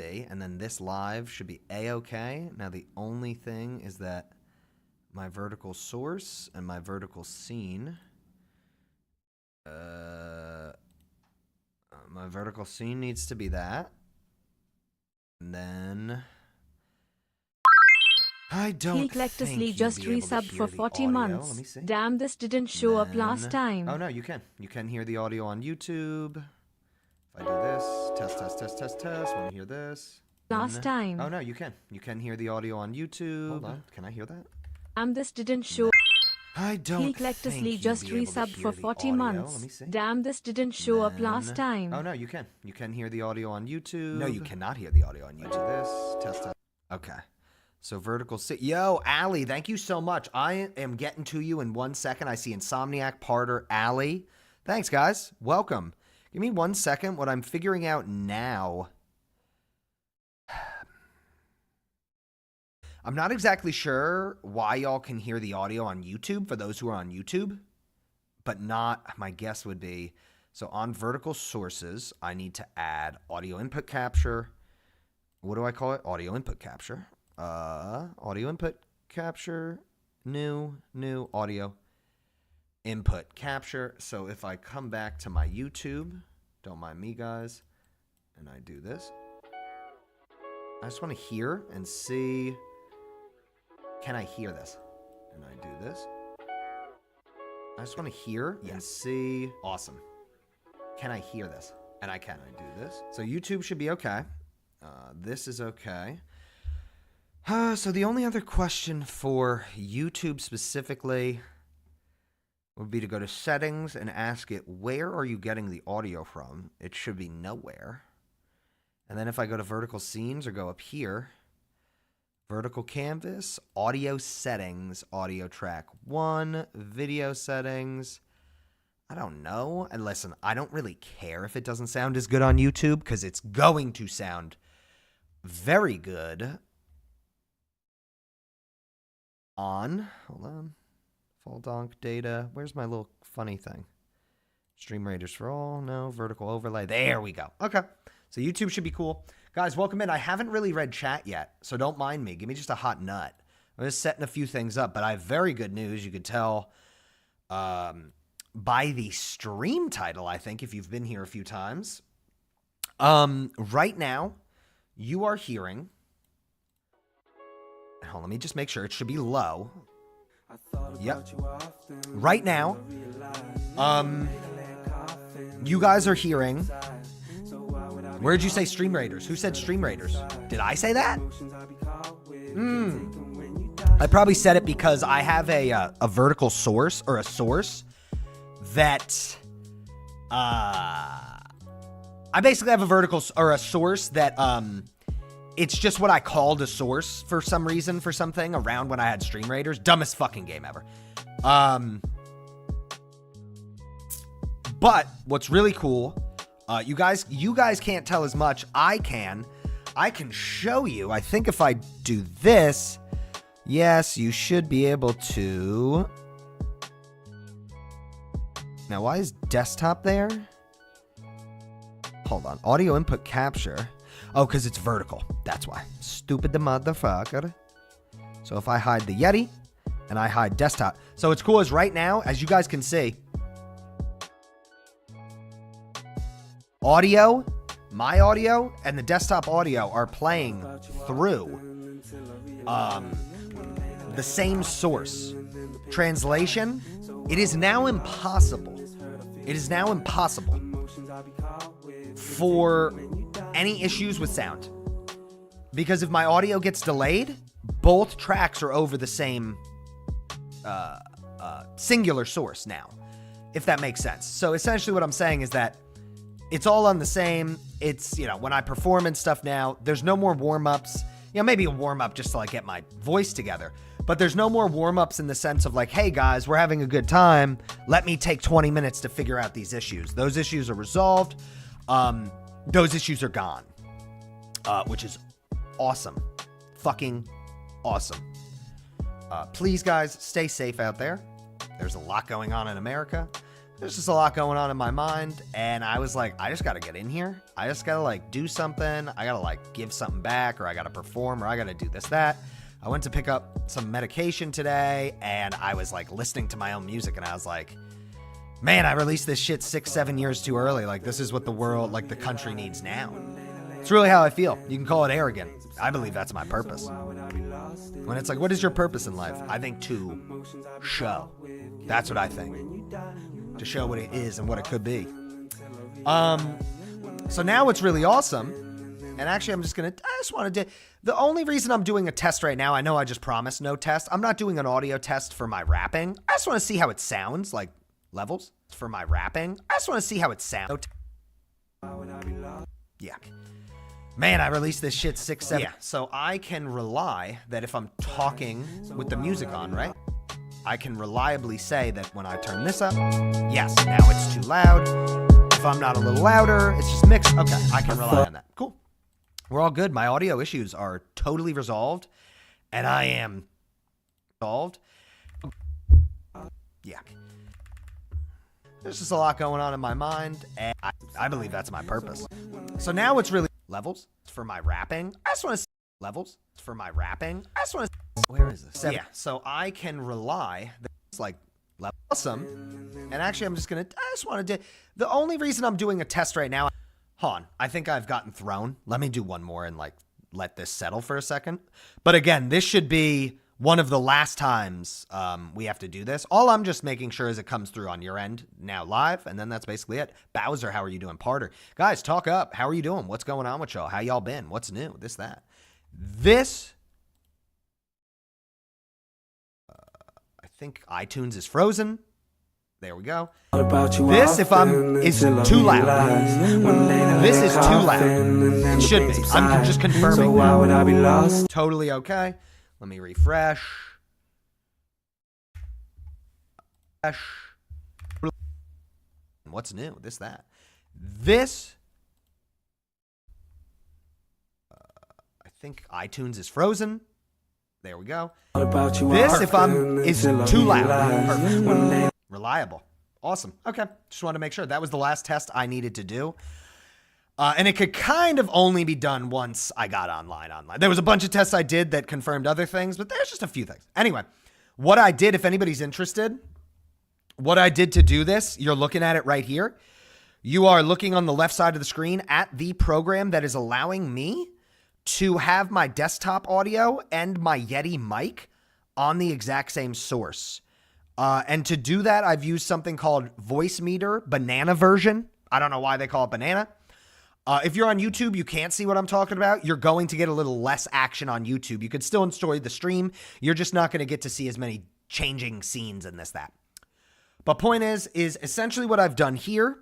be. And then this live should be A-okay. Now, the only thing is that my vertical source and my vertical scene. My vertical scene needs to be that. And then I don't think just resubbed for 40 months. Damn, this didn't show up last time. Oh no, you can. You can hear the audio on YouTube. If I do this, test. Want to hear this? Last time. Oh no, you can. You can hear the audio on YouTube. Hold on. Can I hear that? This didn't show. I don't think just resubbed for 40 months. Damn, this didn't show up last time. Oh no, you can. You can hear the audio on YouTube. No, you cannot hear the audio on YouTube. This, test. Okay. So vertical yo, Allie, thank you so much. I am getting to you in 1 second. I see Insomniac, Parter, Allie. Thanks, guys. Welcome. Give me 1 second. What I'm figuring out now, I'm not exactly sure why y'all can hear the audio on YouTube for those who are on YouTube, but not, my guess would be, so on vertical sources, I need to add audio input capture. What do I call it? Audio input capture. Audio input capture, new audio input capture. So if I come back to my YouTube, don't mind me guys, and I do this, I just want to hear and see, can I hear this? And I do this. I just want to hear and see, awesome. Can I hear this? And I can, I do this. So YouTube should be okay. This is okay. So the only other question for YouTube specifically would be to go to settings and ask it, where are you getting the audio from? It should be nowhere. And then if I go to vertical scenes or go up here, vertical canvas, audio settings, audio track 1, video settings. I don't know. And listen, I don't really care if it doesn't sound as good on YouTube because it's going to sound very good on, hold on, fall donk data. Where's my little funny thing? Stream Raiders for all, no, vertical overlay. There we go. Okay, so YouTube should be cool. Guys, welcome in. I haven't really read chat yet, so don't mind me. Give me just a hot nut. I'm just setting a few things up, but I have very good news. You could tell by the stream title, I think, if you've been here a few times. Right now, you are hearing... Hold on, let me just make sure. It should be low. Yep. Right now, you guys are hearing... Where did you say Stream Raiders? Who said Stream Raiders? Did I say that? I probably said it because I have a vertical source or a source that I basically have a vertical or a source that it's just what I called a source for some reason for something around when I had Stream Raiders. Dumbest fucking game ever. But what's really cool, you guys can't tell as much. I can show you. I think if I do this, yes, you should be able to. Now, why is desktop there? Hold on. Audio input capture. Oh, because it's vertical. That's why. Stupid the motherfucker. So if I hide the Yeti and I hide desktop. So what's cool is right now, as you guys can see, audio, my audio, and the desktop audio are playing through the same source. Translation, it is now impossible. It is now impossible for any issues with sound. Because if my audio gets delayed, both tracks are over the same singular source now, if that makes sense. So essentially what I'm saying is that it's all on the same. It's, you know, when I perform and stuff now, there's no more warm-ups. You know, maybe a warm-up just to like get my voice together. But there's no more warm-ups in the sense of like, hey guys, we're having a good time. Let me take 20 minutes to figure out these issues. Those issues are resolved. Those issues are gone. Which is awesome. Fucking awesome. Please guys, stay safe out there. There's a lot going on in America. There's just a lot going on in my mind, and I was like, I just got to get in here. I just got to like do something. I got to like give something back, or I got to perform, or I got to do this, that. I went to pick up some medication today, and I was like listening to my own music, and I was like, man, I released this shit 6-7 years too early. Like, this is what the world, like the country needs now. It's really how I feel. You can call it arrogant. I believe that's my purpose. When it's like, what is your purpose in life? I think to show. That's what I think. To show what it is and what it could be. So now what's really awesome, and actually I just wanted to, the only reason I'm doing a test right now, I know I just promised no test. I'm not doing an audio test for my rapping. I just want to see how it sounds, like levels for my rapping. I just want to see how it sounds. Yeah. Man, I released this shit 6-7. Yeah, so I can rely that if I'm talking with the music on, right? I can reliably say that when I turn this up, yes, now it's too loud. If I'm not a little louder, it's just mixed. Okay, I can rely on that. Cool. We're all good. My audio issues are totally resolved, and I am resolved. Yeah. There's just a lot going on in my mind, and I believe that's my purpose. So now it's really levels for my rapping. I just want to levels for my rapping. I just want to. Where is this? 7. Yeah, so I can rely. It's like awesome. And actually, I just wanted to. The only reason I'm doing a test right now. Hold on, I think I've gotten thrown. Let me do one more and like let this settle for a second. But again, this should be one of the last times we have to do this. All I'm just making sure is it comes through on your end now live, and then that's basically it. Bowser, how are you doing? Parter, guys, talk up. How are you doing? What's going on with y'all? How y'all been? What's new? This, that. This, I think iTunes is frozen. There we go. This, if is too loud. This is too loud. It should be. I'm just confirming. So why would I be lost? Totally okay. Let me refresh. What's new? This, that. This, I think iTunes is frozen. There we go. This, if is too loud. Perfect. Reliable. Awesome. Okay. Just wanted to make sure. That was the last test I needed to do. And it could kind of only be done once I got online. There was a bunch of tests I did that confirmed other things, but there's just a few things. Anyway, what I did, if anybody's interested, what I did to do this, you're looking at it right here. You are looking on the left side of the screen at the program that is allowing me to have my desktop audio and my Yeti mic on the exact same source. And to do that, I've used something called Voice Meter Banana version. I don't know why they call it banana. If you're on YouTube, you can't see what I'm talking about. You're going to get a little less action on YouTube. You could still enjoy the stream. You're just not going to get to see as many changing scenes and this, that. But point is essentially what I've done here.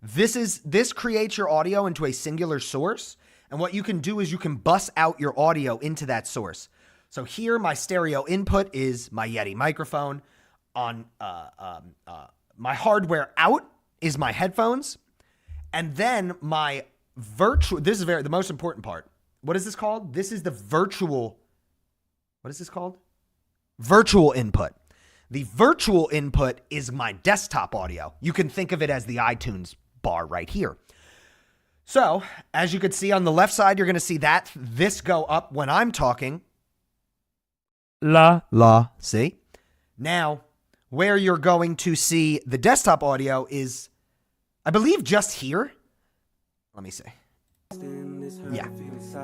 This creates your audio into a singular source. And what you can do is you can bus out your audio into that source. So here, my stereo input is my Yeti microphone. On my hardware out is my headphones. And then my virtual, this is the most important part. What is this called? This is the virtual, what is this called? Virtual input. The virtual input is my desktop audio. You can think of it as the iTunes bar right here. So as you can see on the left side, you're going to see this go up when I'm talking. See? Now, where you're going to see the desktop audio is, I believe, just here. Let me see. Yeah.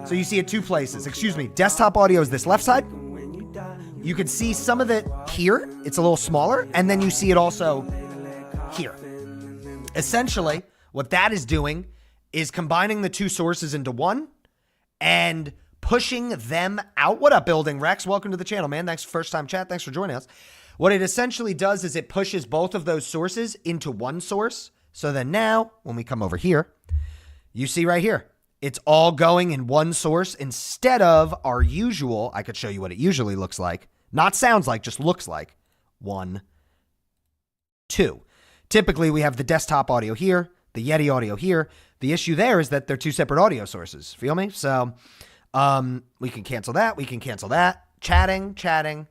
So you see it two places. Excuse me. Desktop audio is this left side. You can see some of it here. It's a little smaller. And then you see it also here. Essentially, what that is doing is combining the two sources into one and pushing them out. What up, Building Rex? Welcome to the channel, man. Thanks for first time chat. Thanks for joining us. What it essentially does is it pushes both of those sources into one source. So then now, when we come over here, you see right here, it's all going in one source instead of our usual. I could show you what it usually looks like. Not sounds like, just looks like. 1, 2. Typically, we have the desktop audio here, the Yeti audio here. The issue there is that they're two separate audio sources. Feel me? So we can cancel that. We can cancel that. Chatting.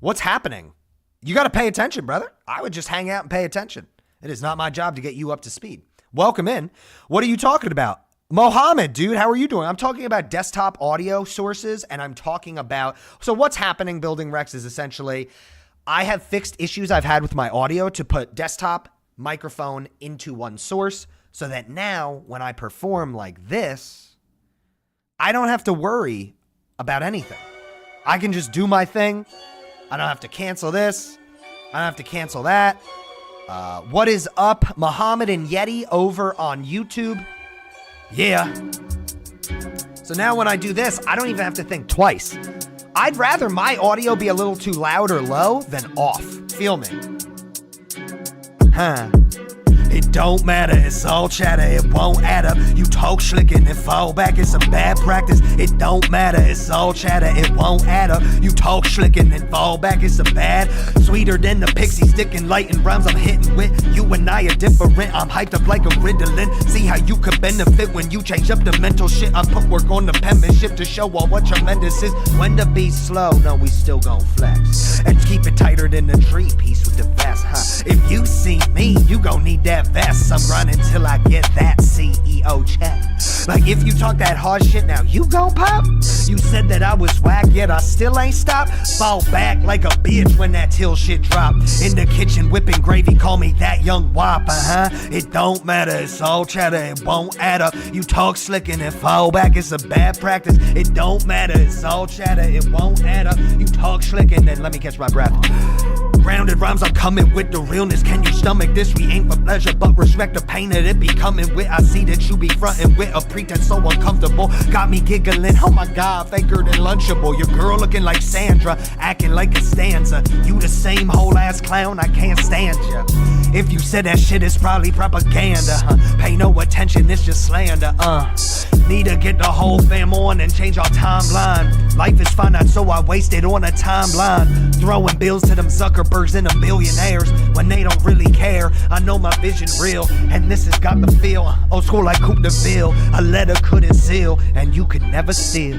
What's happening? You got to pay attention, brother. I would just hang out and pay attention. It is not my job to get you up to speed. Welcome in. What are you talking about? Mohammed, dude, how are you doing? I'm talking about desktop audio sources, and I'm talking about, so what's happening, Building Rex, is essentially I have fixed issues I've had with my audio to put desktop, microphone into one source so that now when I perform like this, I don't have to worry about anything. I can just do my thing. I don't have to cancel this. I don't have to cancel that. What is up, Muhammad and Yeti over on YouTube? Yeah. So now when I do this, I don't even have to think twice. I'd rather my audio be a little too loud or low than off. Feel me? Huh. It don't matter, it's all chatter, it won't add up. You talk slickin' and fall back, it's a bad practice. It don't matter, it's all chatter, it won't add up. You talk slickin' and fall back, it's a bad. Sweeter than the pixie stick and lightin' rhymes I'm hitting with. You and I are different, I'm hyped up like a Ritalin. See how you could benefit when you change up the mental shit. I put work on the penmanship to show all what tremendous is. When the beat's slow, no, we still gon' flex. And keep it tighter than the tree piece with the vest, huh? If you see me, you gon' need that vest. I'm running till I get that CEO check. Like if you talk that hard shit, now you gon' pop. You said that I was whack, yet I still ain't stopped. Fall back like a bitch when that till shit drop. In the kitchen whipping gravy, call me that young whopper, huh? It don't matter, it's all chatter, it won't add up. You talk slickin' and fall back, it's a bad practice. It don't matter, it's all chatter, it won't add up. You talk slickin', then let me catch my breath. Grounded rhymes, I'm coming with the realness. Can you stomach this? We ain't for pleasure, but respect the pain that it be coming with. I see that you be frontin' with a pretense so uncomfortable. Got me giggling, oh my God, faker than Lunchable. Your girl looking like Sandra, acting like a stanza. You the same whole ass clown, I can't stand ya. If you said that shit, it's probably propaganda, huh? Pay no attention, it's just slander, Need to get the whole fam on and change our timeline. Life is finite, so I waste it on a timeline. Throwing bills to them Zuckerbergs and the billionaires when they don't really care. I know my vision real, and this has got the feel. Old school like Coupe de Ville. A letter couldn't seal, and you could never steal.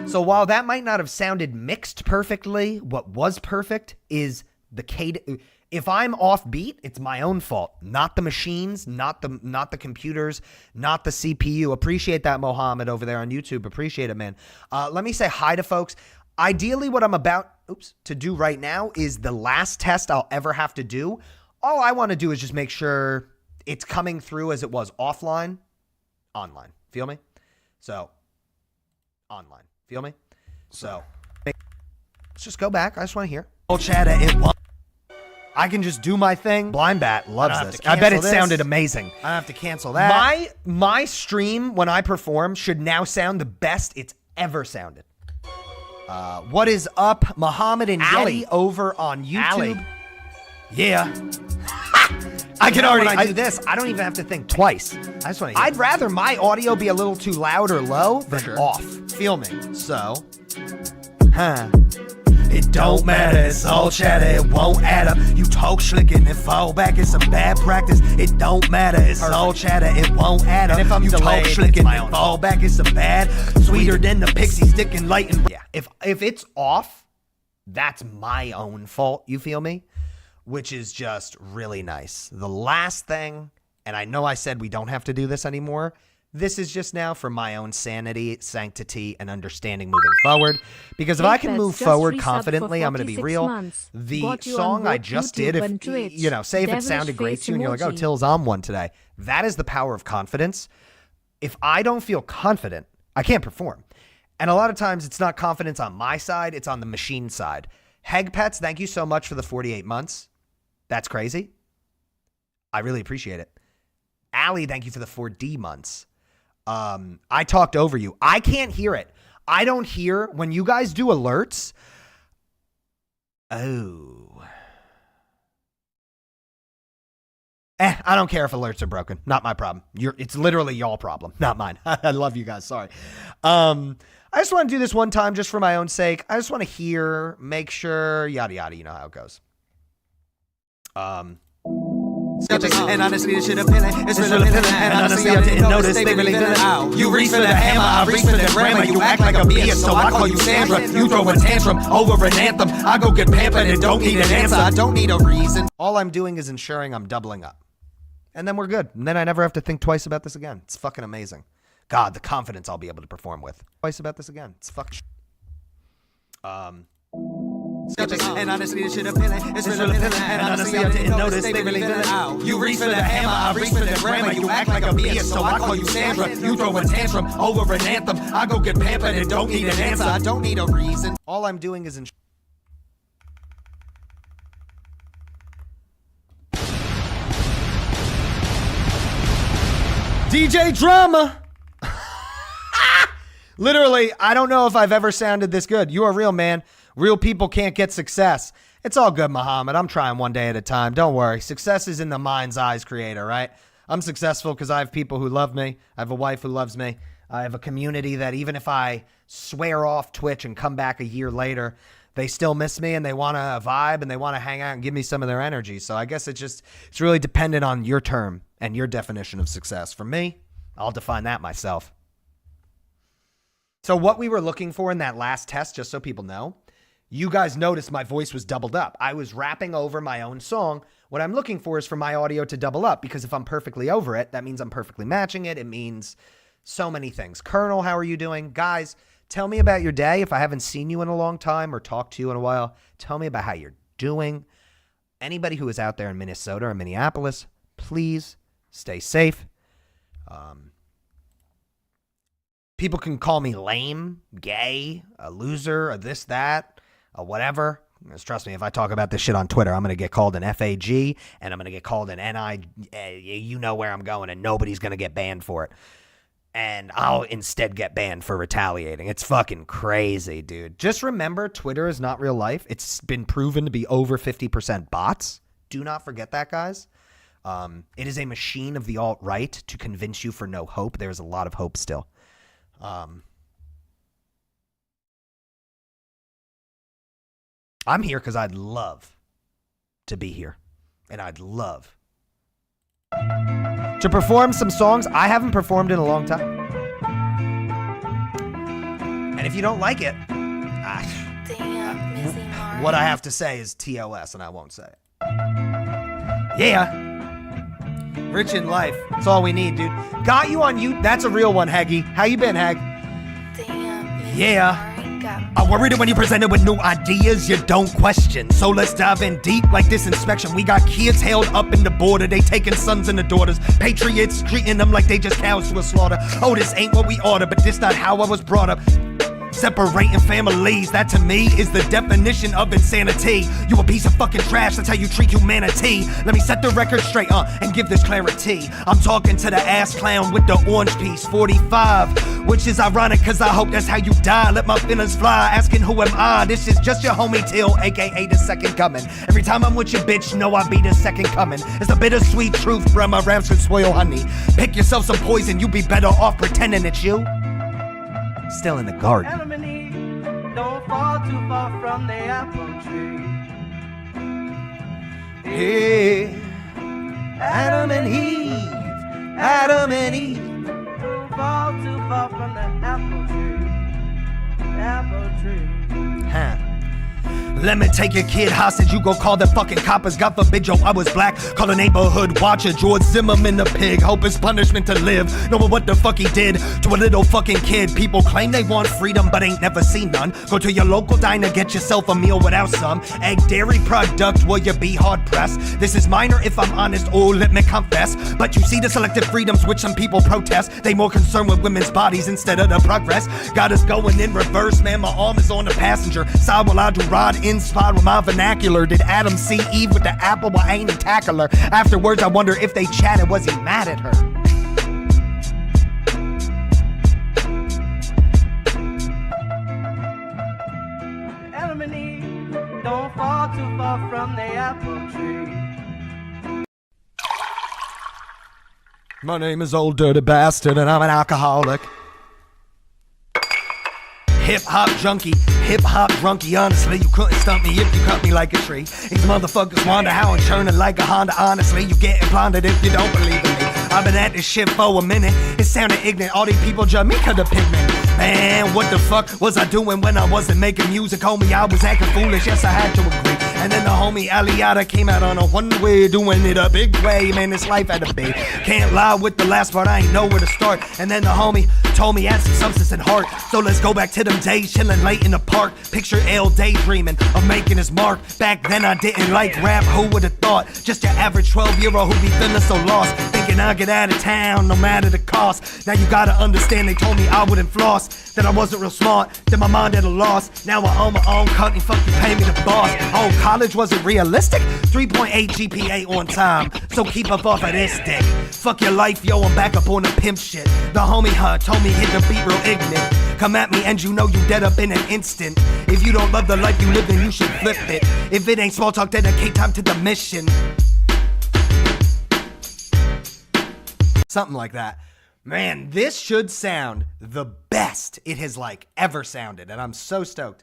So while that might not have sounded mixed perfectly, what was perfect is the cadence. If I'm off beat, it's my own fault, not the machines, not the computers, not the CPU. Appreciate that, Mohammed, over there on YouTube. Appreciate it, man. Let me say hi to folks. Ideally, what I'm about to do right now is the last test I'll ever have to do. All I want to do is just make sure it's coming through as it was offline, online. Feel me? So, online. Feel me? So, let's just go back. I just want to hear. Chatter, I can just do my thing. Blind Bat loves this. I bet it sounded amazing. I don't have to cancel that. My stream, when I perform, should now sound the best it's ever sounded. What is up, Muhammad and Yeti over on YouTube? Ali. Yeah. I can already. When I do this, I don't even have to think twice. I just want to. I'd rather my audio be a little too loud or low than off. Feel me? So, huh? It don't matter, it's all chatter, it won't add up. You talk slickin' and fall back, it's a bad practice. It don't matter, it's all chatter, it won't add up. And if I'm delayed, talk slickin' and fall back, it's a bad. Sweeter than the pixie stick and light and... Yeah, if it's off, that's my own fault, you feel me? Which is just really nice. The last thing, and I know I said we don't have to do this anymore, this is just now for my own sanity, sanctity, and understanding moving forward. Because if I can move forward confidently, I'm going to be real. The song I just did, if say if it sounded great to you and you're like, oh, Till's on one today. That is the power of confidence. If I don't feel confident, I can't perform. And a lot of times it's not confidence on my side, it's on the machine side. Heg Pets, thank you so much for the 48 months. That's crazy. I really appreciate it. Allie, thank you for the 4D months. I talked over you. I can't hear it. I don't hear when you guys do alerts. Oh. I don't care if alerts are broken. Not my problem. It's literally y'all problem, not mine. I love you guys. Sorry. I just want to do this one time just for my own sake. I just want to hear, make sure, yada, yada. You know how it goes. And honestly, this shit appealing. It's really appealing. And honestly, I didn't notice they really feeling out. You reach for the hammer, I reach for the grammar. You act like a bitch, so I call you Sandra. You throw a tantrum over an anthem. I go get pampered and don't need an answer. I don't need a reason. All I'm doing is ensuring I'm doubling up. And then we're good. And then I never have to think twice about this again. It's fucking amazing. God, the confidence I'll be able to perform with. Twice about this again. It's fucking And honestly, this shit appealing. It's really appealing. And honestly, I didn't notice they really feeling out. You reach for the hammer, I reach for the grammar. You act like a bitch, so I call you Sandra. You throw a tantrum over an anthem. I go get pampered and don't need an answer. I don't need a reason. all I'm doing is DJ Drama. Literally, I don't know if I've ever sounded this good. You are real, man. Real people can't get success. It's all good, Muhammad. I'm trying one day at a time. Don't worry. Success is in the mind's eyes, creator, right? I'm successful because I have people who love me. I have a wife who loves me. I have a community that even if I swear off Twitch and come back a year later, they still miss me and they want to vibe and they want to hang out and give me some of their energy. So I guess it's really dependent on your term and your definition of success. For me, I'll define that myself. So what we were looking for in that last test, just so people know, you guys noticed my voice was doubled up. I was rapping over my own song. What I'm looking for is for my audio to double up, because if I'm perfectly over it, that means I'm perfectly matching it. It means so many things. Colonel, how are you doing? Guys, tell me about your day. If I haven't seen you in a long time or talked to you in a while, tell me about how you're doing. Anybody who is out there in Minnesota or Minneapolis, please stay safe. People can call me lame, gay, a loser, a this, that, a whatever. Just trust me, if I talk about this shit on Twitter, I'm going to get called an FAG and I'm going to get called an NI. You know where I'm going, and nobody's going to get banned for it. And I'll instead get banned for retaliating. It's fucking crazy, dude. Just remember, Twitter is not real life. It's been proven to be over 50% bots. Do not forget that, guys. It is a machine of the alt-right to convince you for no hope. There's a lot of hope still. I'm here because I'd love to be here, and I'd love to perform some songs I haven't performed in a long time. And if you don't like it, what I have to say is TOS, and I won't say it. Yeah. Rich in life. That's all we need, dude. Got you on you. That's a real one, Haggy. How you been, Hag? Yeah. I worry that when you're presented with new ideas, you don't question. So let's dive in deep like this inspection. We got kids held up in the border. They taking sons and the daughters. Patriots treating them like they just cows to a slaughter. Oh, this ain't what we order, but this not how I was brought up. Separating families, that to me is the definition of insanity. You a piece of fucking trash, that's how you treat humanity. Let me set the record straight and give this clarity. I'm talking to the ass clown with the orange piece, 45, which is ironic cause I hope that's how you die. Let my feelings fly, asking who am I? This is just your homie Till, aka the second coming. Every time I'm with your bitch, know I be the second coming. It's the bittersweet truth, bruh, my raps with spoil honey. Pick yourself some poison, you be better off pretending it's you. Still in the garden. Adam and Eve, don't fall too far from the apple tree. Hey, Adam and Eve, Adam and Eve. Don't fall too far from the apple tree. Huh. Let me take your kid hostage, you go call the fucking coppers. God forbid, yo, I was black. Call a neighborhood watcher, George Zimmerman the pig. Hope his punishment to live. Knowing what the fuck he did to a little fucking kid. People claim they want freedom, but ain't never seen none. Go to your local diner, get yourself a meal without some egg dairy product, will you be hard pressed? This is minor if I'm honest, oh, let me confess. But you see the selective freedoms which some people protest. They more concerned with women's bodies instead of the progress. Got us going in reverse, man, my arm is on the passenger side while I do ride inspired with my vernacular. Did Adam see Eve with the apple? Well, I ain't tackle her. Afterwards, I wonder if they chatted. Was he mad at her? Adam and Eve, don't fall too far from the apple tree. My name is Old Dirty Bastard, and I'm an alcoholic. hip-hop junkie, hip-hop drunkie. Honestly, you couldn't stump me if you cut me like a tree. These motherfuckers wonder how I'm churning like a Honda. Honestly, you getting blinded if you don't believe in me. I've been at this shit for a minute. It sounded ignorant. All these people judge me 'cause of pigment. Man, what the fuck was I doing when I wasn't making music? Homie, I was acting foolish. Yes, I had to agree. And then the homie Aliata came out on a one-way, doing it a big way. Man, this life had to be. Can't lie with the last part, I ain't know where to start. And then the homie told me add some substance and heart. So let's go back to them days, chilling late in the park. Picture L daydreaming of making his mark. Back then I didn't like rap, who would've thought? Just your average 12-year-old who be feeling so lost, thinking I'd get out of town no matter the cost. Now you gotta understand, they told me I wouldn't floss, that I wasn't real smart, that my mind had a loss. Now I own my own company, fuck you pay me the boss. Oh, college wasn't realistic? 3.8 GPA on time, so keep up off of this dick. Fuck your life, yo, I'm back up on the pimp shit. The homie told me hit the beat real ignorant. Come at me and you know you dead up in an instant. If you don't love the life you live, then you should flip it. If it ain't small talk, dedicate time to the mission. Something like that. Man, this should sound the best it has like ever sounded, and I'm so stoked.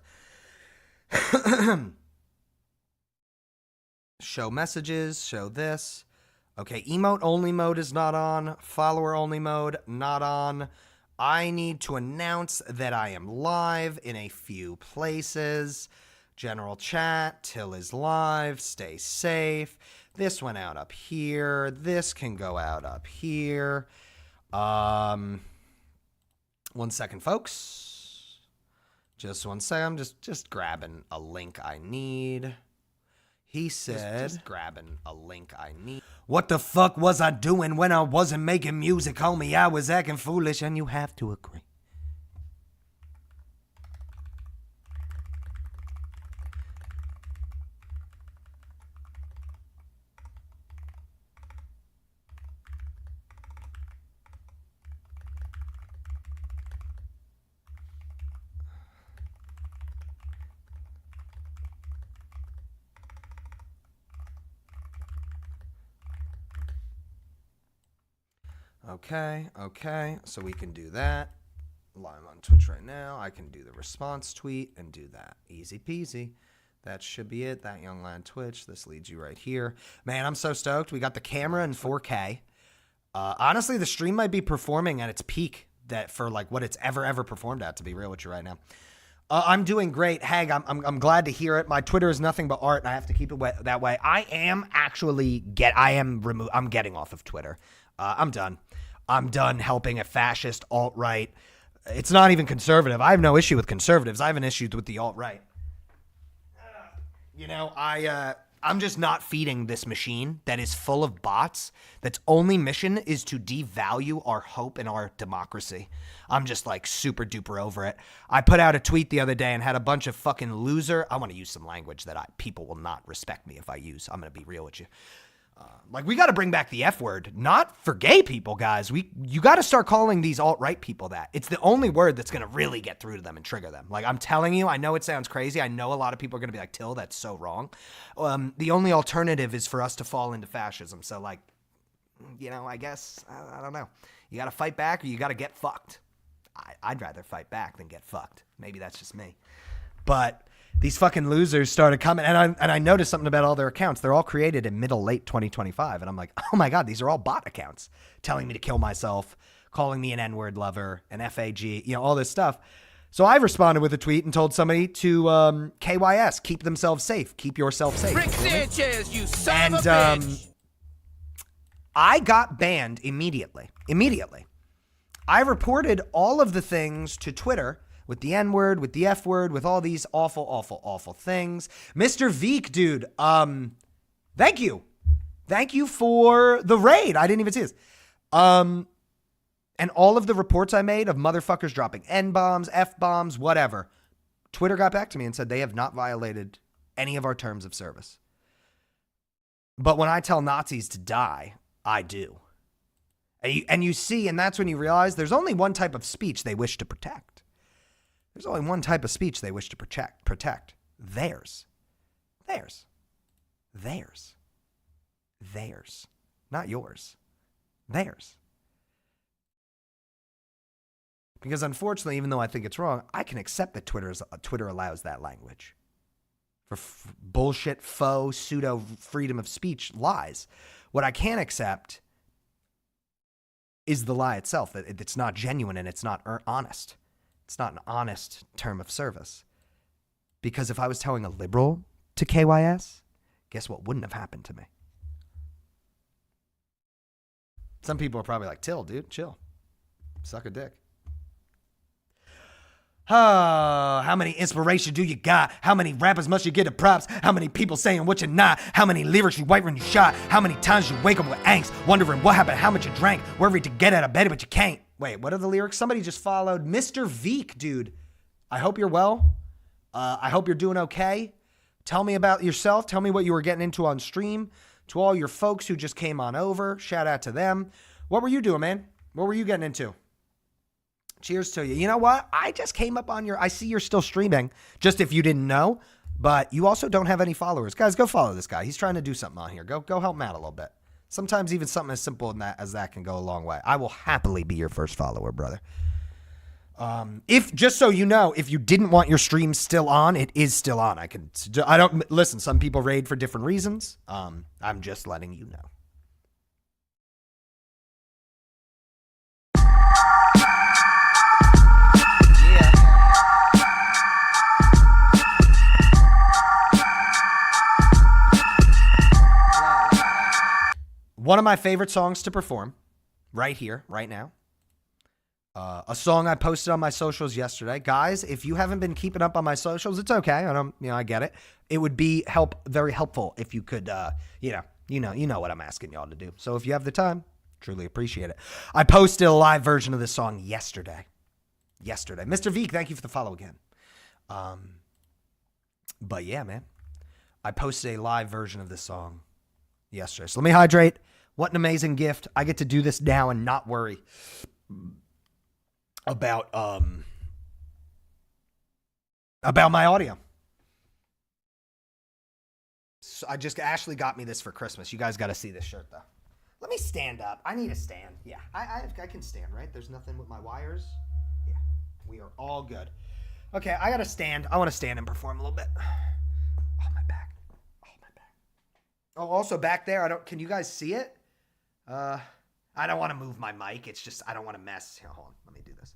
Show messages, show this. Okay, emote only mode is not on. Follower only mode, not on. I need to announce that I am live in a few places. General chat, Till is live, stay safe. This went out up here. This can go out up here. 1 second, folks. Just 1 second. I'm just grabbing a link I need. He said, just grabbing a link I need. What the fuck was I doing when I wasn't making music, homie? I was acting foolish, and you have to agree. Okay, so we can do that. Live on Twitch right now. I can do the response tweet and do that. Easy peasy. That should be it. That young lad Twitch. This leads you right here. Man, I'm so stoked. We got the camera in 4K. Honestly, the stream might be performing at its peak that for like what it's ever performed at, to be real with you right now. I'm doing great. Hag, I'm glad to hear it. My Twitter is nothing but art, and I have to keep it that way. I am actually I'm getting off of Twitter. I'm done. I'm done helping a fascist alt-right. It's not even conservative. I have no issue with conservatives. I have an issue with the alt-right. I'm just not feeding this machine that is full of bots, that's only mission is to devalue our hope in our democracy. I'm just like super duper over it. I put out a tweet the other day and had a bunch of fucking loser. I want to use some language that people will not respect me if I use. I'm going to be real with you. We got to bring back the F word, not for gay people, guys. You got to start calling these alt-right people that. It's the only word that's going to really get through to them and trigger them. Like, I'm telling you, I know it sounds crazy. I know a lot of people are going to be like, Till, that's so wrong. The only alternative is for us to fall into fascism. So, I guess, I don't know. You got to fight back or you got to get fucked. I'd rather fight back than get fucked. Maybe that's just me. But these fucking losers started coming, and I noticed something about all their accounts. They're all created in late 2025, and I'm like, oh my God, these are all bot accounts telling me to kill myself, calling me an N-word lover, an FAG, all this stuff. So I responded with a tweet and told somebody to KYS, keep themselves safe, keep yourself safe. Rick Sanchez, you son of a bitch. I got banned immediately. I reported all of the things to Twitter with the N-word, with the F-word, with all these awful things. Mr. Veek, dude, thank you. Thank you for the raid. I didn't even see this. And all of the reports I made of motherfuckers dropping N-bombs, F-bombs, whatever, Twitter got back to me and said they have not violated any of our terms of service. But when I tell Nazis to die, I do. And you see, and that's when you realize there's only one type of speech they wish to protect. There's only one type of speech they wish to protect. Theirs. Not yours. Theirs. Because unfortunately, even though I think it's wrong, I can accept that Twitter allows that language. For bullshit, faux, pseudo freedom of speech lies. What I can't accept is the lie itself, that it's not genuine and it's not honest. It's not an honest term of service. Because if I was telling a liberal to KYS, guess what wouldn't have happened to me? Some people are probably like, dude, chill. Suck a dick. Oh, how many inspiration do you got? How many rappers must you get the props? How many people saying what you're not? How many lyrics you write when you shot? How many times you wake up with angst, wondering what happened, how much you drank, worried to get out of bed, but you can't. Wait, what are the lyrics? Somebody just followed Mr. Veek, dude. I hope you're well. I hope you're doing okay. Tell me about yourself. Tell me what you were getting into on stream. To all your folks who just came on over, shout out to them. What were you doing, man? What were you getting into? Cheers to you. You know what? I just came up on I see you're still streaming, just if you didn't know, but you also don't have any followers. Guys, go follow this guy. He's trying to do something on here. Go help him out a little bit. Sometimes even something as simple as that can go a long way. I will happily be your first follower, brother. If just so you know, if you didn't want your stream still on, it is still on. Listen, some people raid for different reasons. I'm just letting you know. One of my favorite songs to perform right here, right now. A song I posted on my socials yesterday. Guys, if you haven't been keeping up on my socials, it's okay. I get it. It would be very helpful if you could, you know what I'm asking y'all to do. So if you have the time, truly appreciate it. I posted a live version of this song yesterday. Mr. Veek, thank you for the follow again. But yeah, man, I posted a live version of this song yesterday. So let me hydrate. What an amazing gift. I get to do this now and not worry about my audio. So Ashley got me this for Christmas. You guys got to see this shirt though. Let me stand up. I need a stand. Yeah, I can stand, right? There's nothing with my wires. Yeah, we are all good. Okay, I got to stand. I want to stand and perform a little bit. Oh, my back. Oh, also back there, can you guys see it? I don't want to move my mic. It's just, I don't want to mess. Here, hold on. Let me do this.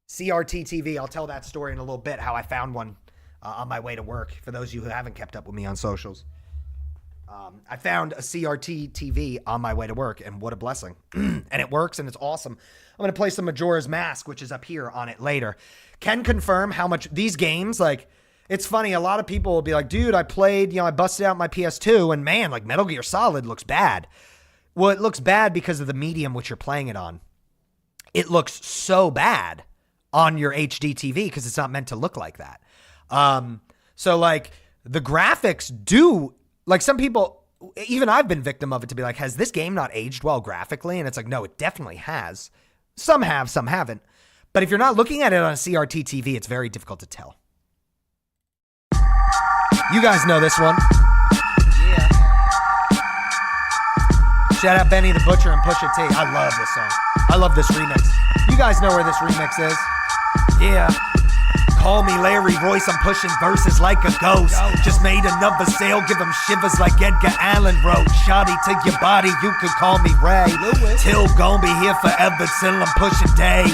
CRT TV. I'll tell that story in a little bit, how I found one on my way to work. For those of you who haven't kept up with me on socials. I found a CRT TV on my way to work, and what a blessing. And it works, and it's awesome. I'm going to play some Majora's Mask, which is up here on it later. Can confirm how much these games, like, it's funny, a lot of people will be like, dude, I busted out my PS2, and man, like Metal Gear Solid looks bad. Well, it looks bad because of the medium which you're playing it on. It looks so bad on your HD TV because it's not meant to look like that. So, like, the graphics do, like, some people, even I've been victim of it, to be like, has this game not aged well graphically? And it's like, no, it definitely has. Some have, some haven't. But if you're not looking at it on a CRT TV, it's very difficult to tell. You guys know this one. Yeah. Shout out Benny the Butcher and Pusha T. I love this song. I love this remix. You guys know where this remix is. Yeah. Call me Larry Royce, I'm pushing verses like a ghost. Just made another sale, give them shivers like Edgar Allan wrote. Shawty to your body, you could call me Ray. Till gon' be here forever till I'm pushing day.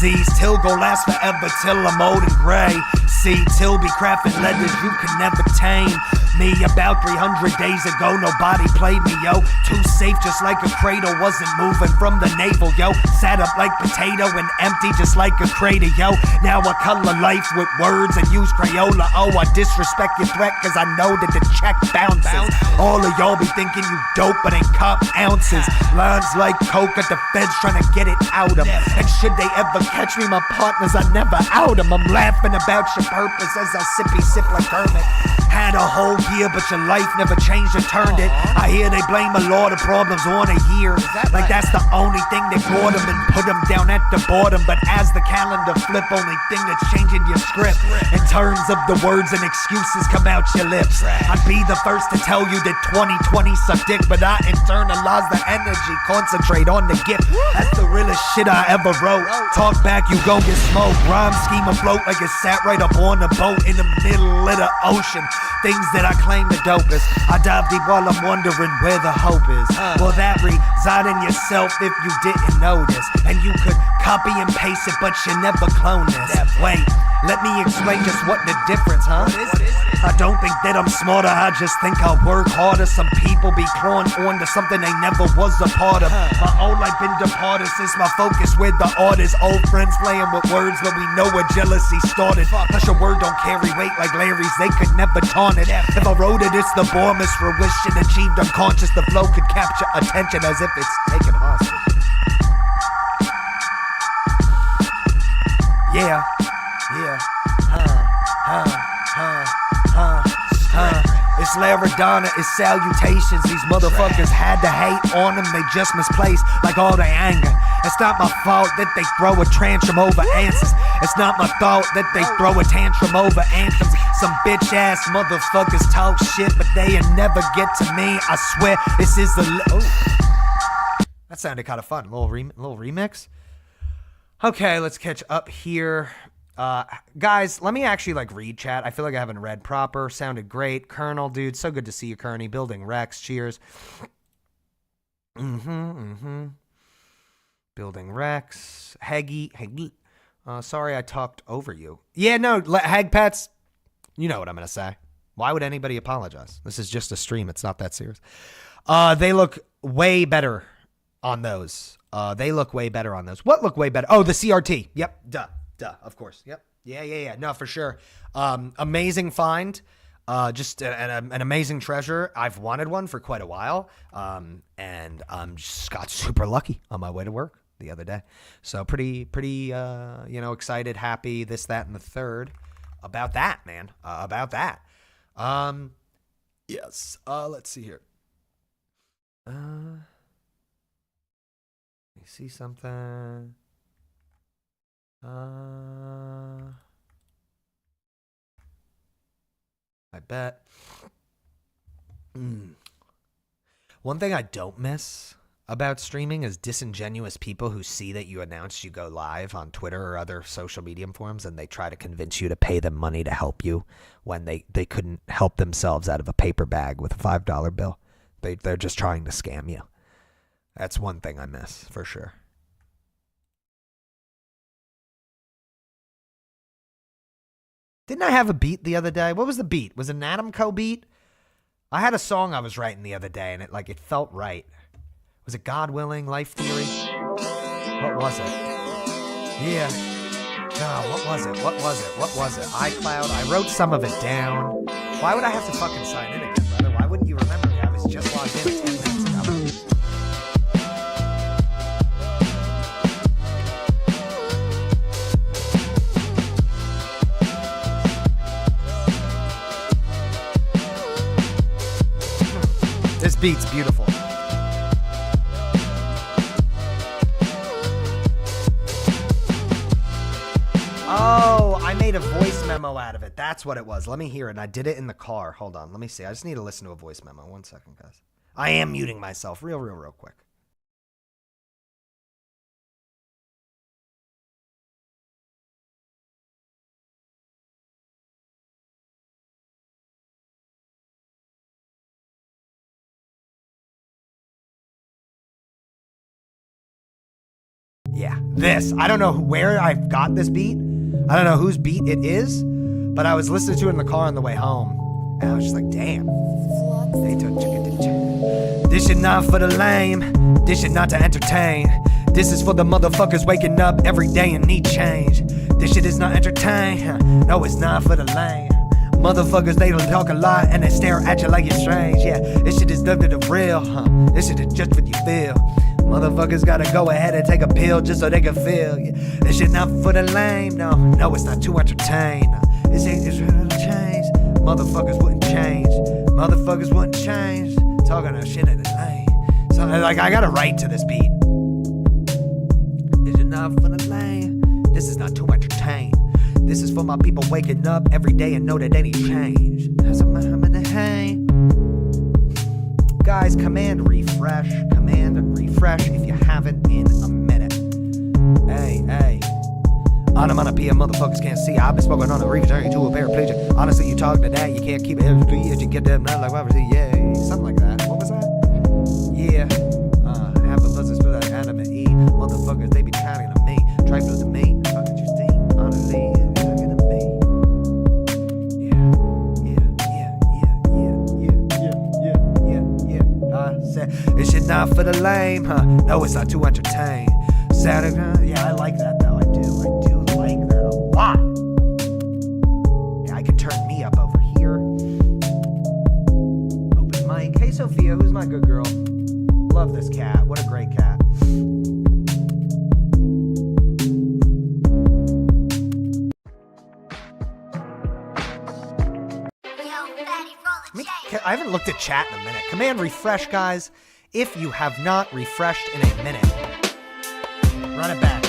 Z's till gon' last forever till I'm old and gray. See, till be crafting letters you can never tame. Me about 300 days ago, nobody played me, yo. Too safe, just like a cradle, wasn't moving from the navel, yo. Sat up like potato and empty, just like a crater, yo. Now I color life with words and use Crayola. Oh, I disrespect your threat, cause I know that the check bounces. All of y'all be thinking you dope, but ain't cop ounces. Lines like coke at the feds trying to get it out of. And should they ever catch me, my partners, I never out them. I'm laughing about your purpose as I sippy sip like Kermit. Had a whole year, but your life never changed or turned it. I hear they blame a lot of problems on a year. Like that's the only thing that brought them and put them down at the bottom. But as the calendar flip, only thing that's changing your script. In terms of the words and excuses come out your lips. I'd be the first to tell you that 2020 sucked dick, but I internalize the energy, concentrate on the gift. That's the realest shit I ever wrote. Talk back, you gon' get smoked. Rhyme scheme afloat like it sat right up on a boat in the middle of the ocean. Things that I claim the dopest. I dive deep while I'm wondering where the hope is. Well, that reside in yourself if you didn't notice. And you could copy and paste it, but you never clone this. Wait, let me explain just what the difference, huh? I don't think that I'm smarter, I just think I work harder. Some people be clawing on to something they never was a part of. My whole life been departed since my focus with the artists. Old friends playing with words, but we know where jealousy started. Plus your word don't carry weight like Larry's, they could never taunt it. If I wrote it, it's the born fruition achieved unconscious. The flow could capture attention as if it's taken hostage. Yeah, it's Laradonna, it's salutations. These motherfuckers had to hate on them, they just misplaced like all their anger. It's not my fault that they throw a tantrum over answers. It's not my fault that they throw a tantrum over anthems. Some bitch ass motherfuckers talk shit, but they'll never get to me. I swear this is the that sounded kind of fun. Little remix. Okay, let's catch up here. Guys, let me actually read chat. I feel like I haven't read proper. Sounded great. Colonel, dude, so good to see you, Kearney. Building Rex, cheers. Building Rex. Heggy. Sorry I talked over you. Yeah, no, Heg Pets, you know what I'm going to say. Why would anybody apologize? This is just a stream. It's not that serious. They look way better on those. They look way better on those. What look way better? Oh, the CRT. Yep. Duh. Of course. Yep. Yeah. No, for sure. Amazing find. Just an amazing treasure. I've wanted one for quite a while. And just got super lucky on my way to work the other day. So pretty, excited, happy, this, that, and the third about that, man. About that. Yes. Let's see here. Let me see something. I bet. One thing I don't miss about streaming is disingenuous people who see that you announced you go live on Twitter or other social media forums and they try to convince you to pay them money to help you when they couldn't help themselves out of a paper bag with a $5 bill. They're just trying to scam you. That's one thing I miss for sure. Didn't I have a beat the other day? What was the beat? Was it an Adam Co beat? I had a song I was writing the other day, and it felt right. Was it God Willing, Life Theory? What was it? Yeah. No, what was it? iCloud. I wrote some of it down. Why would I have to fucking sign in again, brother? Why wouldn't you remember me? I was just logged in 10 minutes ago. This beat's beautiful. Oh, I made a voice memo out of it. That's what it was. Let me hear it. And I did it in the car. Hold on. Let me see. I just need to listen to a voice memo. 1 second, guys. I am muting myself real quick. Yeah, this. I don't know where I've got this beat. I don't know whose beat it is, but I was listening to it in the car on the way home, and I was just like, damn. This shit not for the lame. This shit not to entertain. This is for the motherfuckers waking up every day and need change. This shit is not entertain. No, it's not for the lame. Motherfuckers, they talk a lot and they stare at you like you're strange. Yeah, this shit is nothing to real. This shit is just what you feel. Motherfuckers gotta go ahead and take a pill just so they can feel. Yeah. This shit not for the lame. No, it's not to entertain. This ain't just for the change. Motherfuckers wouldn't change. Motherfuckers wouldn't change. Talking that shit in the lane. So, like, I gotta write to this beat. Is it not for the lane? This is not too entertained. This is for my people waking up every day and know that they need change. That's a man in the hang. Guys, command refresh. Command refresh if you haven't in a minute. Hey. Onomatopoeia motherfuckers can't see. I've been smoking on the refresh to a paraplegic. Honestly, you talk to that, you can't keep it if you get them like obviously, yeah, something like that. What was that? Yeah. Have a buzzers for that anime E. Motherfuckers, they be chatting to me. Trifling to me. Fucking Justine. Honestly, talking to me. Yeah. I said, this shit not for the lame, huh? No, it's not too entertained. Saturday, yeah, I like that though. I do like that a lot. Yeah, I can turn me up over here. Open mic. Hey, Sophia, who's my good girl? Love this cat. What a great cat. I haven't looked at chat in a minute. Command refresh, guys. If you have not refreshed in a minute, run it back.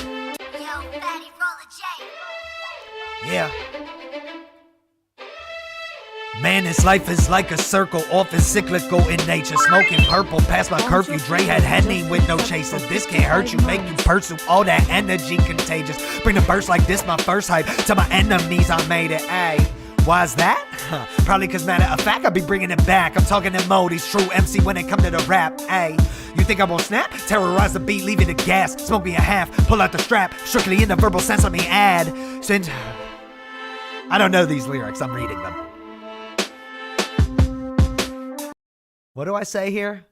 Yeah. Man, this life is like a circle, often cyclical in nature. Smoking purple past my curfew. Dre had Henny with no chaser. This can't hurt you, make you pursue all that energy contagious. Bring a burst like this, my first hype. To my enemies, I made it, ayy. Why's that? Probably cause matter of fact, I be bringing it back. I'm talking in mode, he's true MC when it come to the rap, ayy. You think I won't snap? Terrorize the beat, leave it a gas. Smoke me a half, pull out the strap. Strictly in the verbal sense, let me add. Since I don't know these lyrics, I'm reading them. What do I say here?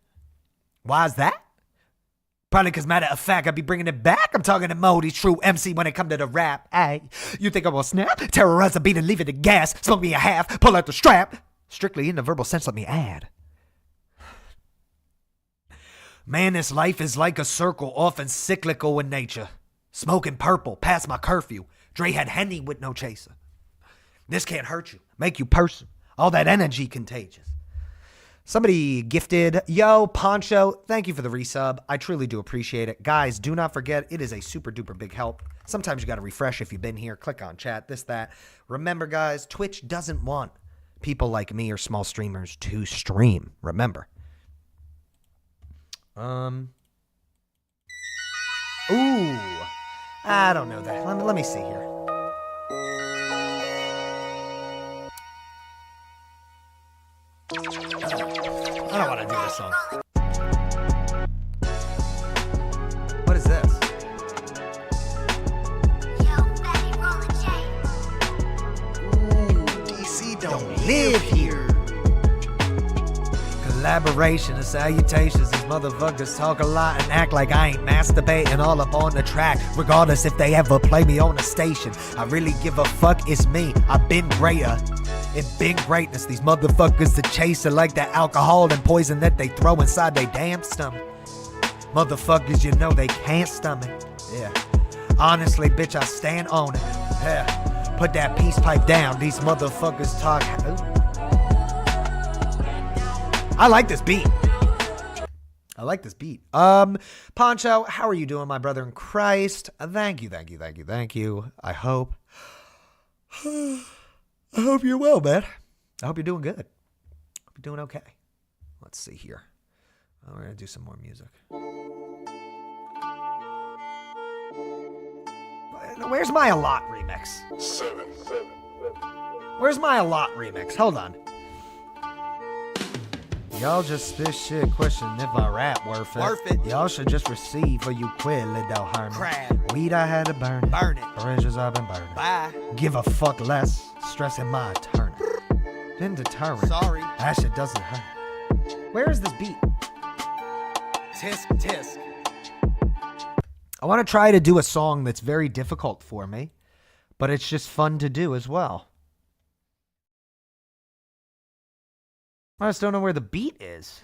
Why's that? Probably cause matter of fact, I be bringing it back. I'm talking in mode, he's true MC when it come to the rap, ayy. You think I will snap? Terrorize the beat and leave it a gas. Smoke me a half, pull out the strap. Strictly in the verbal sense, let me add. Man, this life is like a circle, often cyclical in nature. Smoking purple, past my curfew. Dre had Henny with no chaser. This can't hurt you, make you person. All that energy contagious. Somebody gifted, yo, Poncho, thank you for the resub. I truly do appreciate it. Guys, do not forget, it is a super duper big help. Sometimes you got to refresh if you've been here. Click on chat, this, that. Remember, guys, Twitch doesn't want people like me or small streamers to stream. Remember. Ooh. I don't know that. Let me see here. I don't want to do this song. What is this? Ooh, DC don't live here. Collaboration and salutations. These motherfuckers talk a lot and act like I ain't masturbating all up on the track. Regardless if they ever play me on the station. I really give a fuck, it's me. I've been greater. In big greatness, these motherfuckers the chaser like the alcohol and poison that they throw inside they damn stomach. Motherfuckers, you know they can't stomach. Yeah. Honestly, bitch, I stand on it. Yeah. Put that peace pipe down. These motherfuckers talk. Ooh. I like this beat. Poncho, how are you doing, my brother in Christ? Thank you. I hope you're well, man. I hope you're doing good. Hope you're doing okay. Let's see here. We're going to do some more music. Where's my A Lot remix? Where's my A Lot remix? Hold on. Y'all just spit shit, question if I rap worth it. Y'all should just receive or you quit, little harm. Crap. Weed I had to burn it. Bridges I've been burning. Bye. Give a fuck less. Stressing my turn. Been determined. Sorry. That shit doesn't hurt. Where is this beat? Tisk. I want to try to do a song that's very difficult for me, but it's just fun to do as well. I just don't know where the beat is.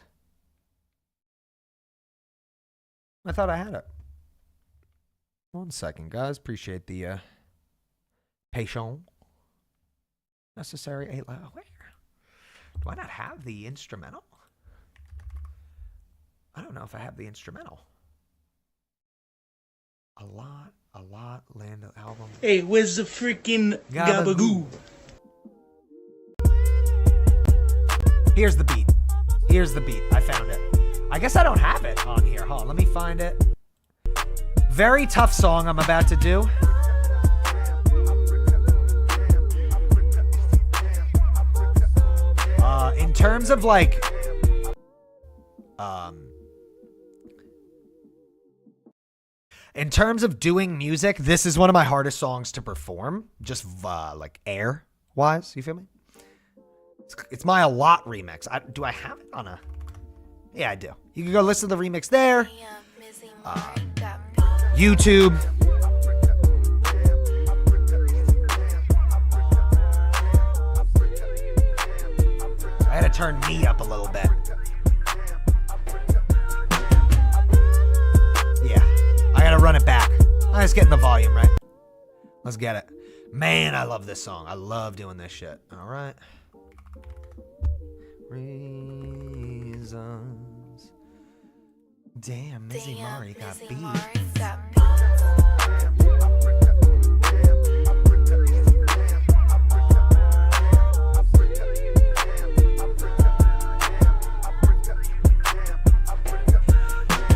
I thought I had it. 1 second, guys. Appreciate the patience. Necessary 8 loud. Where? Do I not have the instrumental? I don't know if I have the instrumental. A lot, land of album. Hey, where's the freaking gabagoo? Here's the beat. I found it. I guess I don't have it on here. Hold on, let me find it. Very tough song I'm about to do. In terms of like, in terms of doing music, this is one of my hardest songs to perform. Just like air wise, you feel me? It's my A Lot remix. Do I have it on a? Yeah, I do. You can go listen to the remix there. YouTube. I had to turn me up a little bit. Yeah, I gotta run it back. I'm just getting the volume right. Let's get it. Man, I love this song. I love doing this shit. All right. Reasons. Damn, Mizzy Mari got beat.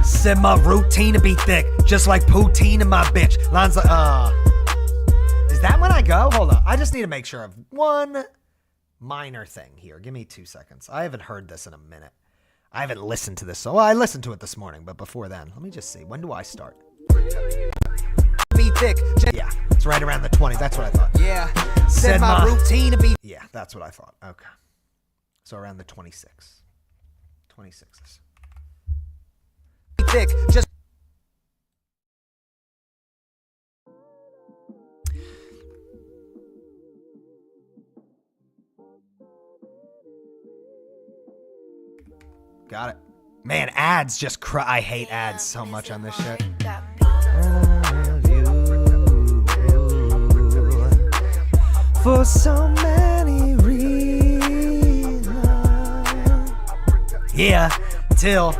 Said my routine to be thick, just like poutine in my bitch. Lines like, is that when I go? Hold on. I just need to make sure of one minor thing here. Give me 2 seconds. I haven't heard this in a minute. I haven't listened to this. So I listened to it this morning, but before then, let me just see. When do I start? Be thick. Yeah, it's right around the 20. That's what I thought. Yeah. Said my routine to be. Yeah, that's what I thought. Okay. So around the 26. 26s. Be thick. Just. Got it. Man, ads just I hate ads so much on this shit. For so many reasons. Yeah, till,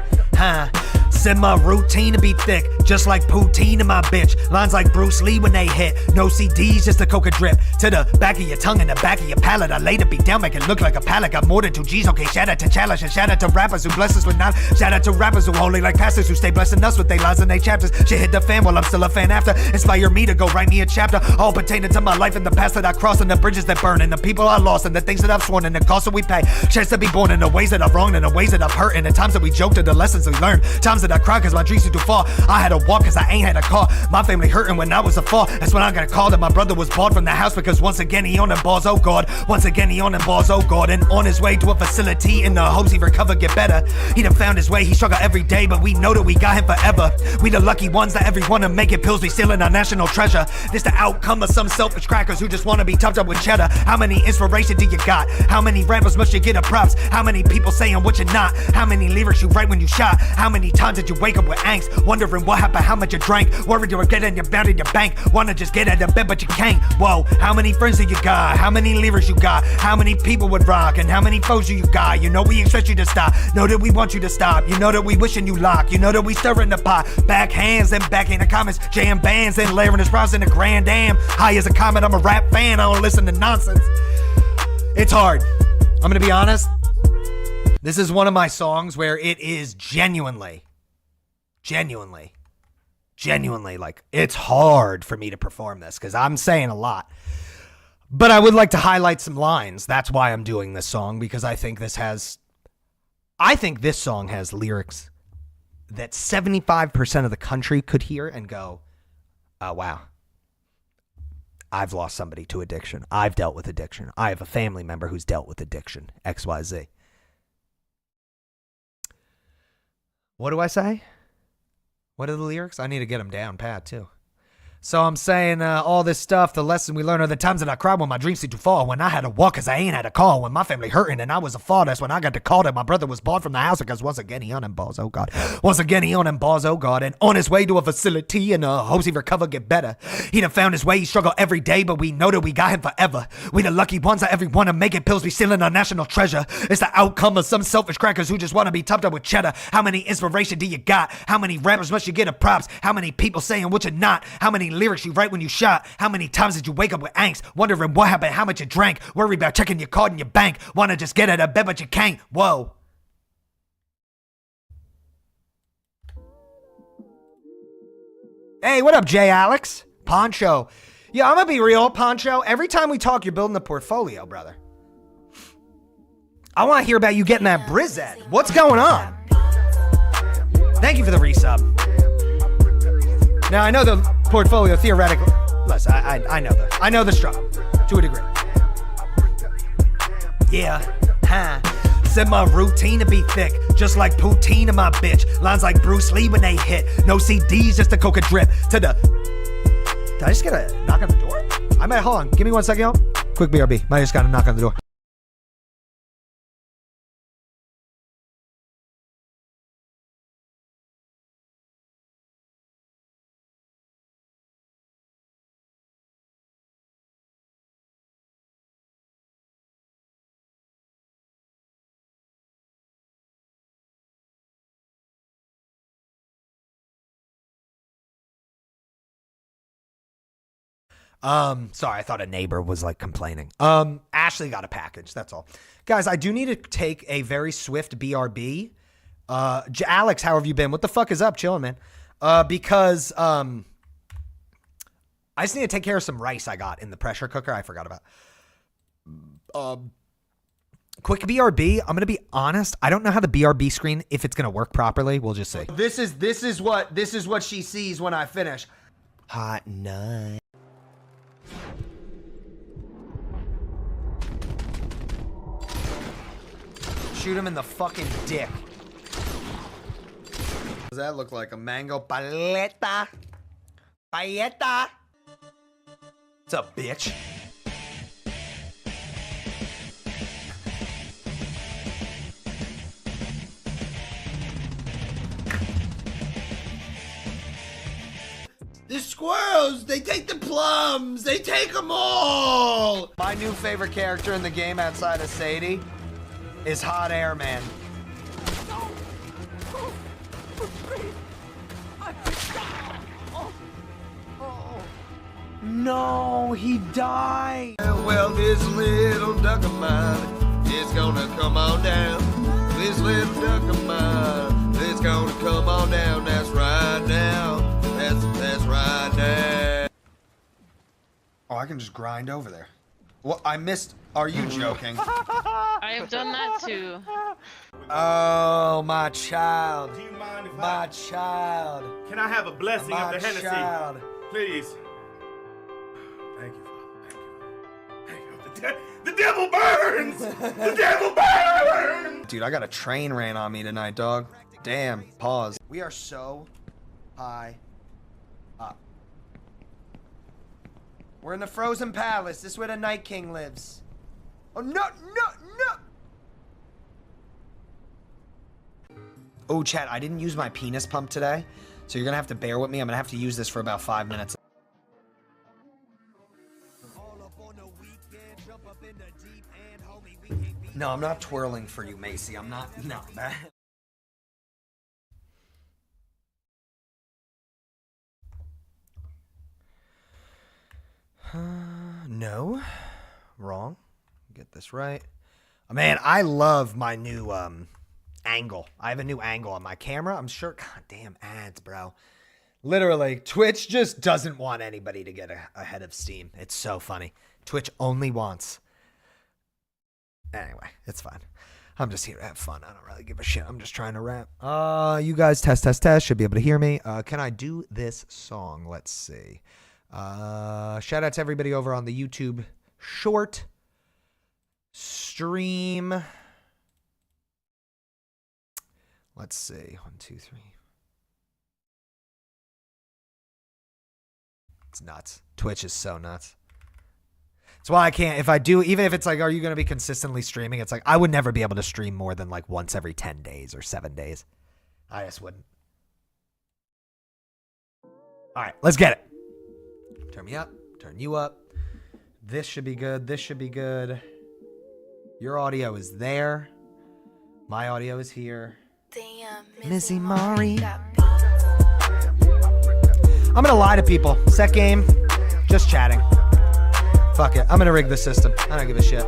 Said my routine to be thick, just like poutine in my bitch. Lines like Bruce Lee when they hit. No CDs, just a coca drip. To the back of your tongue and the back of your palate. I lay the beat down, make it look like a pallet. Got more than 2 G's, okay. Shout out to challenge and shout out to rappers who bless us with knowledge. Shout out to rappers who holy like pastors who stay blessing us with their lines and their chapters. Shit hit the fan while I'm still a fan after. Inspire me to go write me a chapter. All pertaining to my life and the past that I crossed and the bridges that burn and the people I lost and the things that I've sworn and the cost that we pay. Chance to be born in the ways that I've wronged and the ways that I've hurt and the times that we joked and the lessons we learned. Times that I cried cause my dreams too far. I had to walk cause I ain't had a car. My family hurting when I was a fall. That's when I got a call that my brother was bought from the house because once again he on them balls, oh God. Once again he on them balls, oh God. And on his way to a facility in the hopes he recover, get better. He done found his way, he struggle every day, but we know that we got him forever. We the lucky ones that every wanna make it pills be stealing our national treasure. This the outcome of some selfish crackers who just wanna be topped up with cheddar. How many inspiration do you got? How many rappers must you get a props? How many people saying what you're not? How many lyrics you write when you shot? How many times did you wake up with angst? Wondering what happened, how much you drank? Worried you were getting your bound in your bank. Wanna just get out of bed but you can't. Whoa, how many friends do you got? How many lyrics you got? How many people would rock? And how many foes do you got? You know we expect you to stop. Know that we want you to stop. You know that we wishing you lock. You know that we stirring the pot. Back hands and back in the comments. Jam bands and layering his brows in the grand dam. High as a comet, I'm a rap fan. I don't listen to nonsense. It's hard. I'm gonna be honest. This is one of my songs where it is genuinely, like, it's hard for me to perform this because I'm saying a lot. But I would like to highlight some lines. That's why I'm doing this song, because I think this song has lyrics that 75% of the country could hear and go, oh, wow. I've lost somebody to addiction. I've dealt with addiction. I have a family member who's dealt with addiction. XYZ. What do I say? What are the lyrics? I need to get them down pat too. So I'm saying all this stuff, the lesson we learn are the times that I cried when my dreams seemed to fall, when I had to walk cause I ain't had a call, when my family hurting and I was a fall, that's when I got to call that my brother was barred from the house because once again he on them balls, oh God. Once again he on them balls, oh God, and on his way to a facility and hopes he recover, get better. He done found his way, he struggle every day, but we know that we got him forever. We the lucky ones that every one of making pills be stealing our national treasure. It's the outcome of some selfish crackers who just want to be topped up with cheddar. How many inspiration do you got? How many rappers must you get a props? How many people saying what you're not? How many lyrics you write when you shot? How many times did you wake up with angst? Wondering what happened, how much you drank? Worry about checking your card in your bank. Wanna just get out of bed but you can't. Whoa. Hey, what up, Jay Alex? Poncho. Yeah, I'm gonna be real, Poncho. Every time we talk, you're building a portfolio, brother. I want to hear about you getting that Brizette. What's going on? Thank you for the resub. Now, I know the portfolio theoretically. Listen, I know the struggle to a degree. Yeah, Said my routine to be thick, just like poutine in my bitch. Lines like Bruce Lee when they hit. No CDs, just a coca drip to the. Did I just get a knock on the door? I might, hold on, give me 1 second, y'all. Quick BRB. Might just got a knock on the door. Sorry, I thought a neighbor was like complaining. Ashley got a package, that's all. Guys, I do need to take a very swift BRB. Alex, how have you been? What the fuck is up? Chilling, man. Because I just need to take care of some rice I got in the pressure cooker I forgot about. Quick BRB, I'm gonna be honest, I don't know how the BRB screen, if it's gonna work properly, we'll just see. This is what she sees when I finish. Hot nut. Shoot him in the fucking dick. Does that look like a mango paleta? Paleta? What's up, bitch? The squirrels, they take the plums, they take them all. My new favorite character in the game outside of Sadie is Hot Air Man. No, he died. Well, this little duck of mine is gonna come on down. This little duck of mine is gonna come on down. That's right now. That's right now. Oh, I can just grind over there. Well, I missed. Are you joking? I have done that too. Oh, my child. Do you mind if My child. Can I have a blessing My of the Hennessy? child. Please. Thank you, Father. Thank you. The devil burns! The devil burns! Dude, I got a train ran on me tonight, dog. Damn, pause. We are so high up. We're in the Frozen Palace. This is where the Night King lives. Oh, no. Oh, chat, I didn't use my penis pump today, so you're gonna have to bear with me. I'm gonna have to use this for about 5 minutes. No, I'm not twirling for you, Macy. I'm not. No, that. No. Wrong. Get this right. Oh, man, I love my new angle. I have a new angle on my camera. I'm sure. God damn ads, bro. Literally, Twitch just doesn't want anybody to get ahead of Steam. It's so funny. Twitch only wants. Anyway, it's fine. I'm just here to have fun. I don't really give a shit. I'm just trying to rap. You guys, test. Should be able to hear me. Can I do this song? Let's see. Shout out to everybody over on the YouTube short stream. Let's see. 1, 2, 3. It's nuts. Twitch is so nuts. That's why I can't, if I do, even if it's like, are you going to be consistently streaming? It's like, I would never be able to stream more than like once every 10 days or 7 days. I just wouldn't. All right, let's get it. Turn me up, turn you up. This should be good. This should be good. Your audio is there. My audio is here. Missy Mari. I'm going to lie to people. Set game, just chatting. Fuck it. I'm going to rig the system. I don't give a shit.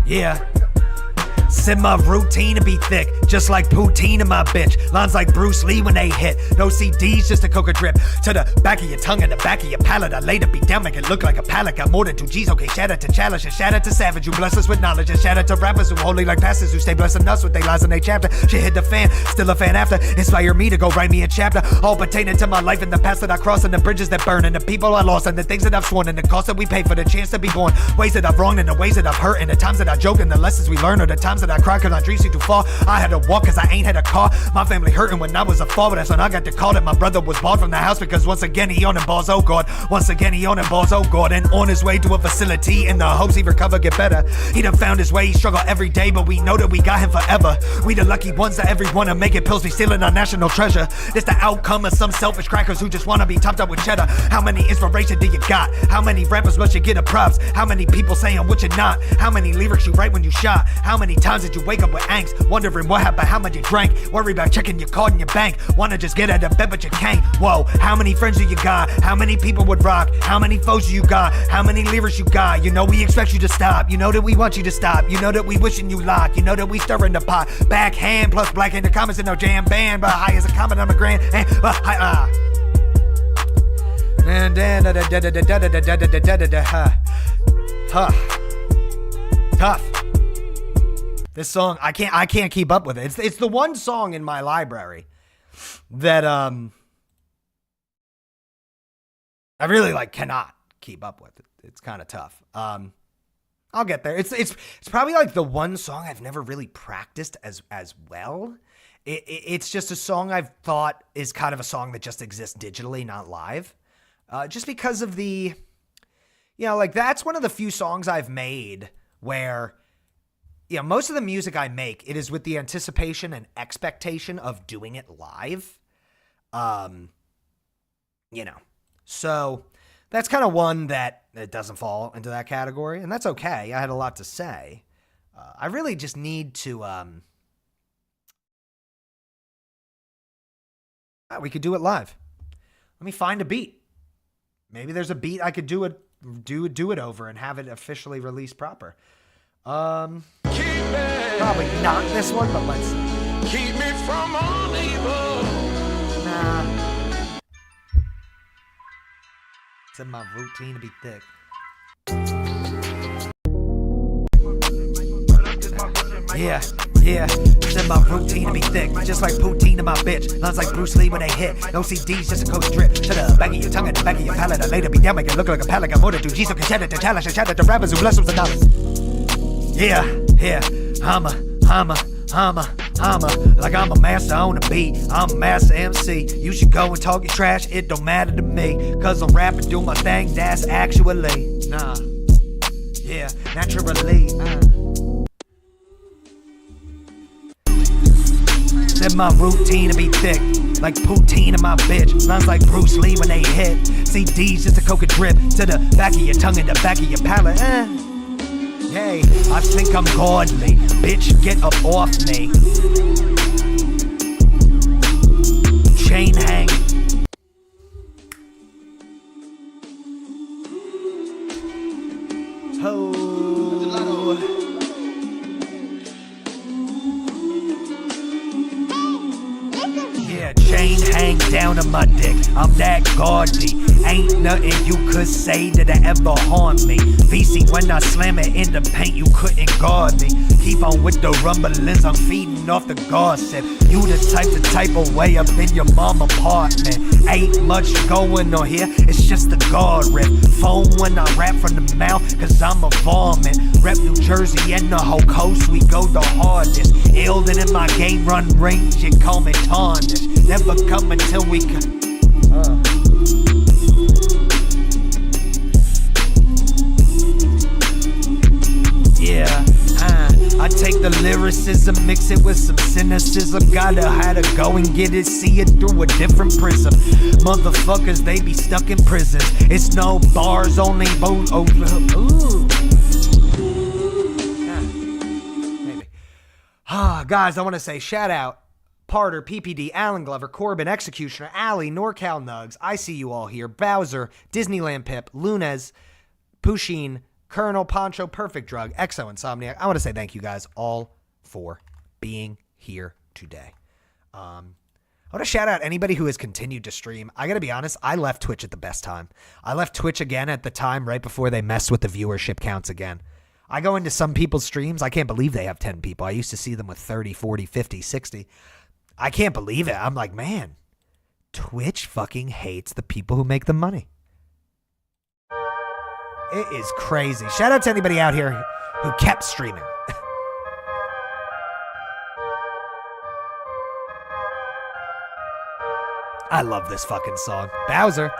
Yeah. Said my routine to be thick, just like poutine in my bitch. Lines like Bruce Lee when they hit. No CDs, just a coca drip. To the back of your tongue and the back of your palate. I laid it beat down, make it look like a pallet. Got more than 2 G's, okay, shout out to challenge and shout out to savage who bless us with knowledge. And shout out to rappers who holy like pastors who stay blessing us with their lies in their chapter. Shit hit the fan, still a fan after. Inspire me to go write me a chapter. All pertaining to my life and the past that I crossed and the bridges that burn and the people I lost and the things that I've sworn and the cost that we paid for the chance to be born. Ways that I've wronged and the ways that I've hurt and the times that I joke and the lessons we learn or the times that I cry cause I dream too far. I had to walk cause I ain't had a car. My family hurting when I was a fall, but that's when I got the call that my brother was bought from the house because once again he owning balls, oh God. Once again he owning balls, oh God. And on his way to a facility in the hopes he recover, get better. He done found his way, he struggle every day, but we know that we got him forever. We the lucky ones that every wanna make it pills be stealing our national treasure. This the outcome of some selfish crackers who just wanna be topped up with cheddar. How many inspiration do you got? How many rappers must you get a props? How many people saying what you're not? How many lyrics you write when you shot? How many times did you wake up with angst? Wondering what happened, how much you drank? Worry about checking your card in your bank. Wanna just get out of bed but you can't. Whoa, how many friends do you got? How many people would rock? How many foes do you got? How many lyrics you got? You know we expect you to stop. You know that we want you to stop. You know that we wishing you lock. You know that we stirring the pot. Backhand plus black in the comments and no jam band. But high as a comment on the grand. And high tough. This song, I can't keep up with it. It's the one song in my library that I really cannot keep up with. It's kind of tough. I'll get there. It's probably the one song I've never really practiced as well. It's just a song I've thought is kind of a song that just exists digitally, not live. Just because of the, that's one of the few songs I've made where, most of the music I make, it is with the anticipation and expectation of doing it live. So that's kind of one that it doesn't fall into that category, and that's okay. I had a lot to say. I really just need to, we could do it live. Let me find a beat. Maybe there's a beat I could do it over and have it officially released proper. Probably not this one, but let's keep me from all evil. Nah. It's in my routine to be thick. Yeah. It's in my routine to be thick, just like poutine to my bitch. Lines like Bruce Lee when they hit. No CDs, just a coach drip. To the back of your tongue and the back of your palate. I later be down, make it look like a pallet. Got more than 2 G's, so can shout it to challenge and shout out to rappers who bless them with knowledge. Yeah, like I'm a master on the beat. I'm a master MC. You should go and talk your trash, it don't matter to me. Cause I'm rapping, do my thing, that's actually. Nah, yeah, naturally. Said my routine to be thick, like poutine in my bitch. Lines like Bruce Lee when they hit. CDs just a coca drip. To the back of your tongue and the back of your palate. Hey, I think I'm godly. Bitch, get up off me. Chain hang. Ho. Yeah, chain hang down on my dick. I'm that godly. Ain't nothing you could say that'll ever harm me. VC when I slam it in the paint, you couldn't guard me. Keep on with the rumblings, I'm feeding off the gossip. You the type of way up in your mom apartment. Ain't much going on here, it's just the guard rip. Phone when I rap from the mouth, cause I'm a varmint. Rep New Jersey and the whole coast, we go the hardest. Illed in my game run range, you call me tarnished. Never come until we Yeah, I take the lyricism, mix it with some cynicism. Gotta had to go and get it, see it through a different prism. Motherfuckers, they be stuck in prisons. It's no bars, only boat. Oh, ooh. Yeah, maybe. Guys, I want to say shout out Parter, PPD, Alan Glover, Corbin, Executioner, Alley, NorCal Nugs. I see you all here. Bowser, Disneyland Pip, Lunez, Pusheen, Colonel Poncho, Perfect Drug, Exo Insomniac. I want to say thank you guys all for being here today. I want to shout out anybody who has continued to stream. I got to be honest, I left Twitch at the best time. I left Twitch again at the time right before they messed with the viewership counts again. I go into some people's streams. I can't believe they have 10 people. I used to see them with 30, 40, 50, 60. I can't believe it. I'm like, man, Twitch fucking hates the people who make the money. It is crazy. Shout out to anybody out here who kept streaming. I love this fucking song. Bowser.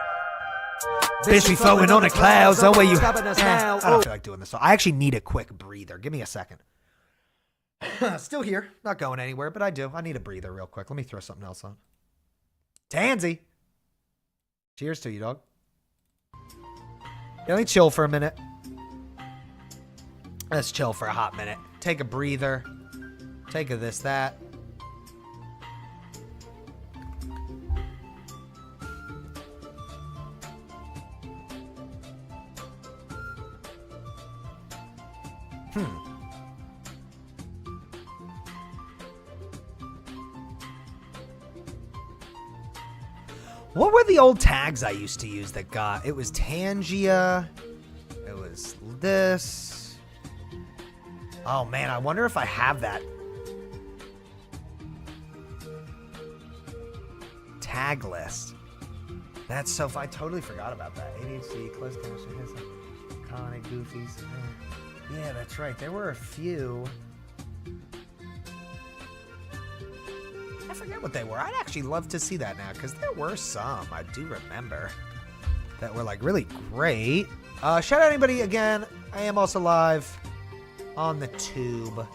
Bitch, we floating on the clouds. Oh, where you... I don't feel like doing this song. I actually need a quick breather. Give me a second. Still here. Not going anywhere, but I do. I need a breather real quick. Let me throw something else on. Tansy. Cheers to you, dog. Let me chill for a minute. Let's chill for a hot minute. Take a breather. Take a this, that. What were the old tags I used to use that got? It was Tangia. It was this. Oh man, I wonder if I have that tag list. That's so I totally forgot about that. ADHD, close connection, iconic, goofies. Yeah, that's right. There were a few. I forget what they were. I'd actually love to see that now because there were some I do remember that were like really great. Shout out anybody again. I am also live on the tube.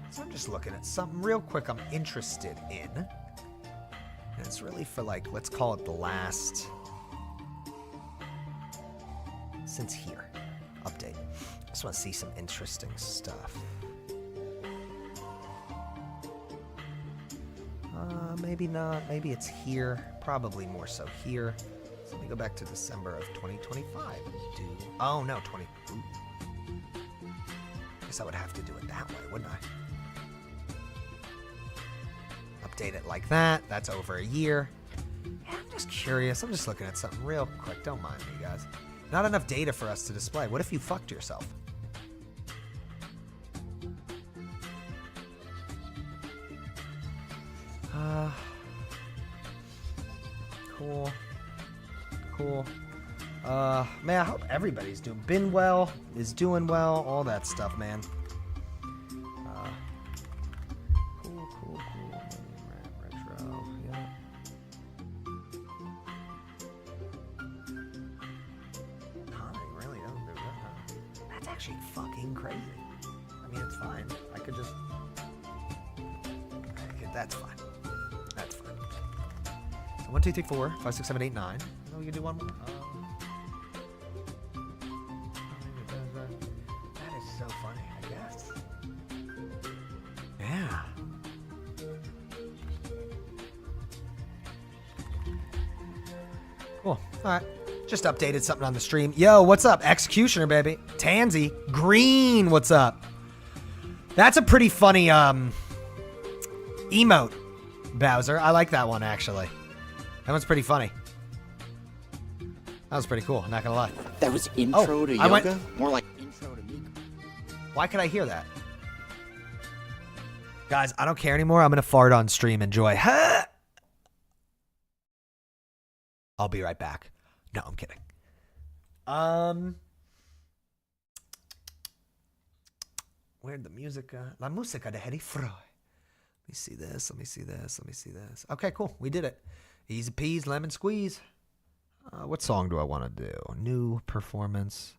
So I'm just looking at something real quick I'm interested in. And it's really for like, let's call it the last since here. Update. I just want to see some interesting stuff. Maybe not. Maybe it's here. Probably more so here. So let me go back to December of 2025 and do... Oh, no, 20... Ooh. Guess I would have to do it that way, wouldn't I? Update it like that. That's over a year. Yeah, I'm just curious. I'm just looking at something real quick. Don't mind me, guys. Not enough data for us to display. What if you fucked yourself? Cool. Man, I hope everybody's doing is doing well, all that stuff, man. Cool. Retro, yeah. I really don't do that, huh? That's actually fucking crazy. I mean, it's fine. I could just... That's fine. That's fine. So 1, 2, 3, 4, 5, 6, 7, 8, 9. Oh, we can do one more. That is so funny, I guess. Yeah. Cool. All right. Just updated something on the stream. Yo, what's up? Executioner, baby. Tansy. Green, what's up? That's a pretty funny emote, Bowser. I like that one, actually. That one's pretty funny. That was pretty cool, I'm not gonna lie. That was intro to yoga? More like intro to me. Why could I hear that? Guys, I don't care anymore. I'm gonna fart on stream. Enjoy. I'll be right back. No, I'm kidding. Where'd the music La musica de Harry Fry. Let me see this. Okay, cool. We did it. Easy peas, lemon squeeze. What song do I want to do? New performance.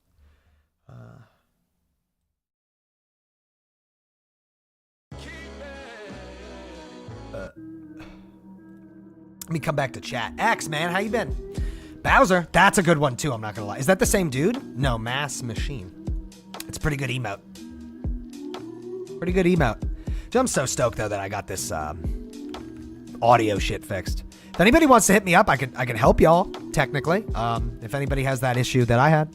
Let me come back to chat. X, man, how you been? Bowser, that's a good one too, I'm not gonna lie. Is that the same dude? No, Mass Machine. It's a pretty good emote. Pretty good emote. Dude, I'm so stoked though that I got this audio shit fixed. If anybody wants to hit me up, I can help y'all, technically. If anybody has that issue that I had.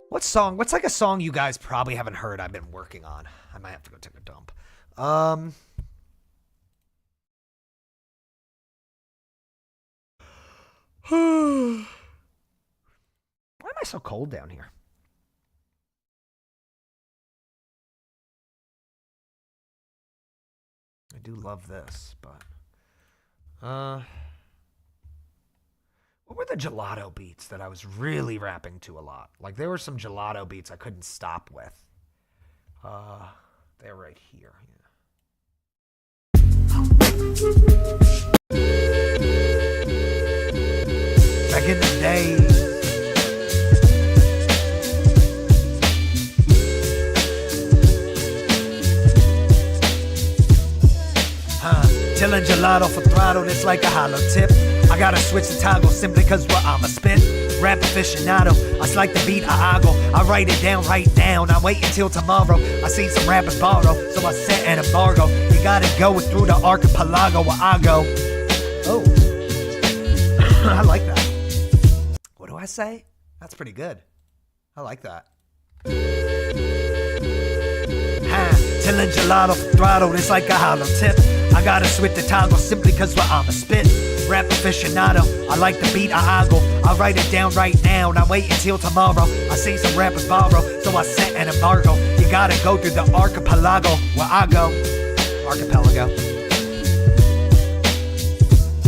What's like a song you guys probably haven't heard I've been working on? I might have to go take a dump. Why am I so cold down here? I do love this, but what were the gelato beats that I was really rapping to a lot? Like there were some gelato beats I couldn't stop with. They're right here. Back in the days. Chillin' gelato for throttle, it's like a hollow tip. I gotta switch the toggle simply cause I'm a spit. Rap aficionado, I like the beat, I ogle. I write it down right now, not wait until tomorrow. I seen some rappers borrow, so I set an embargo. You gotta go through the archipelago where I go. Oh, I like that. What do I say? That's pretty good. I like that. Chillin' gelato for throttle, it's like a hollow tip. I gotta switch the toggle simply cause I'm a spit. Rap aficionado, I like the beat, I ogle. I write it down right now, not wait until tomorrow. I see some rappers borrow, so I set an embargo. You gotta go through the archipelago where I go. Archipelago.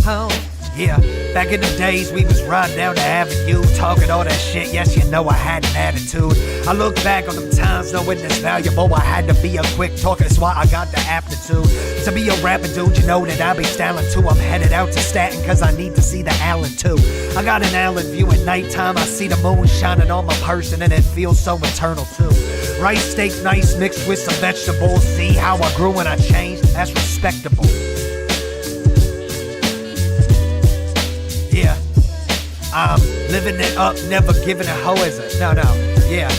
Oh, yeah. Back in the days, we was riding down the avenue, talking all that shit, yes, you know I had an attitude. I look back on them times, knowing it's valuable. I had to be a quick talker, that's why I got the aptitude to be a rapper, dude, you know that I be styling too. I'm headed out to Staten, cause I need to see the Allen too. I got an Allen view at nighttime, I see the moon shining on my person, and it feels so eternal too. Rice steak, nice, mixed with some vegetables. See how I grew and I changed, that's respectable. Yeah, I'm living it up, never giving a hoe as a no, yeah,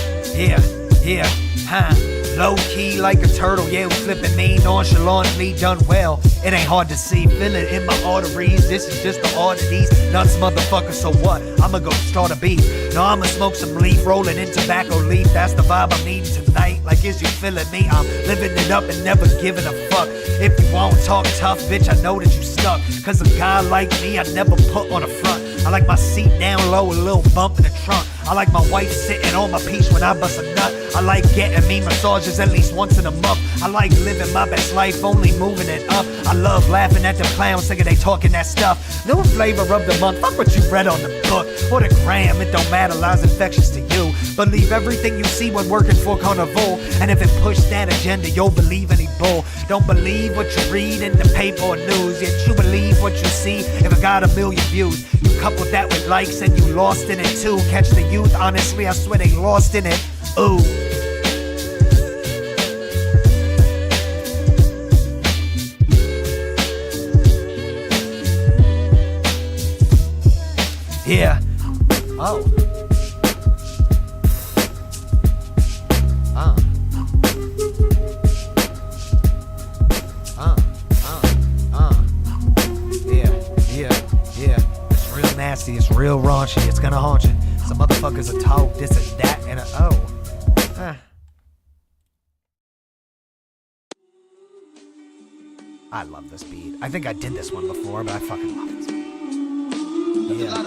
huh? Low key like a turtle, yeah, we flipping me nonchalantly, done well. It ain't hard to see, feel it in my arteries. This is just the oddities, nuts motherfucker, so what? I'ma go start a beat. No, I'ma smoke some leaf, rolling in tobacco leaf. That's the vibe I'm needing tonight, like is you feeling me? I'm living it up and never giving a fuck. If you won't talk tough, bitch, I know that you stuck. Cause a guy like me, I never put on a front. I like my seat down low, a little bump in the trunk. I like my wife sitting on my peach when I bust a nut. I like getting me massages at least once in a month. I like living my best life, only moving it up. I love laughing at them clowns thinking they talking that stuff. New flavor of the month, fuck what you read on the book or the gram, it don't matter, lies infectious to you. Believe everything you see when working for Carnival. And if it push that agenda, you'll believe any bull. Don't believe what you read in the paper or news, yet you believe what you see if it got 1 million views. You couple that with likes and you lost in it too. Catch the youth, honestly, I swear they lost in it. Ooh. Yeah. Oh. Yeah. It's real nasty. It's real raunchy. It's gonna haunt you. Some motherfuckers are talk this and that and I love this beat. I think I did this one before, but I fucking love this beat. Yeah. I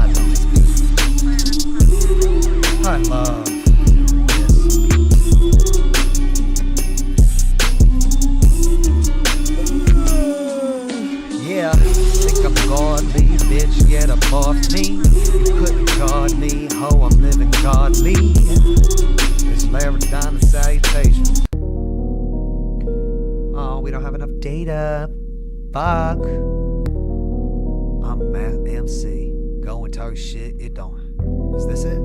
love this beat. I love this. Yeah, think I'm godly, bitch, get up off me. You couldn't guard me, ho, I'm living godly. later. Fuck. I'm MC. Going talk shit. It don't. Is this it?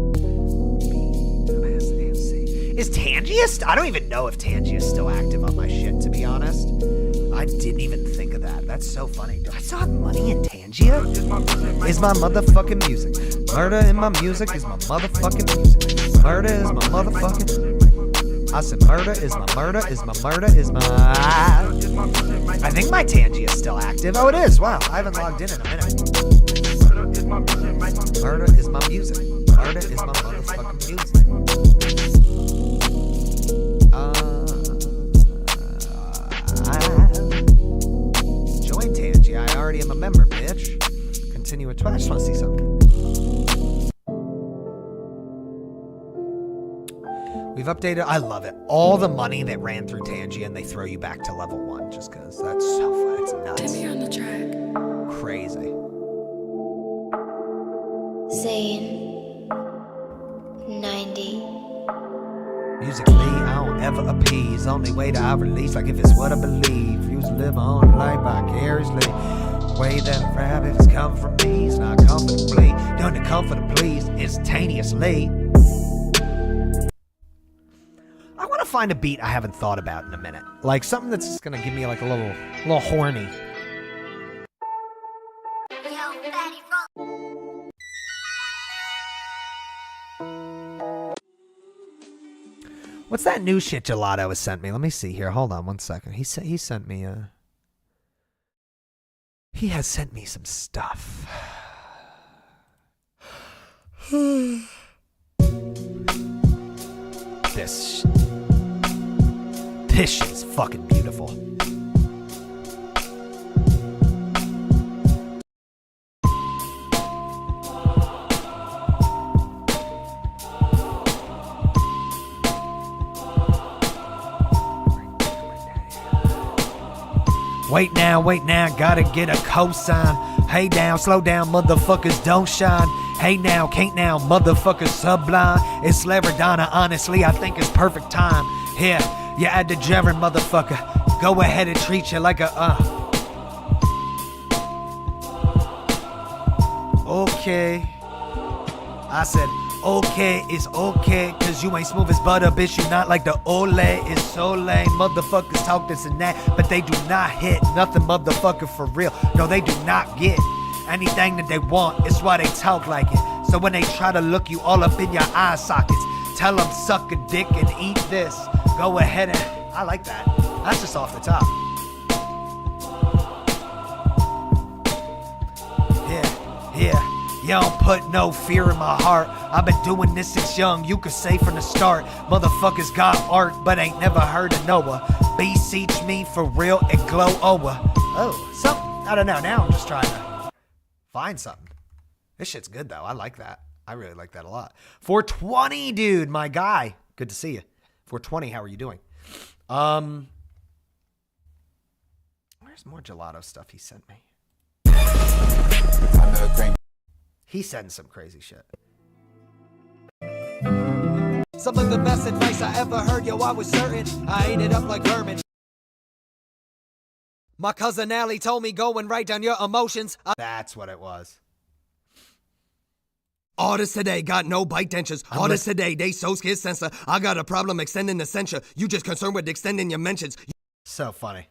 MC. Is Tangia? I don't even know if Tangia is still active on my shit, to be honest. I didn't even think of that. That's so funny. Do I still have money in Tangia? Is my motherfucking music. Murder in my music is my motherfucking music. Murder is my motherfucking. I said murder is my murder is my murder is my. I think my Tangia is still active. Oh, it is. Wow. I haven't logged in a minute. Murder is my music. Murder is my motherfucking music. Join Tangia. I already am a member, bitch. Continue with. I just want to see something. We've updated. I love it. All the money that ran through Tangia and they throw you back to level 1 just because that's so fun. It's nuts. Put me on the track. Crazy. Zane 90. Musically, I don't ever appease. Only way that I release, like if it's what I believe. Use to live my own life vicariously. Way that I rap, if it's come from me, it's not comfortably. Done to comfort to please, instantaneously. I want to find a beat I haven't thought about in a minute. Like something that's just gonna give me like a little horny. What's that new shit Gelato has sent me? Let me see here. Hold on one second. He sent me he has sent me some stuff. This shit is fucking beautiful. Wait now, gotta get a cosign. Hey down, slow down, motherfuckers don't shine. Hey now, can't now, motherfuckers sublime. It's Laradonna, honestly, I think it's perfect time. Here, you add the gerund, motherfucker. Go ahead and treat you like a Okay. I said, okay, it's okay, cause you ain't smooth as butter, bitch, you not like the ole. It's so lame, motherfuckers talk this and that, but they do not hit nothing, motherfucker, for real. No, they do not get anything that they want, it's why they talk like it. So when they try to look you all up in your eye sockets, tell them suck a dick and eat this. Go ahead and, I like that. That's just off the top. Yeah. You don't put no fear in my heart. I've been doing this since young, you could say from the start. Motherfuckers got art, but ain't never heard of Noah. Beseech me for real and glow over. Oh, something. I don't know. Now I'm just trying to find something. This shit's good, though. I like that. I really like that a lot. 420, dude, my guy. Good to see you. 420, how are you doing? Where's more Gelato stuff he sent me? He's sending some crazy shit. Some of the best advice I ever heard, yo, I was certain I ate it up like vermin. My cousin Allie told me go and write down your emotions. That's what it was. Artists today got no bite dentures. Artists today, they so scared censor. I got a problem extending the censure. You just concerned with extending your mentions. So funny.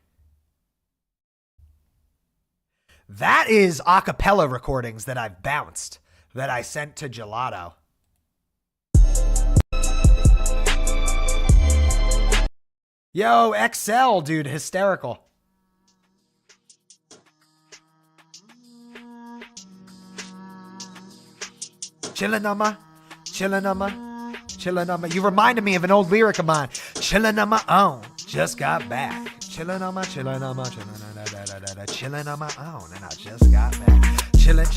That is acapella recordings that I've bounced, that I sent to Gelato. Yo, XL, dude, hysterical. Chillin' on my. You reminded me of an old lyric of mine. Chillin' on my own, just got back. Chillin' on my own, and I just got back. Chillin'.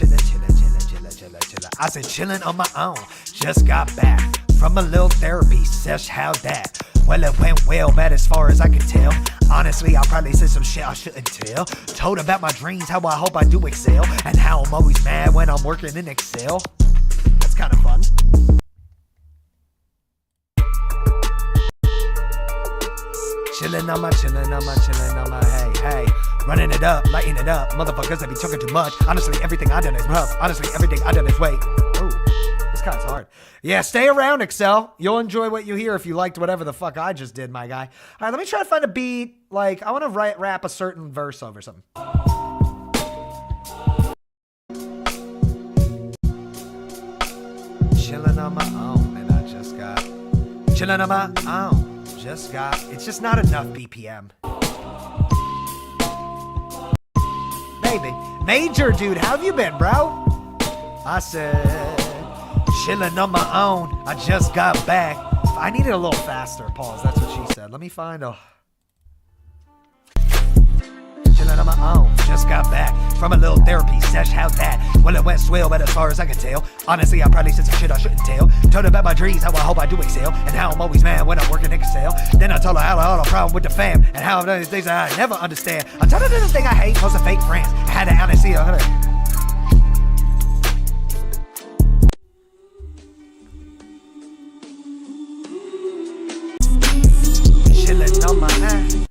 I said chillin' on my own, just got back from a little therapy sesh. How that? Well, it went well, bad as far as I can tell. Honestly, I probably said some shit I shouldn't tell. Told about my dreams, how I hope I do excel, and how I'm always mad when I'm working in Excel. That's kind of fun. Chillin' on my, hey. Running it up, lighting it up. Motherfuckers, I be talking too much. Honestly, everything I done is rough. Honestly, everything I done is wait. Ooh, this guy's hard. Yeah, stay around, Excel. You'll enjoy what you hear if you liked whatever the fuck I just did, my guy. All right, let me try to find a beat. Like, I want to rap a certain verse over something. Chillin' on my own, and I just got. Chillin' on my own, just got. It's just not enough BPM. Baby, Major, dude, how have you been, bro? I said, chillin' on my own, I just got back. I need it a little faster, pause, that's what she said. Let me find a... Chillin' on my own, just got back from a little therapy sesh, how that? Well, it went swell, but as far as I can tell, honestly, I probably said some shit I shouldn't tell. Told her about my dreams, how I hope I do excel, and how I'm always mad when I'm working Excel. Then I told her how I had a problem with the fam, and how I've done these things that I never understand. I told her this thing I hate was a fake friends. I had to honestly, chillin' on my hand.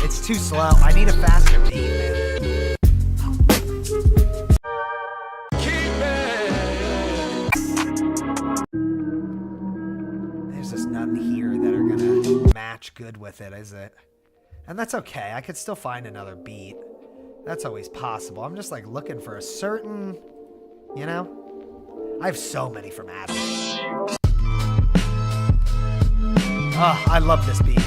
It's too slow. I need a faster beat, man. There's just none here that are gonna match good with it, is it? And that's okay. I could still find another beat. That's always possible. I'm just like looking for a certain, you know? I have so many from Adam. Oh, I love this beat.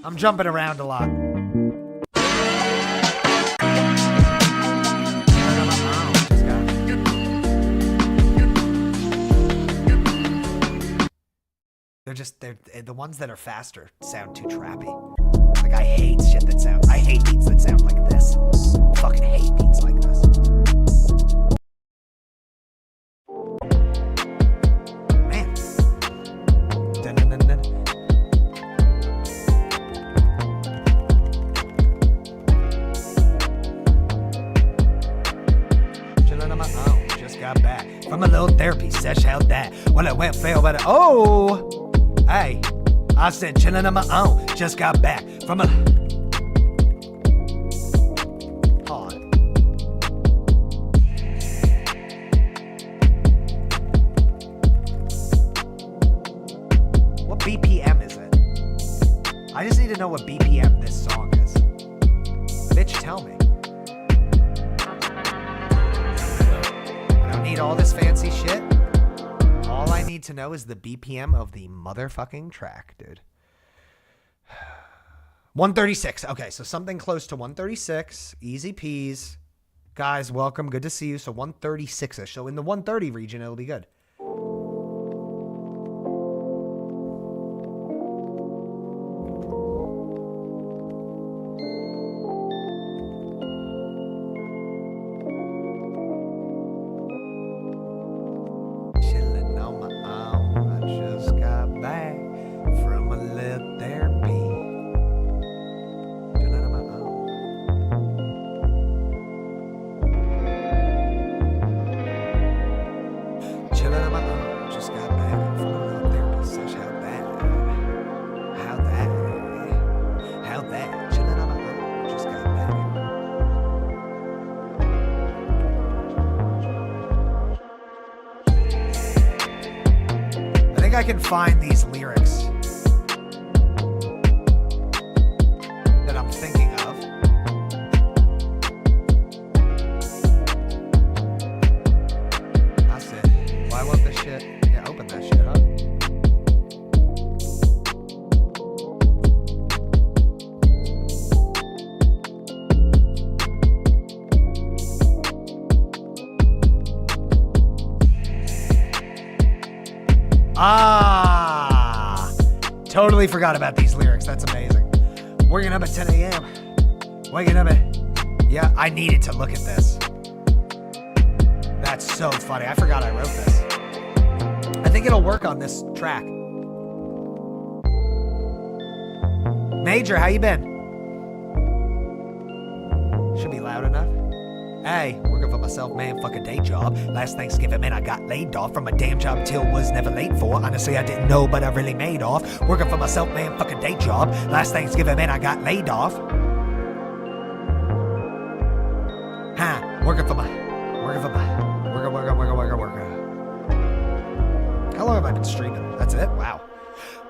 I'm jumping around a lot. They're the ones that are faster sound too trappy. Like I hate shit that sounds. I hate beats that sound like this. Fucking hate beats like this. Man. Dun-dun-dun-dun. Chillin' on my own, just got back from a little therapy sesh, held that. Well, it went fail, but hey, I said chillin' on my own, just got back from a... Hold on. What BPM is it? I just need to know what BPM this song is. Bitch, tell me. I don't need all this fancy shit. All I need to know is the BPM of the motherfucking track, dude. 136. Okay, so something close to 136. Easy peas. Guys, welcome. Good to see you. So 136-ish. So in the 130 region, it'll be good. I can find these lyrics that I'm thinking of. I said, why won't this shit? Yeah, open that shit up. Ah, totally forgot about these lyrics. That's amazing. Waking up at 10 a.m. Waking up at... Yeah, I needed to look at this. That's so funny. I forgot I wrote this. I think it'll work on this track. Major, how you been? Should be loud enough. Hey, working for myself, man, fuck a day job. Last Thanksgiving, man, I got laid off from a damn job till was never late for. Honestly, I didn't know, but I really made off. Working for myself, man, fuck a day job. Last Thanksgiving, man, I got laid off. Working. How long have I been streaming? That's it? Wow.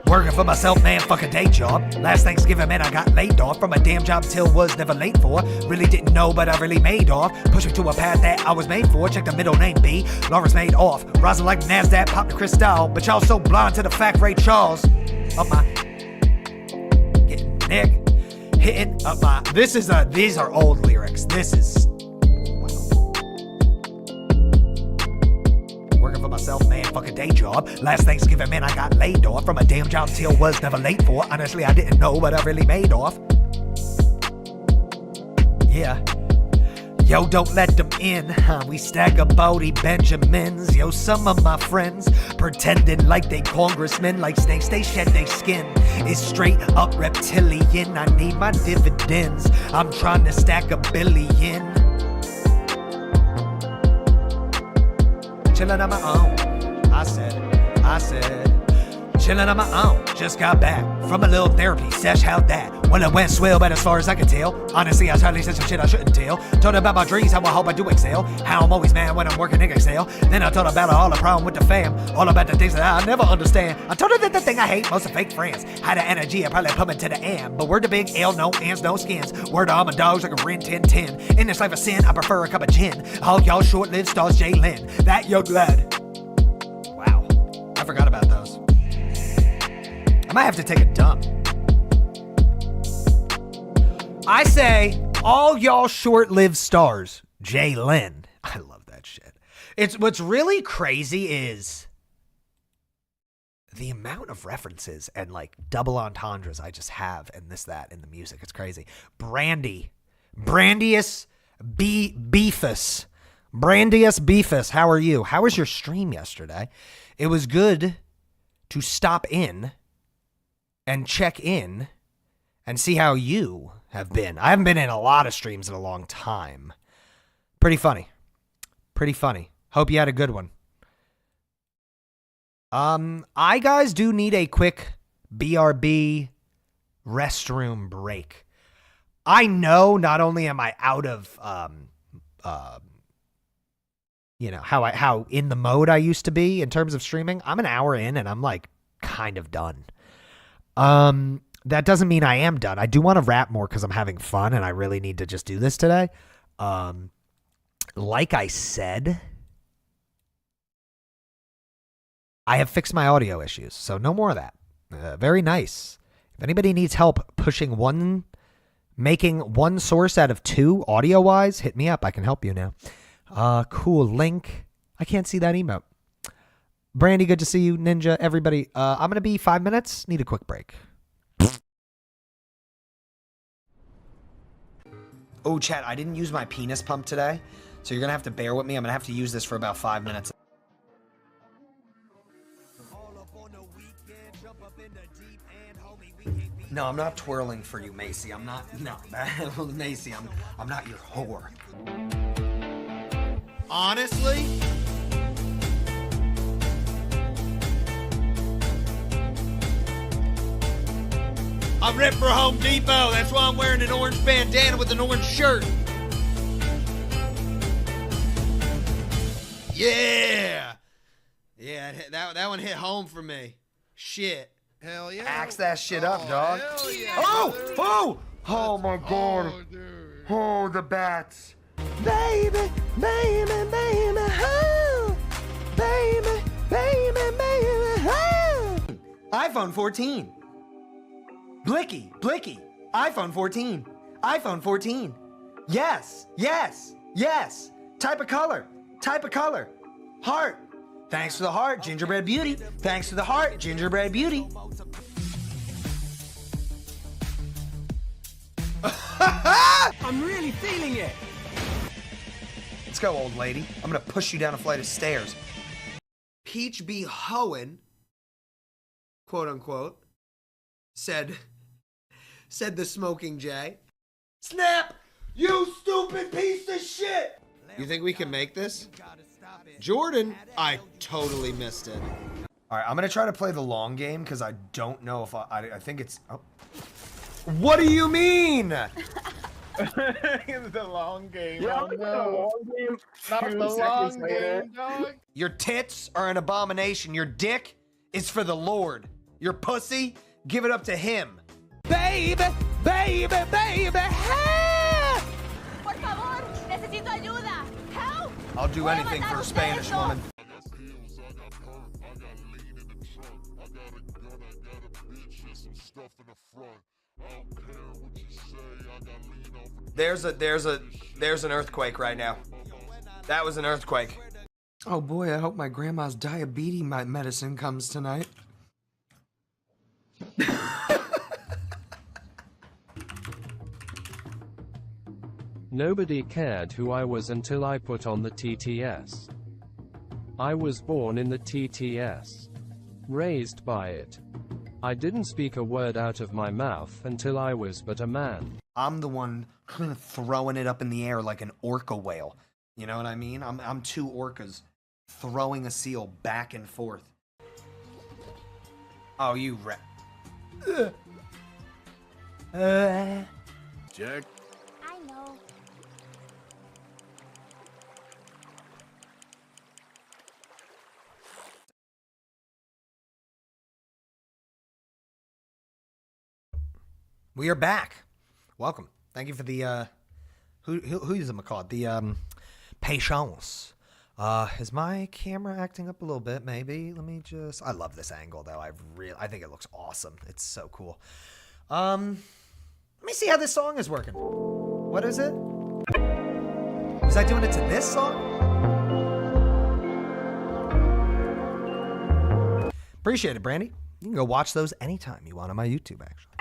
Working for myself, man, fuck a day job. Last Thanksgiving, man, I got laid off from a damn job till was never late for. Really didn't know, but I really made off. Pushing to a path that I was made for. Check the middle name B. Lawrence made off. Rising like NASDAQ, pop the crystal. But y'all so blind to the fact, Ray Charles. Up my... Getting Nick. Hitting up my... These are old lyrics. This is... Myself, man, fuck a day job. Last Thanksgiving, man, I got laid off from a damn job till was never late for. Honestly, I didn't know, but I really made off. Yeah. Yo, don't let them in. We stack up Bodie Benjamins. Yo, some of my friends pretending like they congressmen, like snakes, they shed their skin. It's straight up reptilian. I need my dividends. I'm trying to stack a billion. Chillin' on my own, I said, chillin' on my own, just got back from a little therapy sesh, how'd that? Well, it went swell, but as far as I can tell, honestly, I totally said some shit I shouldn't tell. Told about my dreams, how I hope I do excel, how I'm always mad when I'm working in Excel. Then I told about all the problem with the fam, all about the things that I never understand. I told her that the thing I hate most of fake friends, had the energy, I probably put me to the end. But we're the big L, no ends, no skins. Word all my dogs like a Ren 10-10. In this life of sin, I prefer a cup of gin. All y'all short-lived stars, Jay Lynn, that young lad. Wow, I forgot about those. I might have to take a dump. I say, all y'all short-lived stars, Jay Lynn. I love that shit. What's really crazy is the amount of references and like double entendres I just have and this, that in the music. It's crazy. Brandius Beefus. Brandius Beefus, how are you? How was your stream yesterday? It was good to stop in and check in and see how you have been. I haven't been in a lot of streams in a long time. Pretty funny. Hope you had a good one. I guys do need a quick BRB restroom break. I know not only am I out of how in the mode I used to be in terms of streaming, I'm an hour in and I'm like kind of done. That doesn't mean I am done. I do want to rap more because I'm having fun and I really need to just do this today. Like I said, I have fixed my audio issues, so no more of that. Very nice. If anybody needs help making one source out of two audio-wise, hit me up. I can help you now. Cool. Link. I can't see that emote. Brandy, good to see you. Ninja, everybody. I'm going to be 5 minutes. Need a quick break. Oh, chat, I didn't use my penis pump today, so you're going to have to bear with me. I'm going to have to use this for about 5 minutes. No, I'm not twirling for you, Macy. I'm not, no, Macy, I'm not your whore. Honestly? I'm ripped for Home Depot. That's why I'm wearing an orange bandana with an orange shirt. Yeah. Yeah, that one hit home for me. Shit. Hell yeah. Axe that shit up, dog. Hell yeah. Oh my God. Oh, the bats. Baby, oh. Baby, oh. iPhone 14. Blicky, iPhone 14, yes, type of color, heart, Thanks for the heart, Gingerbread Beauty. Thanks for the heart, Gingerbread Beauty. I'm really feeling it. Let's go, old lady. I'm gonna push you down a flight of stairs. Peach B. Hohen, quote unquote, said the Smoking Jay. Snap! You stupid piece of shit! You think we can make this? Jordan, I totally missed it. All right, I'm gonna try to play the long game because I don't know if I think it's. Oh. What do you mean? The long game. Yeah, Oh, no. Not the long game, dog. Your tits are an abomination. Your dick is for the Lord. Your pussy, give it up to him. Baby, baby, baby, help! Por favor, necesito ayuda. Help! I'll do anything for a Spanish woman. There's an earthquake right now. That was an earthquake. Oh boy, I hope my grandma's diabetes medicine comes tonight. Nobody cared who I was until I put on the TTS. I was born in the TTS. Raised by it. I didn't speak a word out of my mouth until I was but a man. I'm the one throwing it up in the air like an orca whale. You know what I mean? I'm two orcas throwing a seal back and forth. Oh, you Jack. I know. We are back. Welcome. Thank you for the who's it called? The patience. Is my camera acting up a little bit? Maybe. Let me just. I love this angle though. I think it looks awesome. It's so cool. Let me see how this song is working. What is it? Was I doing it to this song? Appreciate it, Brandy. You can go watch those anytime you want on my YouTube, actually.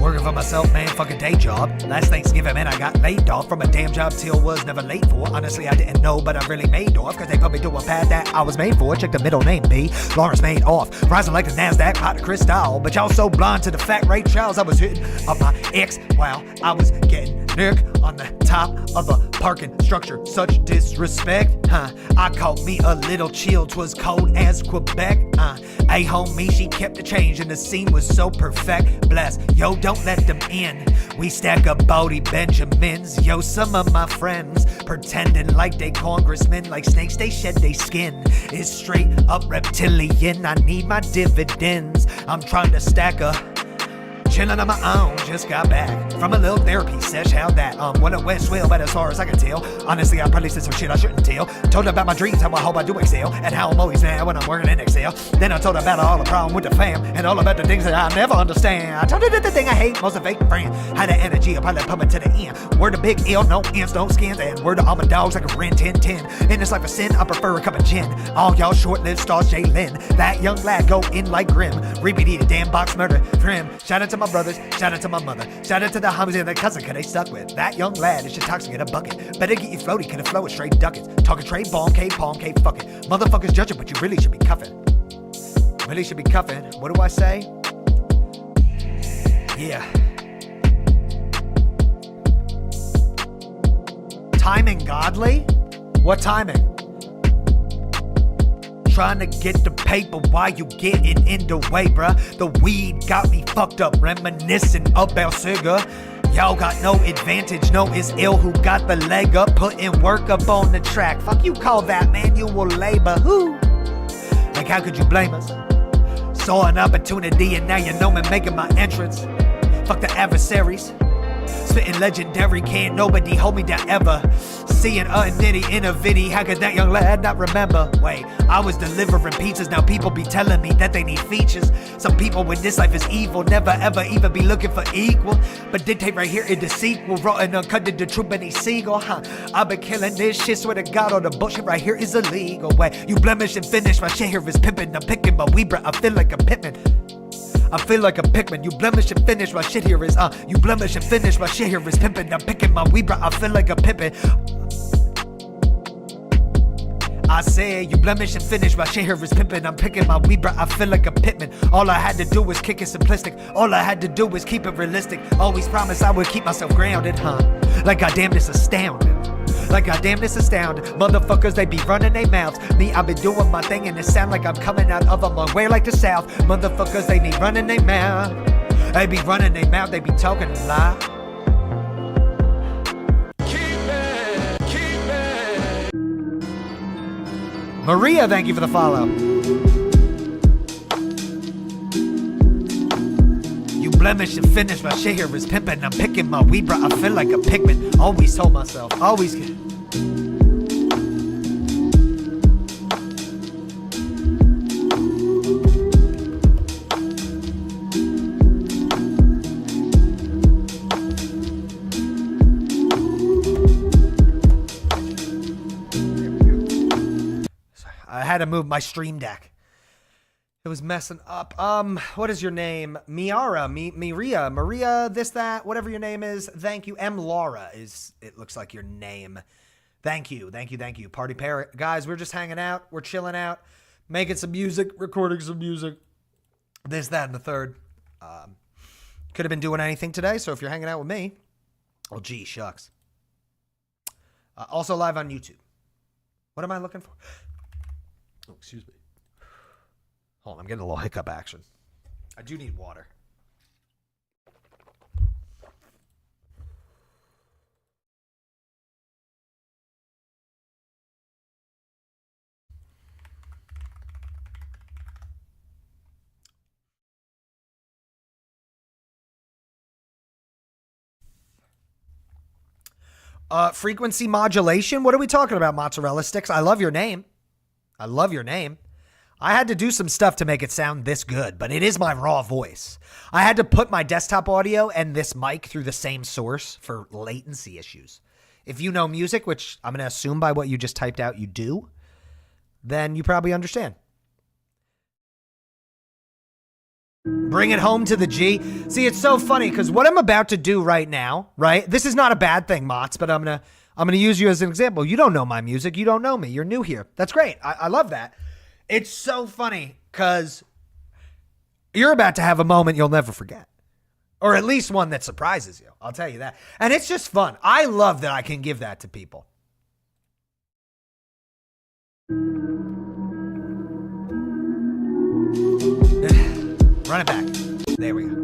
Working for myself, man, fucking day job. Last Thanksgiving, man, I got laid off from a damn job till was never late for. Honestly, I didn't know, but I really made off, cause they put me to a pad that I was made for. Check the middle name, B. Lawrence made off. Rising like the NASDAQ, pot of crystal. But y'all so blind to the fact, Ray Charles, I was hitting up my ex while I was getting Nick on the top of a parking structure. Such disrespect, huh? I caught me a little chill, 'twas cold as Quebec, Hey homie, she kept the change and the scene was so perfect. Bless, yo, don't let them in. We stack up Bodie Benjamins. Yo, some of my friends pretending like they congressmen. Like snakes, they shed they skin. It's straight up reptilian. I need my dividends. I'm trying to stack up. Chillin' on my own, just got back from a little therapy sesh. How that? What a wet swell, but as far as I can tell, honestly, I probably said some shit I shouldn't tell. Told her about my dreams, how I hope I do excel, and how I'm always mad when I'm working in Excel. Then I told her about all the problem with the fam, and all about the things that I never understand. I told her that the thing I hate most of fake friend. Had the energy, I probably pump it to the end. Word to Big L, no ends, no skins, and word to all my dogs like a Ren 10-10. In this life of sin, I prefer a cup of gin. All y'all short-lived stars, J. Lynn. That young lad go in like Grim. Repeat the damn box murder, trim. Shout out to my brothers, shout out to my mother, shout out to the homies and their cousin, cause they stuck with that young lad. It's your toxic in a bucket. Better get you floaty, cause the flow is straight duckets. Talking trade, bomb, K, palm, K, fuck it. Motherfuckers judging, but you really should be cuffing. Really should be cuffing. What do I say? Yeah. Timing godly? What timing? Trying to get the paper while you getting in the way, bruh. The weed got me fucked up, reminiscing about Sigga. Y'all got no advantage, no, it's ill who got the leg up, putting work up on the track. Fuck you call that manual labor, who? Like how could you blame us? Saw an opportunity and now you know me making my entrance. Fuck the adversaries. Spitting legendary, can't nobody hold me down ever. Seeing a nitty in a viddy, how could that young lad not remember? Wait, I was delivering pizzas, now people be telling me that they need features. Some people when this life is evil, never ever even be looking for equal. But dictate right here in the sequel, rotten uncut to the true Benny Siegel, huh? I've been killing this shit, swear to God, all the bullshit right here is illegal. Wait, you blemish and finish, my shit here is pimping. I'm picking my weed, I feel like a pitman. I feel like a Pikmin. You blemish and finish, my shit here is you blemish and finish, my shit here is pimping. I'm picking my weed, I feel like a pimpin'. I say you blemish and finish, my shit here is pimping. I'm picking my weed, I feel like a pitman. All I had to do was kick it simplistic. All I had to do was keep it realistic. Always promised I would keep myself grounded, huh? Like goddamn this astounding. Like goddamn this astounding. Motherfuckers, they be running their mouths. Me, I been doing my thing and it sound like I'm coming out of a long way like the South. Motherfuckers, they be running their mouth. They be running their mouth, they be talking a lot. Maria, thank you for the follow. You blemish and finish, my shit here is pimping. I'm picking my weed, bro. I feel like a Pikmin. Always told myself, always. I had to move my stream deck. It was messing up. What is your name? Maria, this, that, whatever your name is. Thank you. M. Laura is, it looks like your name. Thank you. Party Parrot. Guys, we're just hanging out. We're chilling out. Making some music. Recording some music. This, that, and the third. Could have been doing anything today, so if you're hanging out with me, oh, gee, shucks. Also live on YouTube. What am I looking for? Oh, excuse me. Hold on, I'm getting a little hiccup action. I do need water. Frequency modulation? What are we talking about, mozzarella sticks? I love your name. I had to do some stuff to make it sound this good, but it is my raw voice. I had to put my desktop audio and this mic through the same source for latency issues. If you know music, which I'm going to assume by what you just typed out you do, then you probably understand. Bring it home to the G. See, it's so funny because what I'm about to do right now, right? This is not a bad thing, Mott's, but I'm gonna use you as an example. You don't know my music. You don't know me. You're new here. That's great. I love that. It's so funny because you're about to have a moment you'll never forget. Or at least one that surprises you. I'll tell you that. And it's just fun. I love that I can give that to people. Run it back. There we go.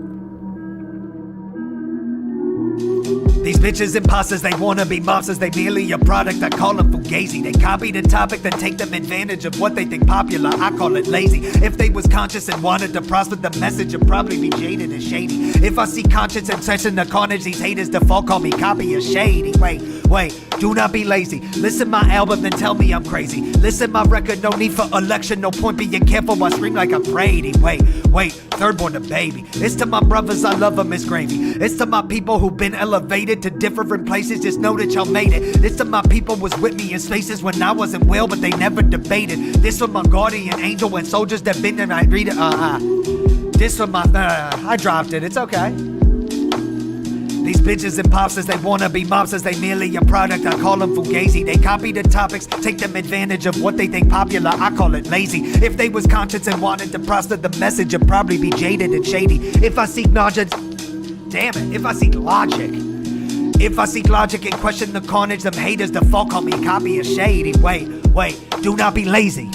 These bitches imposters, they wanna be mobsters, they merely a product, I call them fugazi. They copy the topic, then take them advantage of what they think popular, I call it lazy. If they was conscious and wanted to prosper, the message would probably be jaded and shady. If I see conscience and sense in the carnage, these haters default call me copy or shady. Wait, do not be lazy. Listen my album, then tell me I'm crazy. Listen my record, no need for election, no point being careful, I scream like I'm Brady. Wait, third born the baby. It's to my brothers, I love them, it's gravy. It's to my people who've been elevated to different places, just know that y'all made it. This to my people was with me in spaces when I wasn't well, but they never debated. This for my guardian angel and soldiers that been there, I read it, This for my, I dropped it, it's okay. These bitches imposters, they wanna be mobsters, they merely a product, I call them fugazi. They copy the topics, take them advantage of what they think popular, I call it lazy. If they was conscious and wanted to prosper, the message would probably be jaded and shady. If I seek knowledge, damn it, if I seek logic. If I seek logic and question the carnage, them haters default call me copy or shady. Wait, do not be lazy.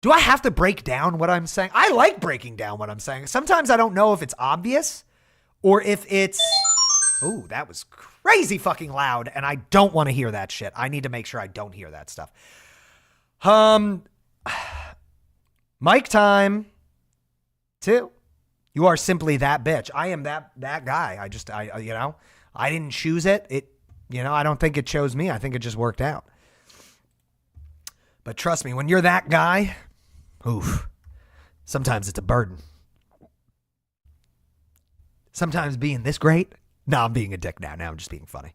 Do I have to break down what I'm saying? I like breaking down what I'm saying. Sometimes I don't know if it's obvious or if it's, ooh, that was crazy fucking loud and I don't want to hear that shit. I need to make sure I don't hear that stuff. Mic time. 2. You are simply that bitch. I am that guy. I didn't choose it. I don't think it chose me. I think it just worked out. But trust me, when you're that guy, oof, sometimes it's a burden. Sometimes being this great. No, I'm being a dick now. Now I'm just being funny.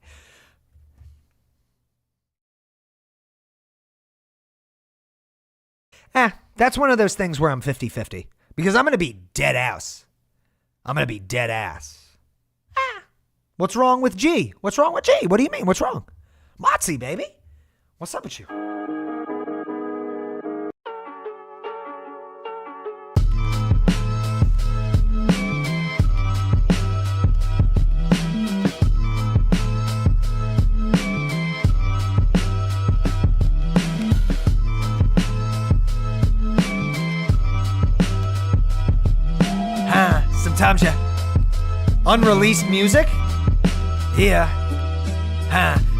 That's one of those things where I'm 50-50. Because I'm going to be dead ass. What's wrong with G? What's wrong with G? What do you mean? What's wrong? Motsy, baby. What's up with you? Sometimes you unreleased music? Yeah.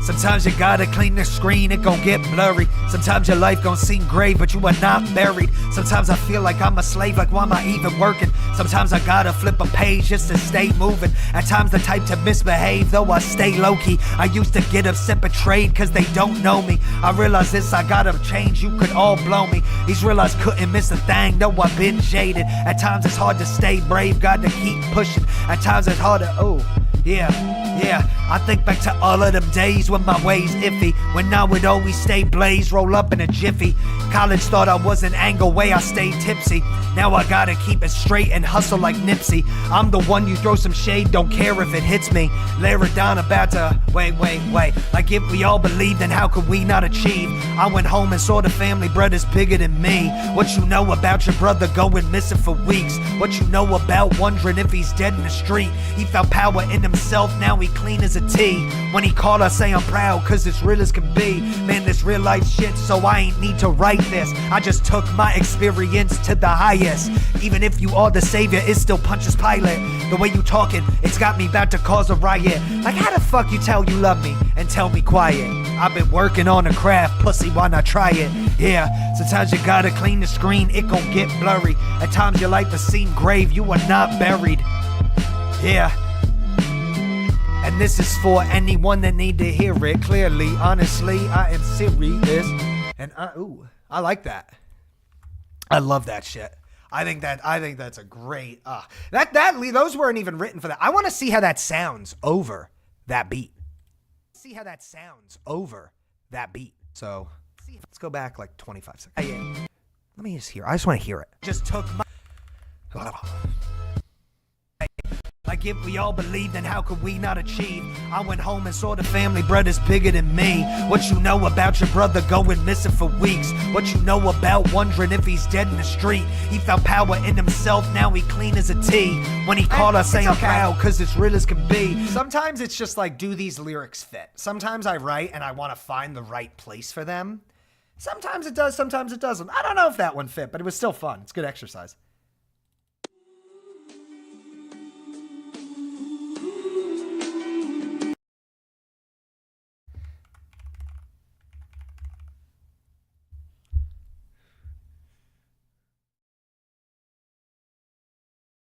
Sometimes you gotta clean the screen, it gon' get blurry. Sometimes your life gon' seem great, but you are not buried. Sometimes I feel like I'm a slave, like why am I even working? Sometimes I gotta flip a page just to stay moving. At times the type to misbehave, though I stay low-key. I used to get upset, betrayed, cause they don't know me. I realize this, I gotta change, you could all blow me. These realize couldn't miss a thing, though I've been jaded. At times it's hard to stay brave, got to keep pushing. At times it's hard to, yeah, I think back to all of them days when my ways iffy, when I would always stay blazed, roll up in a jiffy. College thought I was an angle way I stayed tipsy. Now I gotta keep it straight and hustle like Nipsey. I'm the one you throw some shade, don't care if it hits me. Layer it down about to, wait. Like if we all believe, then how could we not achieve? I went home and saw the family bread is bigger than me. What you know about your brother going missing for weeks? What you know about wondering if he's dead in the street? He found power in himself, now he clean as a T. When he called, I say I'm proud, cause it's real as can be. Man, this real life shit, so I ain't need to write this. I just took my experience to the highest. Even if you are the savior, it still punches Pilate. The way you talking, it's got me about to cause a riot. Like how the fuck you tell you love me and tell me quiet? I've been working on a craft, pussy, why not try it? Yeah, sometimes you gotta clean the screen, it gon' get blurry. At times your life has seemed grave, you are not buried. Yeah. And this is for anyone that need to hear it clearly. Honestly, I am serious. And I like that. I love that shit. I think that's a great those weren't even written for that. I want to see how that sounds over that beat. So let's go back like 25 seconds. Yeah. Let me just hear. I just want to hear it. Just took my like if we all believe, then how could we not achieve? I went home and saw the family bread is bigger than me. What you know about your brother going missing for weeks? What you know about wondering if he's dead in the street? He found power in himself, now he clean as a T. When he called, I say I'm proud, cause it's real as can be. Sometimes it's just like, do these lyrics fit? Sometimes I write and I want to find the right place for them. Sometimes it does, sometimes it doesn't. I don't know if that one fit, but it was still fun. It's good exercise.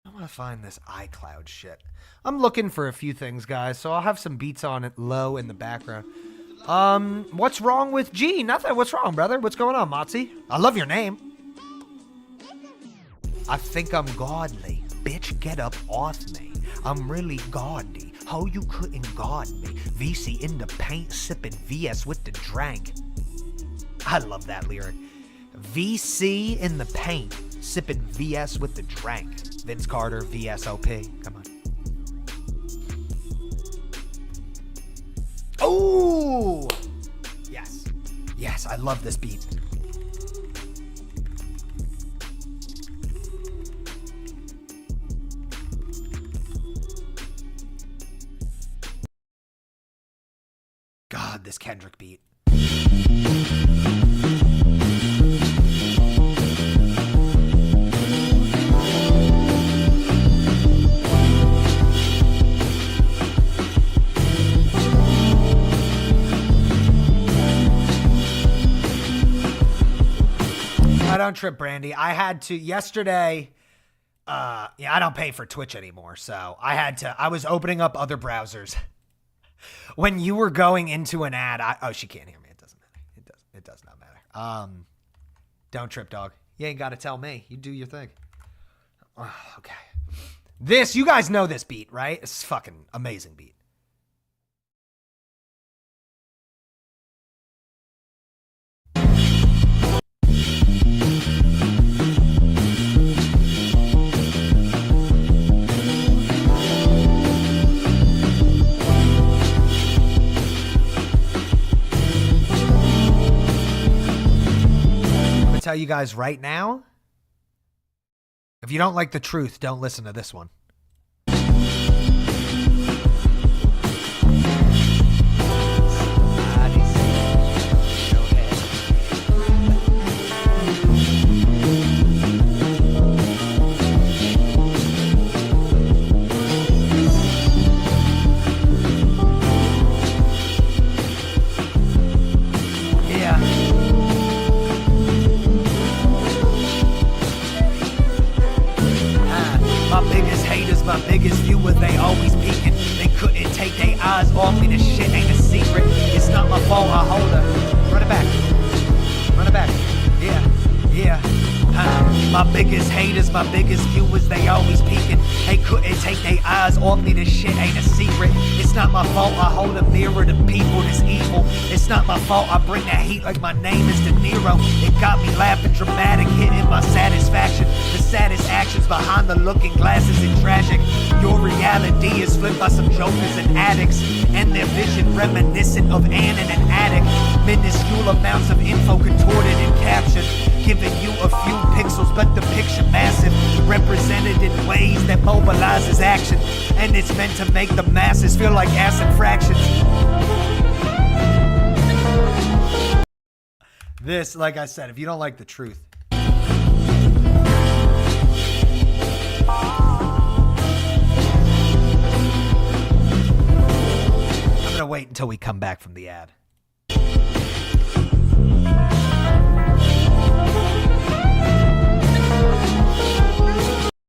I want to find this iCloud shit. I'm looking for a few things, guys, so I'll have some beats on it low in the background. What's wrong with G? Nothing. What's wrong, brother? What's going on, Motsy? I love your name. I think I'm godly. Bitch, get up off me. I'm really gaudy. Ho, you couldn't guard me. VC in the paint, sipping VS with the drank. I love that lyric. VC in the paint, sipping VS with the drank. Vince Carter, VSOP. Come on. Oh! Yes. Yes, I love this beat. God, this Kendrick beat. I don't trip, Brandy. I had to yesterday. Yeah, I don't pay for Twitch anymore, so I was opening up other browsers. When you were going into an ad, oh, she can't hear me. It doesn't matter. It does not matter. Don't trip, dog. You ain't got to tell me. You do your thing. Oh, okay. This, you guys know this beat, right? It's a fucking amazing beat. Tell you guys right now, if you don't like the truth, don't listen to this one. My biggest viewer, they always peeking. They couldn't take their eyes off me. This shit ain't a secret. It's not my fault, I hold her. Run it back. Run it back. Yeah. My biggest haters, my biggest viewers, they always peeking. They couldn't take their eyes off me. This shit ain't a secret. It's not my fault, I hold a mirror to people that's evil. It's not my fault, I bring that heat like my name is De Niro. It got me laughing dramatic, hitting my satisfaction. The saddest actions behind the looking glasses and tragic. Your reality is flipped by some jokers and addicts, and their vision reminiscent of Ann in an attic. Minuscule amounts of info contorted and captured, giving you a few pixels, but the picture massive, represented in ways that mobilizes action, and it's meant to make the masses feel like acid fractions. This, like I said, if you don't like the truth, I'm gonna wait until we come back from the ad.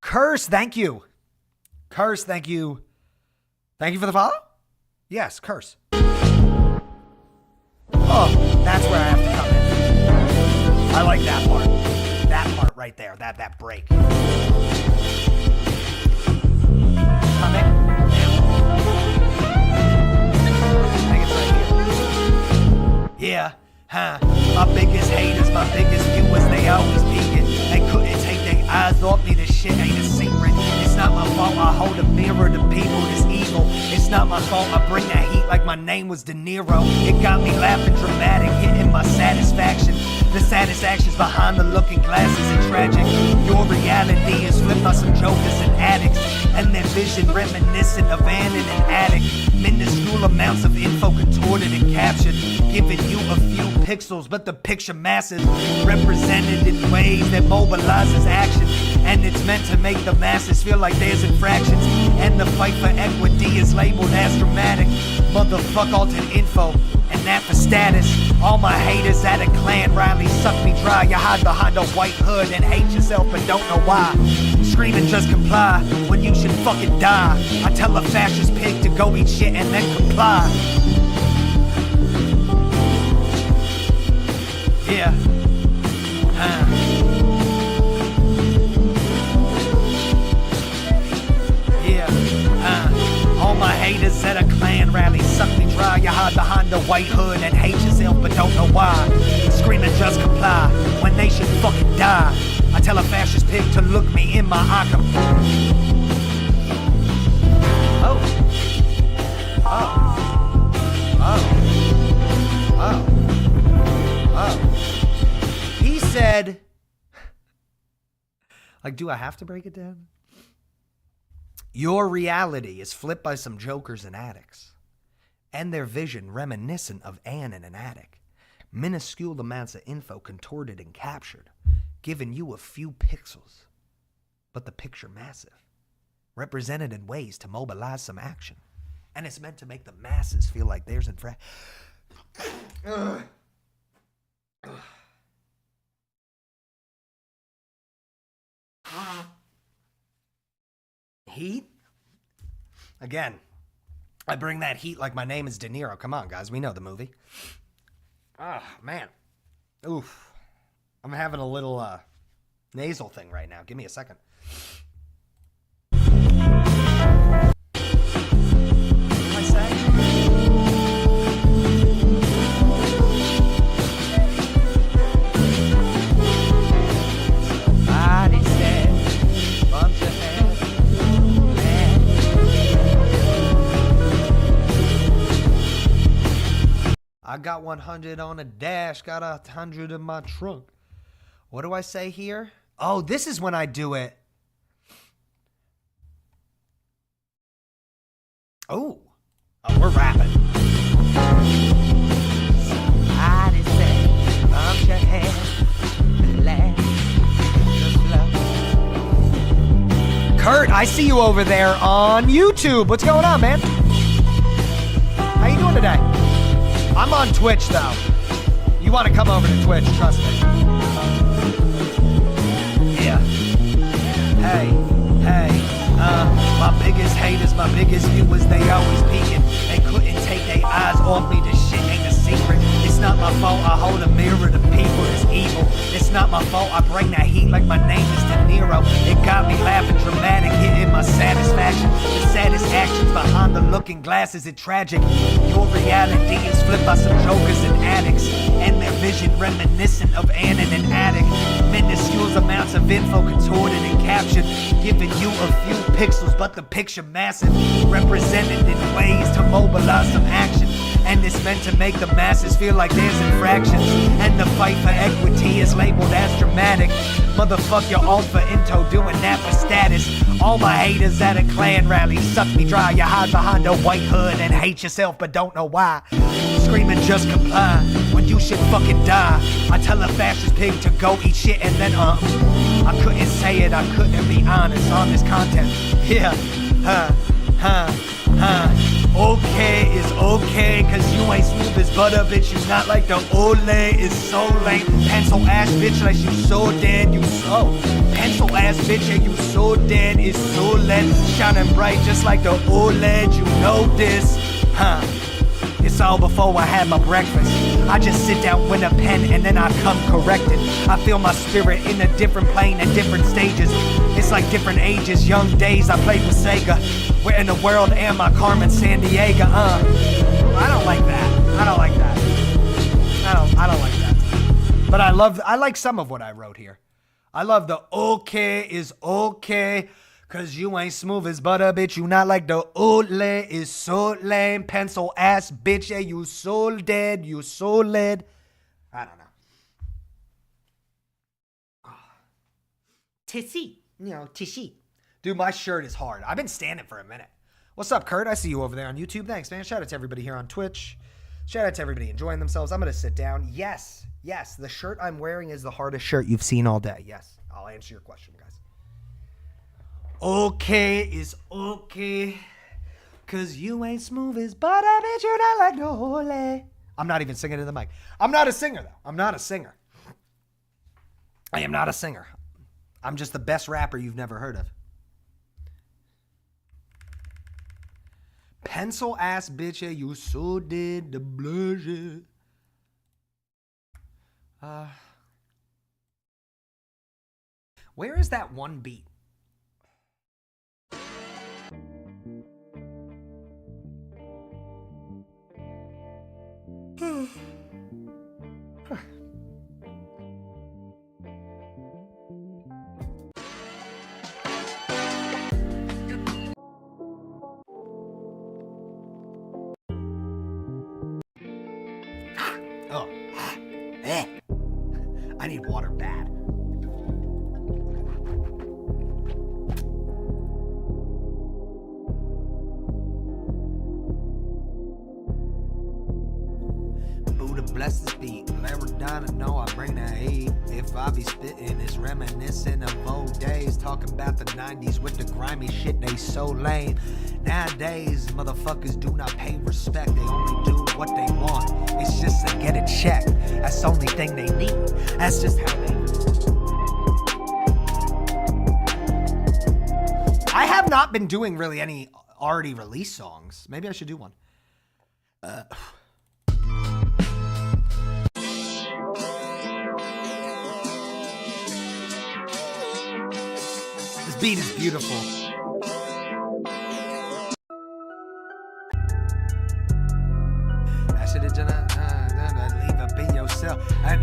Curse, thank you. Curse, thank you. Thank you for the follow? Yes, Curse. Oh, that's where I have to come in. I like that part. That part right there. That break. Come in. I think it's right here. Yeah, My biggest haters, my biggest viewers, they always peeking. They couldn't take their eyes off me. This shit ain't a secret. It's not my fault, I hold a mirror to people that's evil. It's not my fault, I bring that heat like my name was De Niro. It got me laughing dramatic, hitting my satisfaction. The saddest actions behind the looking glasses and tragic. Your reality is flipped by some jokers and addicts, and their vision reminiscent of Ann in an attic. Minuscule amounts of info contorted and captured, giving you a few pixels, but the picture masses, represented in ways that mobilizes action, and it's meant to make the masses feel like there's infractions, and the fight for equity is labeled as dramatic. Motherfuck altered info, and that for status. All my haters at a clan rally suck me dry. You hide behind a white hood and hate yourself but don't know why. Screaming just comply when you should fucking die. I tell a fascist pig to go eat shit and then comply. Yeah. All my haters at a clan rally suck me dry. You hide behind the white hood and hate yourself but don't know why. Screaming just comply when they should fucking die. I tell a fascist pig to look me in my eye. He said, like, do I have to break it down? Your reality is flipped by some jokers and addicts, and their vision reminiscent of Ann in an attic. Minuscule amounts of info contorted and captured, giving you a few pixels, but the picture massive, represented in ways to mobilize some action, and it's meant to make the masses feel like there's Heat? Again, I bring that heat like my name is De Niro. Come on, guys. We know the movie. Ah, man. Oof. I'm having a little nasal thing right now. Give me a second. I got 100 on a dash, got 100 in my trunk. What do I say here? Oh, this is when I do it. Oh, we're rapping. Kurt, I see you over there on YouTube. What's going on, man? How you doing today? I'm on Twitch, though. You want to come over to Twitch, trust me. Yeah. Hey. My biggest haters, my biggest viewers, they always peeking. They couldn't take their eyes off me. This shit ain't a secret. It's not my fault I hold a mirror to people that's evil. It's not my fault I bring that heat like my name is De Niro. It got me laughing dramatic, hitting my satisfaction. The saddest actions behind the looking glass, is it tragic? Your reality is flipped by some jokers and addicts, and their vision reminiscent of Ann in an attic. Minuscule amounts of info contorted and captured, giving you a few pixels, but the picture massive, represented in ways to mobilize some action. And it's meant to make the masses feel like there's infractions, and the fight for equity is labeled as dramatic. Motherfuck, you're all for into, doing that for status. All my haters at a Klan rally suck me dry. You hide behind a white hood and hate yourself but don't know why. Screaming just comply when you should fucking die. I tell a fascist pig to go eat shit and then I couldn't say it, I couldn't be honest on this content. Yeah, Okay is okay, cause you ain't smooth as butter, bitch. You not like the Olay is so lame. Pencil ass bitch, like you so dead, you so. Pencil ass bitch, yeah, you so dead, is so lead. Shining bright just like the OLED, you know this, It's all before I had my breakfast. I just sit down with a pen and then I come corrected. I feel my spirit in a different plane at different stages. It's like different ages, young days I played with Sega. Where in the world am I, Carmen Sandiego? I don't like that. I don't like that. I don't like that. But I like some of what I wrote here. I love the okay is okay, cause you ain't smooth as butter, bitch. You not like the Olay is so lame. Pencil ass bitch, yeah, you so dead, you so lead. I don't know. Tissy. You know, tishy. Dude, my shirt is hard. I've been standing for a minute. What's up, Kurt? I see you over there on YouTube. Thanks, man. Shout out to everybody here on Twitch. Shout out to everybody enjoying themselves. I'm going to sit down. Yes, the shirt I'm wearing is the hardest shirt you've seen all day. Yes, I'll answer your question, guys. Okay is okay, cause you ain't smooth as butter, bitch. You're not like the Olay. I'm not even singing in the mic. I'm not a singer, though. I'm not a singer. I am not a singer. I'm just the best rapper you've never heard of. Pencil ass bitch, yeah, you so did the blush. Where is that one beat? I need water bad. Buddha bless this beat. Maradona, know I bring that heat. If I be spitting, it's reminiscent of old days. Talking about the 90s with the grimy shit, they so lame. Nowadays, motherfuckers do not pay respect. They only do what they want. It's just to get a check. That's the only thing they need. That's just how they do. I have not been doing really any already released songs. Maybe I should do one. This beat is beautiful. I should have done believe up in yourself. I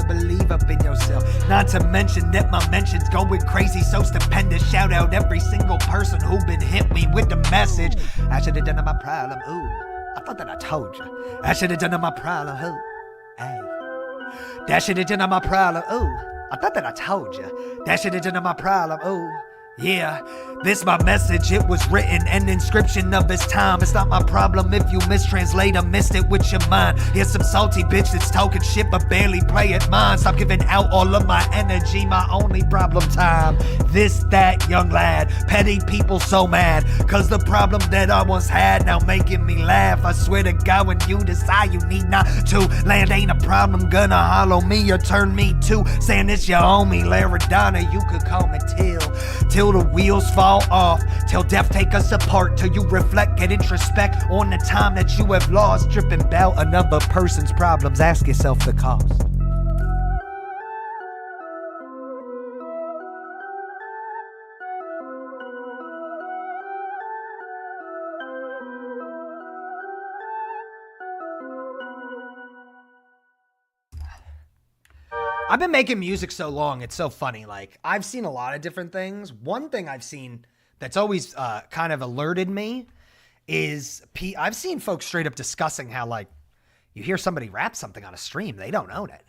believe up in yourself. Not to mention that my mentions going crazy, so stupendous. Shout out every single person who been hit me with the message. I should have done my problem. Ooh, I thought that I told you. I should have done my problem. Ooh, hey. That should have done my problem. Ooh, I thought that I told you. That should have done my problem. Ooh. Yeah, this my message, it was written, an inscription of its time. It's not my problem if you mistranslate or missed it with your mind. Here's some salty bitch that's talking shit but barely play it mine. Stop giving out all of my energy, my only problem time. This, that, young lad, petty people so mad, cause the problem that I once had now making me laugh. I swear to God, when you decide you need not to land ain't a problem, gonna hollow me or turn me to saying it's your homie Laradonna, you could call me till the wheels fall off, till death take us apart, till you reflect, get introspect on the time that you have lost, dripping about another person's problems. Ask yourself the cost. I've been making music so long, it's so funny. Like, I've seen a lot of different things. One thing I've seen that's always kind of alerted me is I've seen folks straight up discussing how, like, you hear somebody rap something on a stream, they don't own it.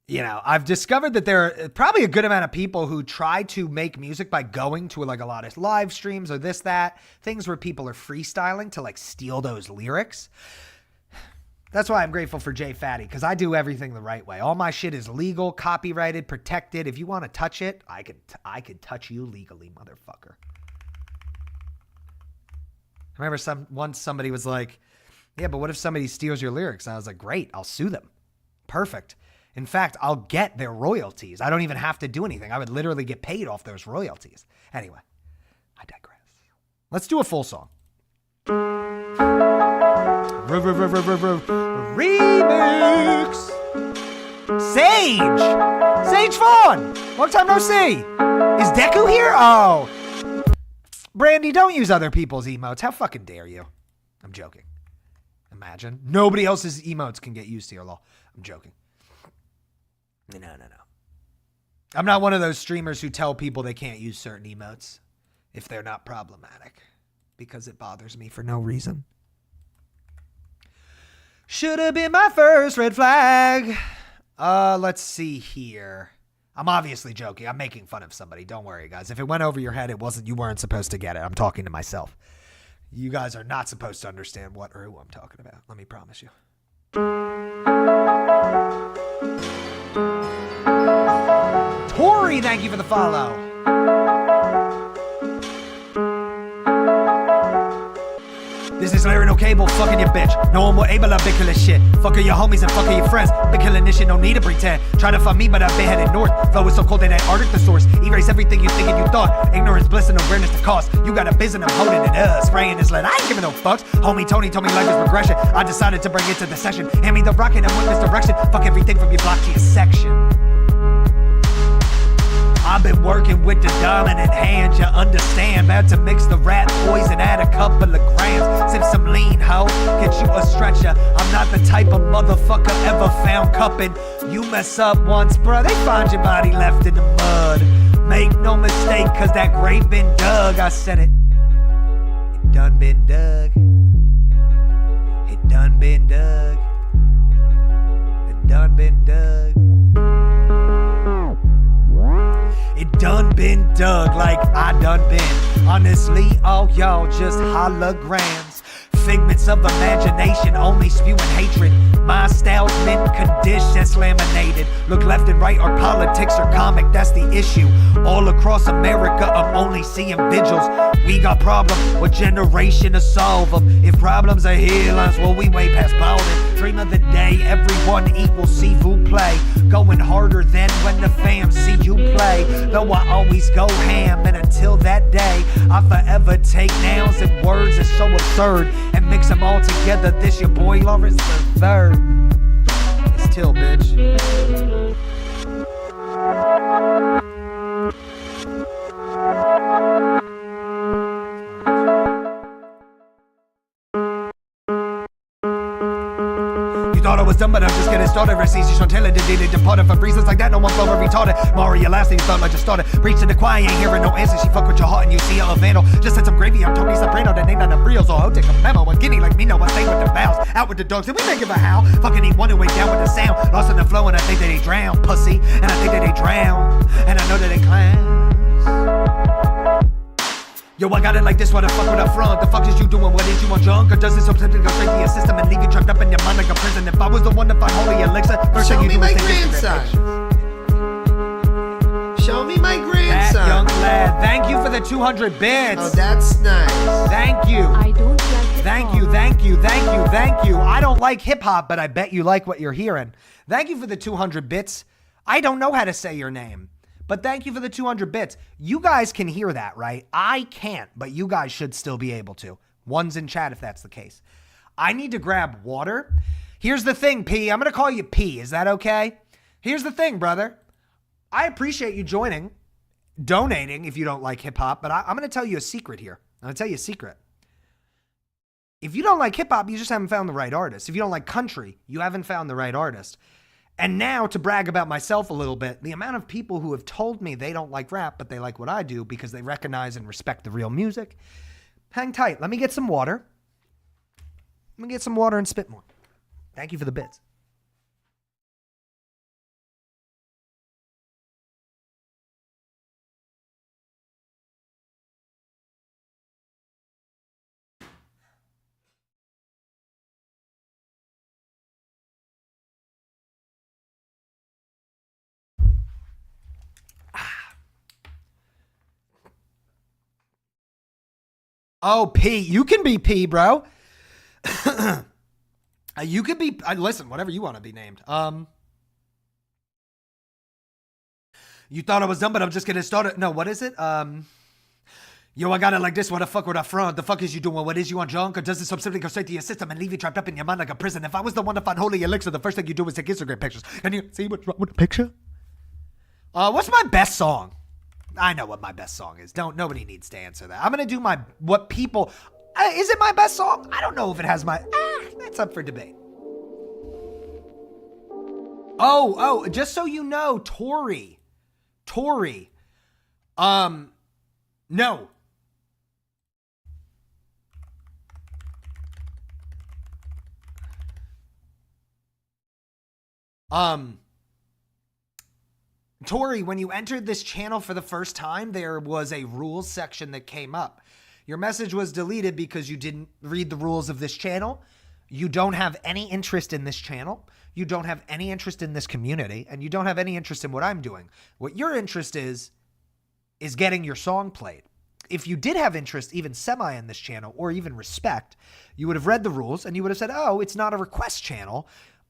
You know, I've discovered that there are probably a good amount of people who try to make music by going to like a lot of live streams or this, that, things where people are freestyling to like steal those lyrics. That's why I'm grateful for Jay Fatty, because I do everything the right way. All my shit is legal, copyrighted, protected. If you want to touch it, I could touch you legally, motherfucker. I remember once somebody was like, yeah, but what if somebody steals your lyrics? And I was like, great, I'll sue them. Perfect. In fact, I'll get their royalties. I don't even have to do anything. I would literally get paid off those royalties. Anyway, I digress. Let's do a full song. Remix. Sage Fawn. Long time no see. Is Deku here? Oh, Brandy, don't use other people's emotes. How fucking dare you? I'm joking. Imagine nobody else's emotes can get used here, lol. I'm joking. No. I'm not one of those streamers who tell people they can't use certain emotes if they're not problematic, because it bothers me for no reason. Should have been my first red flag. Let's see here. I'm obviously joking. I'm making fun of somebody. Don't worry, guys. If it went over your head, you weren't supposed to get it. I'm talking to myself. You guys are not supposed to understand what or who I'm talking about. Let me promise you. Tori, thank you for the follow. This is Larry, no cable, fucking your bitch. No one will able to big kill this shit. Fucking your homies and fucking your friends. Big killing this shit, no need to pretend. Try to find me, but I've been headed north. Flow is so cold in Antarctic, the source. Erase everything you think and you thought. Ignorance, bliss, and awareness to cost. You got a biz and I'm holding it. Spraying this lead, I ain't giving no fucks. Homie Tony told me life is regression. I decided to bring it to the session. Hand me the rocket and win this direction. Fuck everything from your block to your section. I've been working with the dominant hand, you understand. About to mix the rat poison, add a couple of grams. Sip some lean, ho, get you a stretcher. I'm not the type of motherfucker ever found cupping. You mess up once, bruh, they find your body left in the mud. Make no mistake, cause that grave been dug. I said it. It done been dug. It done been dug. It done been dug. It done been dug like I done been. Honestly, all y'all just holograms. figments of imagination, only spewing hatred. My style's mint condition, that's laminated. Look left and right, our politics are comic, that's the issue. All across America, I'm only seeing vigils. We got problems, what generation to solve them? If problems are headlines, well, we way past bowling. Dream of the day, everyone equal seafood play. Going harder than when the fam see you play. Though I always go ham, and until that day, I forever take nouns and words that's so absurd and mix them all together. This your boy Lawrence the Third. It's Till, bitch. Thought I was dumb, but I'm just getting started. Receipts, you should tell it, they departed for reasons like that. No one flow retarded. Mario last thing you thought like just started. Preach to the choir, ain't hearing no answer. She fuck with your heart and you see her a vandal. Just said some gravy, I'm Tony Soprano, that ain't none of real. So I'll take a memo. I'm guinea like me, no, I stay with the bounce. Out with the dogs, did we make it a howl? Fucking eat one and way down with the sound. Lost in the flow, and I think that they drown. Pussy, and I think that they drown. And I know that they clowns. Yo, I got it like this, why the fuck would I front? The fuck is you doing? What is you on junk? Or does it something go straight to your system and leave you trapped up in your mind like a prison? If I was the one to find holy elixir, first thing you do is take grandson. Show me my grandson. That young lad. Thank you for the 200 bits. Oh, that's nice. Thank you. I don't like hip-hop. Thank you, thank you, thank you, thank you. I don't like hip-hop, but I bet you like what you're hearing. Thank you for the 200 bits. I don't know how to say your name. But thank you for the 200 bits. You guys can hear that, right? I can't, but you guys should still be able to. One's in chat if that's the case. I need to grab water. Here's the thing, P. I'm going to call you P. Is that okay? Here's the thing, brother. I appreciate you joining, donating if you don't like hip-hop, but I'm going to tell you a secret here. I'm going to tell you a secret. If you don't like hip-hop, you just haven't found the right artist. If you don't like country, you haven't found the right artist. And now, to brag about myself a little bit, the amount of people who have told me they don't like rap, but they like what I do because they recognize and respect the real music. Hang tight. Let me get some water. Let me get some water and spit more. Thank you for the bits. Oh, P. You can be P, bro. You could be... listen, whatever you want to be named. You thought I was dumb, but I'm just going to start it. No, what is it? Yo, I got it like this. What the fuck would I front? The fuck is you doing? What is you on junk? Or does this simply go straight to your system and leave you trapped up in your mind like a prison? If I was the one to find holy elixir, the first thing you do is take Instagram pictures. Can you see what's wrong with the picture? What's my best song? I know what my best song is. Nobody needs to answer that. I'm going to do what people... is it my best song? I don't know if it has my... that's up for debate. Oh, just so you know, Tori. No. Tori, when you entered this channel for the first time, there was a rules section that came up. Your message was deleted because you didn't read the rules of this channel. You don't have any interest in this channel. You don't have any interest in this community, and you don't have any interest in what I'm doing. What your interest is getting your song played. If you did have interest, even semi in this channel, or even respect, you would have read the rules and you would have said, oh, it's not a request channel.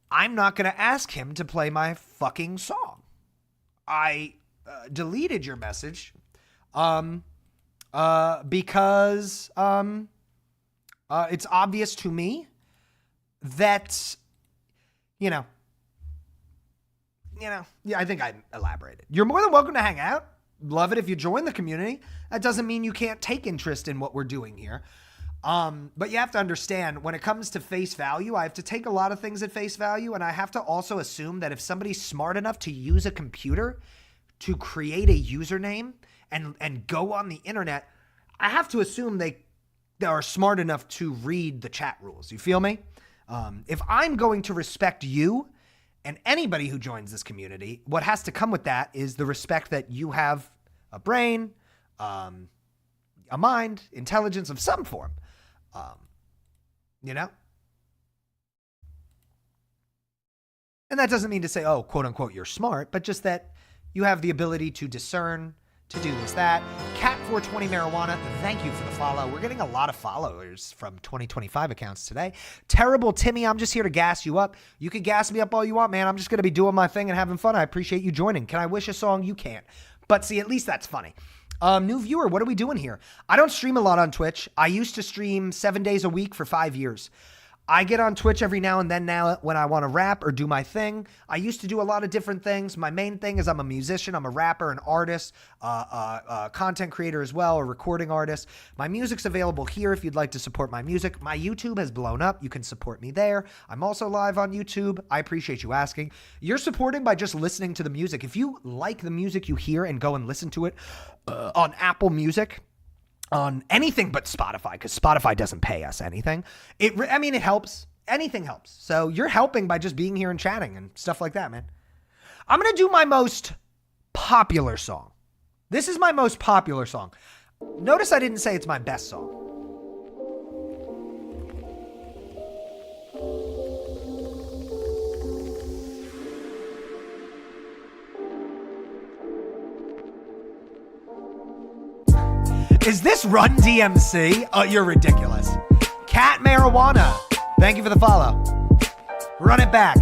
I'm not going to ask him to play my fucking song. I deleted your message because it's obvious to me that, yeah, I think I elaborated. You're more than welcome to hang out. Love it if you join the community. That doesn't mean you can't take interest in what we're doing here. But you have to understand, when it comes to face value, I have to take a lot of things at face value, and I have to also assume that if somebody's smart enough to use a computer to create a username and go on the internet, I have to assume they are smart enough to read the chat rules. You feel me? If I'm going to respect you and anybody who joins this community, what has to come with that is the respect that you have a brain, a mind, intelligence of some form. You know? And that doesn't mean to say, oh, quote unquote, you're smart, but just that you have the ability to discern, to do this, that. Cat420 Marijuana, thank you for the follow. We're getting a lot of followers from 2025 accounts today. Terrible Timmy, I'm just here to gas you up. You can gas me up all you want, man. I'm just going to be doing my thing and having fun. I appreciate you joining. Can I wish a song? You can't. But see, at least that's funny. New viewer, what are we doing here? I don't stream a lot on Twitch. I used to stream 7 days a week for 5 years. I get on Twitch every now and then now when I want to rap or do my thing. I used to do a lot of different things. My main thing is I'm a musician. I'm a rapper, an artist, content creator as well, a recording artist. My music's available here if you'd like to support my music. My YouTube has blown up. You can support me there. I'm also live on YouTube. I appreciate you asking. You're supporting by just listening to the music. If you like the music you hear and go and listen to it on Apple Music, on anything but Spotify, because Spotify doesn't pay us anything. It helps. Anything helps. So you're helping by just being here and chatting and stuff like that, man. I'm going to do my most popular song. This is my most popular song. Notice I didn't say it's my best song. Is this Run DMC? Oh, you're ridiculous. Cat Marijuana. Thank you for the follow. Run it back.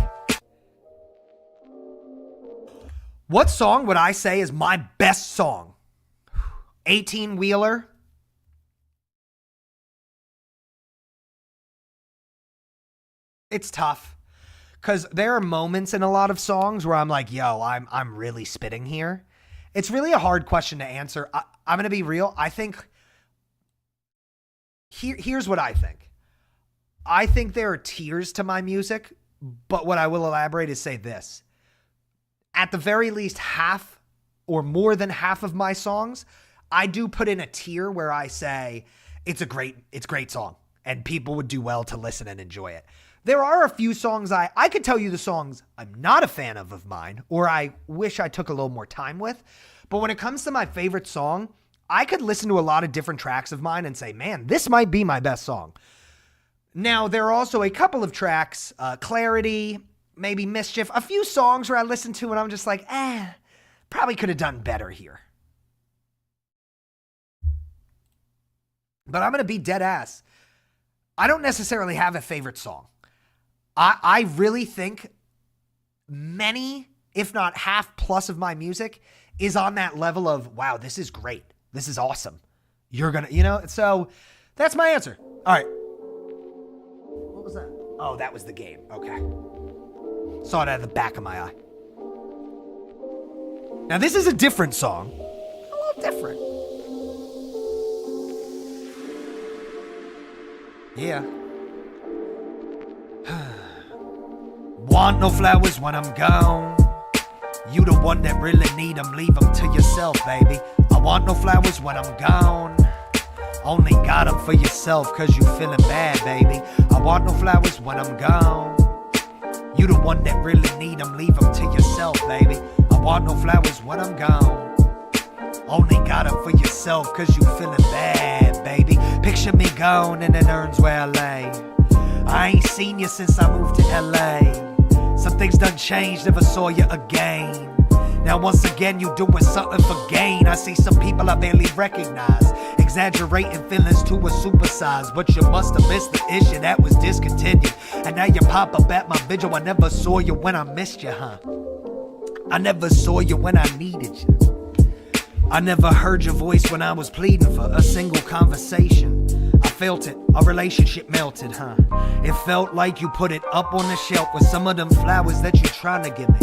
What song would I say is my best song? 18-wheeler. It's tough. Because there are moments in a lot of songs where I'm like, yo, I'm really spitting here. It's really a hard question to answer. I'm going to be real. I think, here's what I think. I think there are tiers to my music, but what I will elaborate is say this. At the very least, half or more than half of my songs, I do put in a tier where I say, it's a great song, and people would do well to listen and enjoy it. There are a few songs I could tell you the songs I'm not a fan of mine, or I wish I took a little more time with. But when it comes to my favorite song, I could listen to a lot of different tracks of mine and say, man, this might be my best song. Now, there are also a couple of tracks, Clarity, maybe Mischief, a few songs where I listen to and I'm just like, probably could have done better here. But I'm going to be dead ass. I don't necessarily have a favorite song. I really think many, if not half plus of my music is on that level of, wow, this is great. This is awesome. You're going to, so that's my answer. All right. What was that? Oh, that was the game. Okay. Saw it out of the back of my eye. Now, this is a different song. A little different. Yeah. Want no flowers when I'm gone. You the one that really need them, leave them to yourself, baby. I want no flowers when I'm gone. Only got them for yourself cause you feeling bad, baby. I want no flowers when I'm gone. You the one that really need them, leave them to yourself, baby. I want no flowers when I'm gone. Only got them for yourself cause you feeling bad, baby. Picture me gone in an urns where I lay. I ain't seen you since I moved to LA. Some things done changed, never saw you again. Now once again you doing something for gain. I see some people I barely recognize, exaggerating feelings to a supersize. But you must have missed the issue that was discontinued. And now you pop up at my vigil. I never saw you when I missed you, huh? I never saw you when I needed you. I never heard your voice when I was pleading for a single conversation. I felt it, our relationship melted, huh? It felt like you put it up on the shelf with some of them flowers that you trying to give me.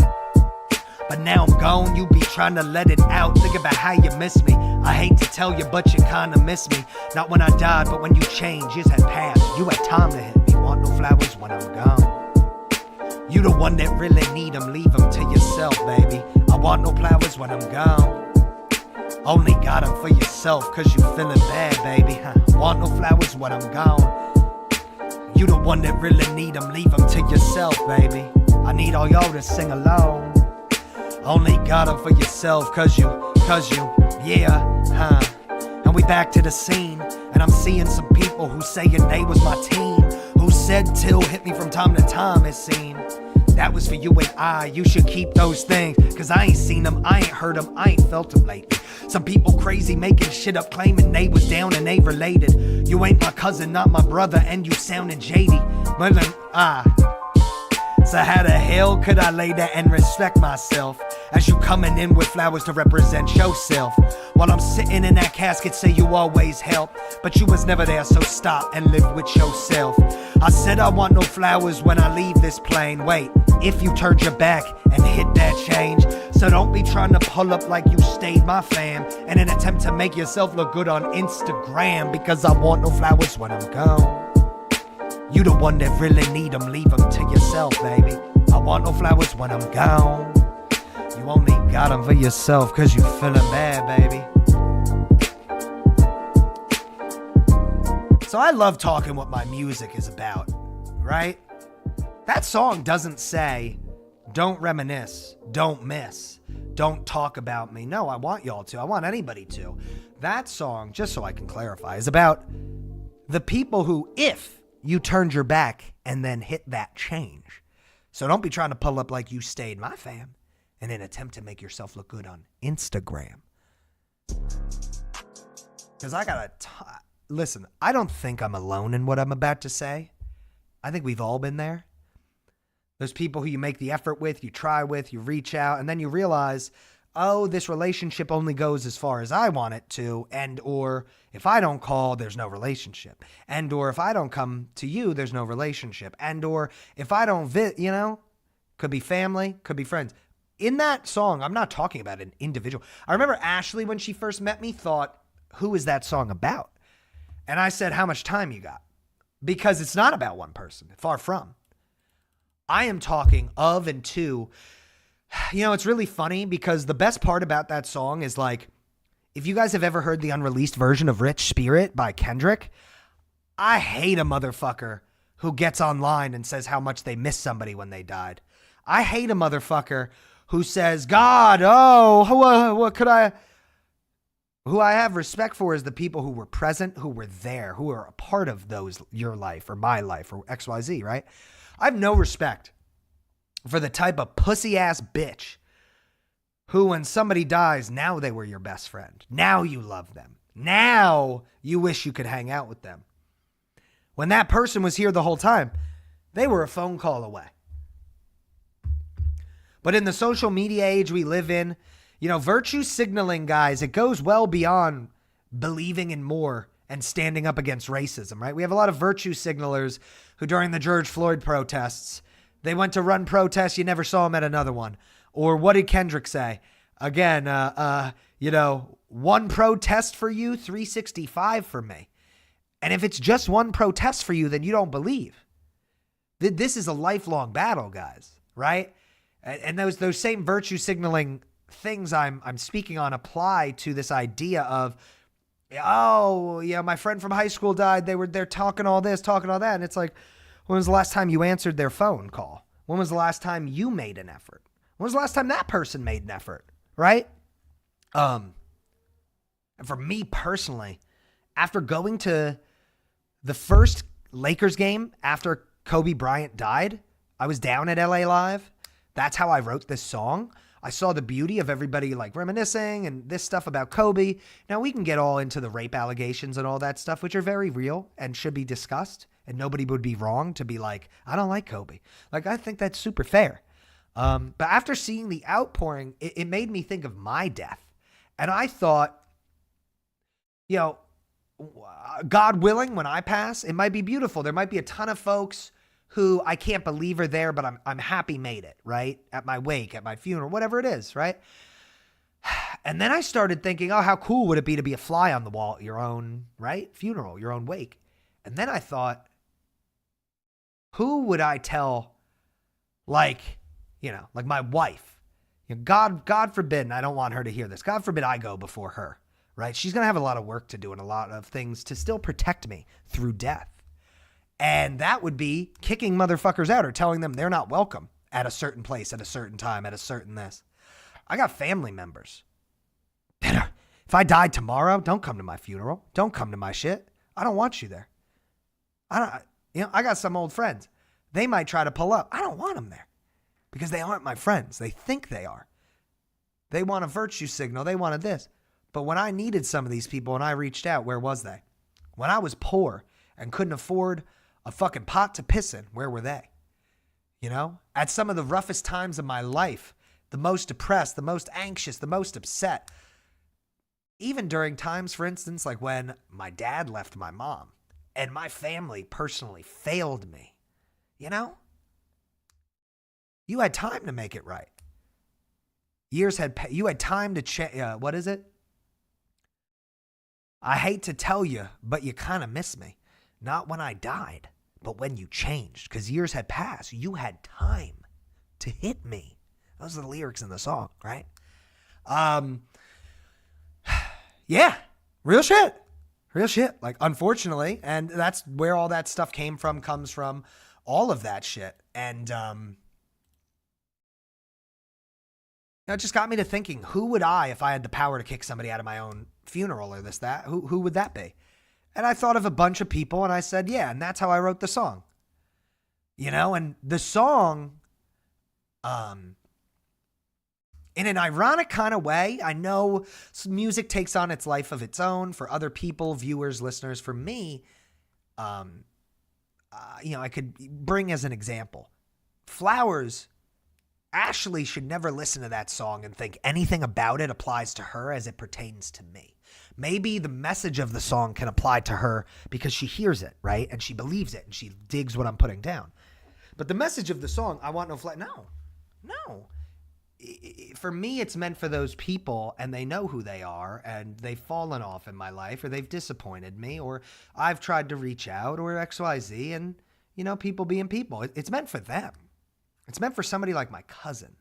But now I'm gone, you be trying to let it out. Think about how you miss me. I hate to tell you, but you kinda miss me. Not when I died, but when you changed, years had passed. You had time to hit me, want no flowers when I'm gone. You the one that really need them, leave them to yourself, baby. I want no flowers when I'm gone. Only got them for yourself cause you feeling bad, baby. Want no flowers when I'm gone. You the one that really need them, leave them to yourself, baby. I need all y'all to sing along. Only got them for yourself cause you, yeah, huh. And we back to the scene, and I'm seeing some people who saying they was my team, who said till hit me from time to time, it seemed. That was for you and I, you should keep those things. Cause I ain't seen them, I ain't heard them, I ain't felt them lately. Some people crazy making shit up, claiming they was down and they related. You ain't my cousin, not my brother, and you sounding shady. But then, so how the hell could I lay there and respect myself? As you coming in with flowers to represent yourself. While I'm sitting in that casket, say you always help. But you was never there, so stop and live with yourself. I said I want no flowers when I leave this plane. Wait, if you turned your back and hit that change. So don't be trying to pull up like you stayed my fam in an attempt to make yourself look good on Instagram. Because I want no flowers when I'm gone. You the one that really need them, leave them to yourself, baby. I want no flowers when I'm gone. You only got them for yourself cause you feeling bad, baby. So I love talking what my music is about, right? That song doesn't say, don't reminisce, don't miss, don't talk about me. No, I want y'all to. I want anybody to. That song, just so I can clarify, is about the people who, if you turned your back and then hit that change. So don't be trying to pull up like you stayed my fam in an attempt to make yourself look good on Instagram. Because listen, I don't think I'm alone in what I'm about to say. I think we've all been there. Those people who you make the effort with, you try with, you reach out, and then you realize, oh, this relationship only goes as far as I want it to, and or if I don't call, there's no relationship, and or if I don't come to you, there's no relationship, and or if I don't could be family, could be friends. In that song, I'm not talking about an individual. I remember Ashley, when she first met me, thought, who is that song about? And I said, how much time you got? Because it's not about one person, far from. I am talking of and to. It's really funny because the best part about that song is like, if you guys have ever heard the unreleased version of Rich Spirit by Kendrick, I hate a motherfucker who gets online and says how much they miss somebody when they died. I hate a motherfucker who says, God, who I have respect for is the people who were present, who were there, who are a part of your life or my life or XYZ, right? I have no respect for the type of pussy ass bitch who, when somebody dies, now they were your best friend. Now you love them. Now you wish you could hang out with them. When that person was here the whole time, they were a phone call away. But in the social media age we live in, virtue signaling, guys, it goes well beyond believing in more and standing up against racism, right? We have a lot of virtue signalers who, during the George Floyd protests, they went to run protests, you never saw them at another one. Or what did Kendrick say? Again, one protest for you, 365 for me. And if it's just one protest for you, then you don't believe. This is a lifelong battle, guys, right? And those same virtue signaling things I'm speaking on apply to this idea of, my friend from high school died. They're talking all this, talking all that. And it's like, when was the last time you answered their phone call? When was the last time you made an effort? When was the last time that person made an effort? Right? And for me personally, after going to the first Lakers game after Kobe Bryant died, I was down at LA Live. That's how I wrote this song. I saw the beauty of everybody like reminiscing and this stuff about Kobe. Now we can get all into the rape allegations and all that stuff, which are very real and should be discussed. And nobody would be wrong to be like, I don't like Kobe. Like, I think that's super fair. But after seeing the outpouring, it made me think of my death. And I thought, God willing, when I pass, it might be beautiful. There might be a ton of folks who I can't believe are there, but I'm happy made it, right? At my wake, at my funeral, whatever it is, right? And then I started thinking, how cool would it be to be a fly on the wall at your own, right? Funeral, your own wake. And then I thought, who would I tell, like my wife? God forbid, and I don't want her to hear this. God forbid I go before her, right? She's going to have a lot of work to do and a lot of things to still protect me through death. And that would be kicking motherfuckers out or telling them they're not welcome at a certain place, at a certain time, at a certain this. I got family members that are, if I died tomorrow, don't come to my funeral. Don't come to my shit. I don't want you there. I got some old friends. They might try to pull up. I don't want them there because they aren't my friends. They think they are. They want a virtue signal. They wanted this. But when I needed some of these people and I reached out, where was they? When I was poor and couldn't afford a fucking pot to piss in, where were they? At some of the roughest times of my life, the most depressed, the most anxious, the most upset. Even during times, for instance, like when my dad left my mom and my family personally failed me. You had time to make it right. You had time to change. What is it? I hate to tell you, but you kind of miss me. Not when I died, but when you changed, because years had passed. You had time to hit me. Those are the lyrics in the song, right? Yeah, real shit. Like, unfortunately, and that's where all that stuff comes from, all of that shit. And it just got me to thinking, who would I, if I had the power to kick somebody out of my own funeral or this, that, who would that be? And I thought of a bunch of people and I said, yeah, and that's how I wrote the song. And the song, in an ironic kind of way, I know music takes on its life of its own for other people, viewers, listeners. For me, I could bring as an example, Flowers. Ashley should never listen to that song and think anything about it applies to her as it pertains to me. Maybe the message of the song can apply to her because she hears it, right? And she believes it and she digs what I'm putting down. But the message of the song, I want no flat. No. For me, it's meant for those people and they know who they are and they've fallen off in my life or they've disappointed me or I've tried to reach out or XYZ and, people being people. It's meant for them. It's meant for somebody like my cousin.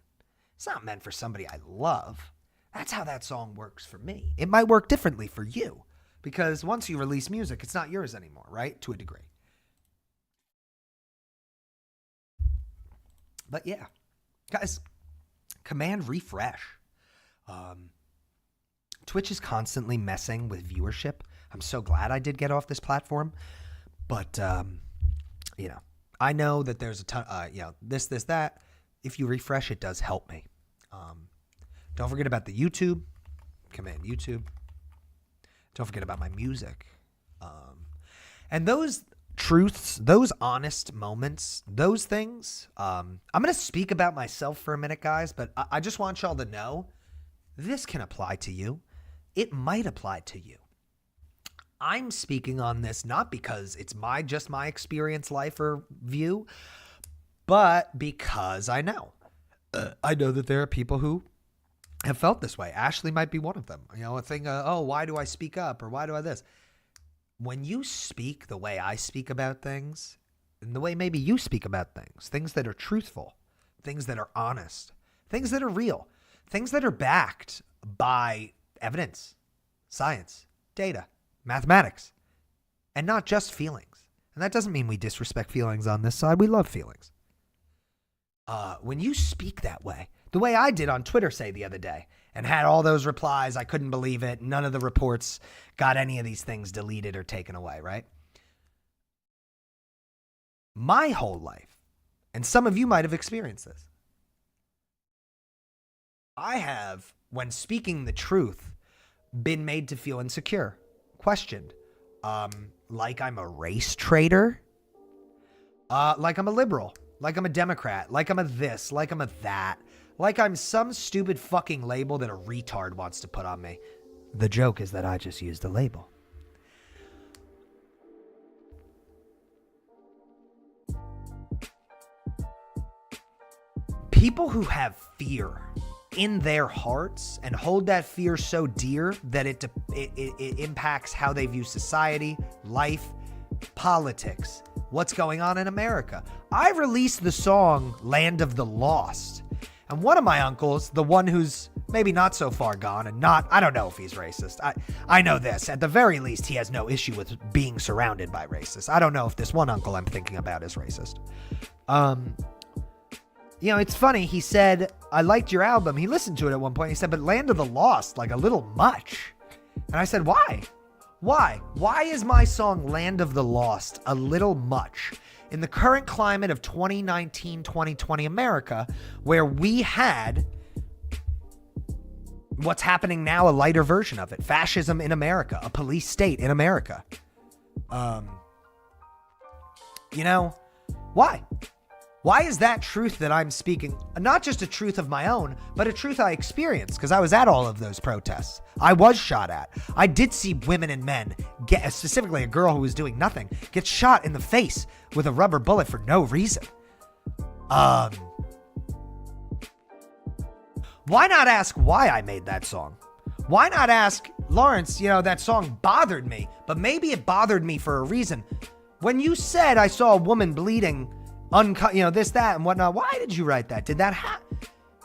It's not meant for somebody I love. That's how that song works for me. It might work differently for you because once you release music, it's not yours anymore, right? To a degree. But yeah, guys, command refresh. Twitch is constantly messing with viewership. I'm so glad I did get off this platform. But, I know that there's a ton, this, that. If you refresh, it does help me. Don't forget about the YouTube. Command YouTube. Don't forget about my music. And those truths, those honest moments, those things, I'm going to speak about myself for a minute, guys, but I just want y'all to know this can apply to you. It might apply to you. I'm speaking on this not because it's just my experience, life, or view, but because I know. I know that there are people who have felt this way. Ashley might be one of them. A thing, why do I speak up or why do I this? When you speak the way I speak about things, and the way maybe you speak about things that are truthful, things that are honest, things that are real, things that are backed by evidence, science, data, mathematics, and not just feelings. And that doesn't mean we disrespect feelings on this side. We love feelings. When you speak that way, the way I did on Twitter, say, the other day, and had all those replies, I couldn't believe it. None of the reports got any of these things deleted or taken away, right? My whole life, and some of you might have experienced this, I have, when speaking the truth, been made to feel insecure. Questioned, like I'm a race traitor, like I'm a liberal, like I'm a Democrat, like I'm a this, like I'm a that, like I'm some stupid fucking label that a retard wants to put on me. The joke is that I just used a label. People who have fear in their hearts and hold that fear so dear that it impacts how they view society, life, politics, what's going on in America. I released the song Land of the Lost, and one of my uncles, the one who's maybe not so far gone and I don't know if he's racist. I know this, at the very least, he has no issue with being surrounded by racists. I don't know if this one uncle I'm thinking about is racist. It's funny. He said, I liked your album. He listened to it at one point. He said, but Land of the Lost, like a little much. And I said, why? Why? Why is my song Land of the Lost a little much? in the current climate of 2019, 2020 America, where we had what's happening now, a lighter version of it. Fascism in America, a police state in America. You know, why? Why is that truth that I'm speaking not just a truth of my own, but a truth I experienced? Because I was at all of those protests. I was shot at. I did see women and men, specifically a girl who was doing nothing, get shot in the face with a rubber bullet for no reason. Why not ask why I made that song? Why not ask, Lawrence, you know, that song bothered me, but maybe it bothered me for a reason. When you said I saw a woman bleeding, this, that, and whatnot, why did you write that? Did that happen?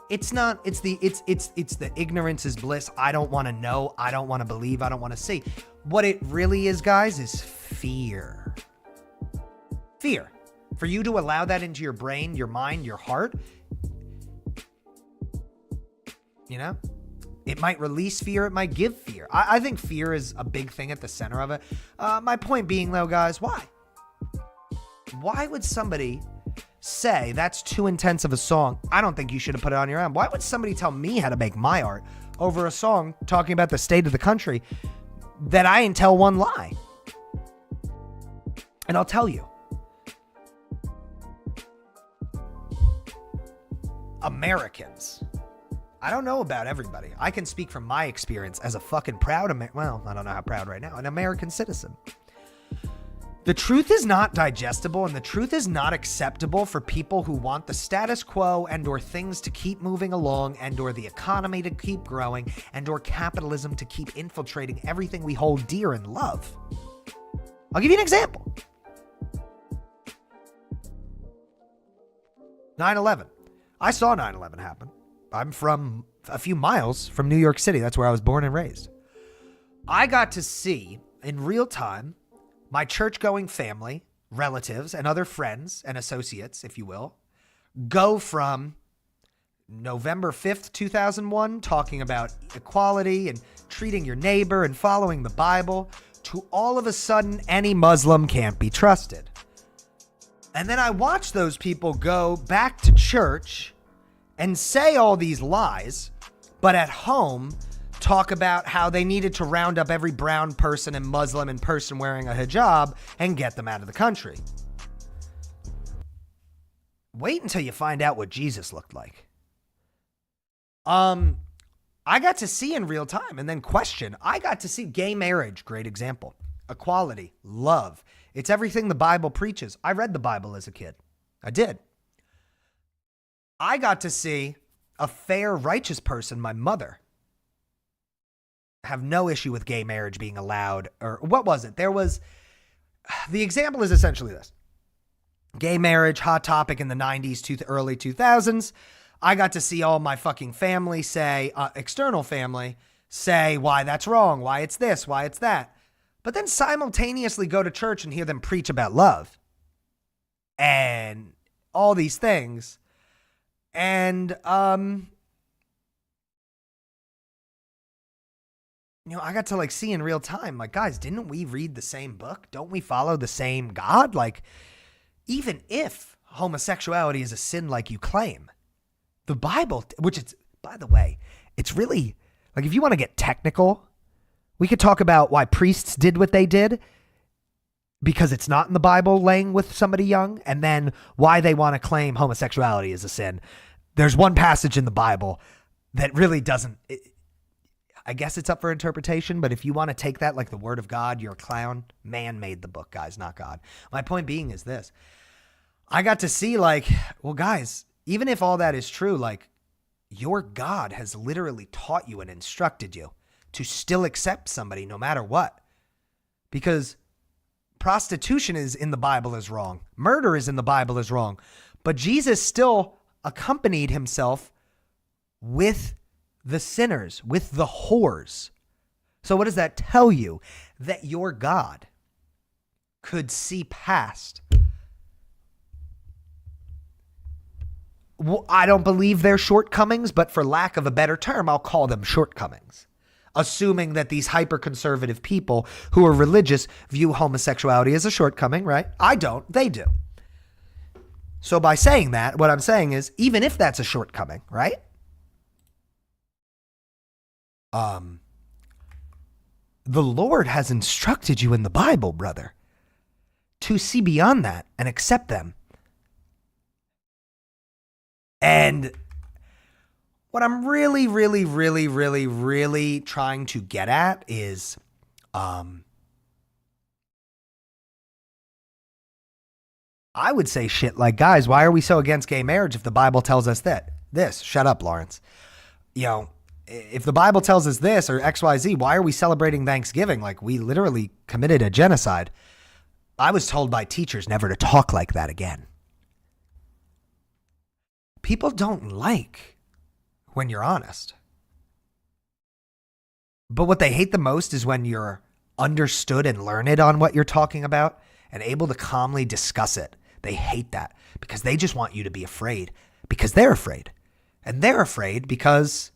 It's not, it's the ignorance is bliss. I don't want to know. I don't want to believe. I don't want to see. What it really is, guys, is fear. Fear. For you to allow that into your brain, your mind, your heart, you know, it might release fear. It might give fear. I think fear is a big thing at the center of it. My point being, though, guys, why? Why would somebody say that's too intense of a song? I don't think you should have put it on your own. Why would somebody tell me how to make my art over a song talking about the state of the country that I didn't tell one lie? And I'll tell you, Americans, I don't know about everybody. I can speak from my experience as a fucking proud well, I don't know how proud right now, an American citizen. The truth is not digestible, and the truth is not acceptable for people who want the status quo and or things to keep moving along and or the economy to keep growing and or capitalism to keep infiltrating everything we hold dear and love. I'll give you an example. 9/11. I saw 9/11 happen. I'm from a few miles from New York City. That's where I was born and raised. I got to see in real time my church-going family, relatives, and other friends and associates, if you will, go from November 5th, 2001, talking about equality and treating your neighbor and following the Bible, to all of a sudden, any Muslim can't be trusted. And then I watched those people go back to church and say all these lies, but at home talk about how they needed to round up every brown person and Muslim and person wearing a hijab and get them out of the country. Wait until you find out what Jesus looked like. I got to see in real time and then question. I got to see gay marriage, great example. Equality, love. It's everything the Bible preaches. I read the Bible as a kid. I did. I got to see a fair, righteous person, my mother, have no issue with gay marriage being allowed. Or what was it? The example is essentially this. Gay marriage, hot topic in the 90s to the early 2000s. I got to see all my fucking family say, external family, say why that's wrong, why it's this, why it's that. But then simultaneously go to church and hear them preach about love and all these things. And, I got to see in real time, guys, didn't we read the same book? Don't we follow the same God? Even if homosexuality is a sin like you claim, the Bible, which it's, by the way, it's really, if you want to get technical, we could talk about why priests did what they did because it's not in the Bible laying with somebody young, and then why they want to claim homosexuality is a sin. There's one passage in the Bible that really doesn't, I guess it's up for interpretation, but if you want to take that like the word of God, you're a clown. Man made the book, guys, not God. My point being is this. I got to see well, guys, even if all that is true, your God has literally taught you and instructed you to still accept somebody no matter what. Because prostitution is in the Bible is wrong. Murder is in the Bible is wrong. But Jesus still accompanied himself with the sinners, with the whores. So what does that tell you? That your God could see past. I don't believe they're shortcomings, but for lack of a better term, I'll call them shortcomings. Assuming that these hyper-conservative people who are religious view homosexuality as a shortcoming, right? I don't. They do. So by saying that, what I'm saying is, even if that's a shortcoming, right? The Lord has instructed you in the Bible, brother, to see beyond that and accept them. And what I'm really, really, really, really, really trying to get at is, I would say shit like, guys, why are we so against gay marriage if the Bible tells us that? This, shut up, Lawrence. You know, if the Bible tells us this or XYZ, why are we celebrating Thanksgiving? Like, we literally committed a genocide. I was told by teachers never to talk like that again. People don't like when you're honest. But what they hate the most is when you're understood and learned on what you're talking about and able to calmly discuss it. They hate that because they just want you to be afraid because they're afraid. And they're afraid because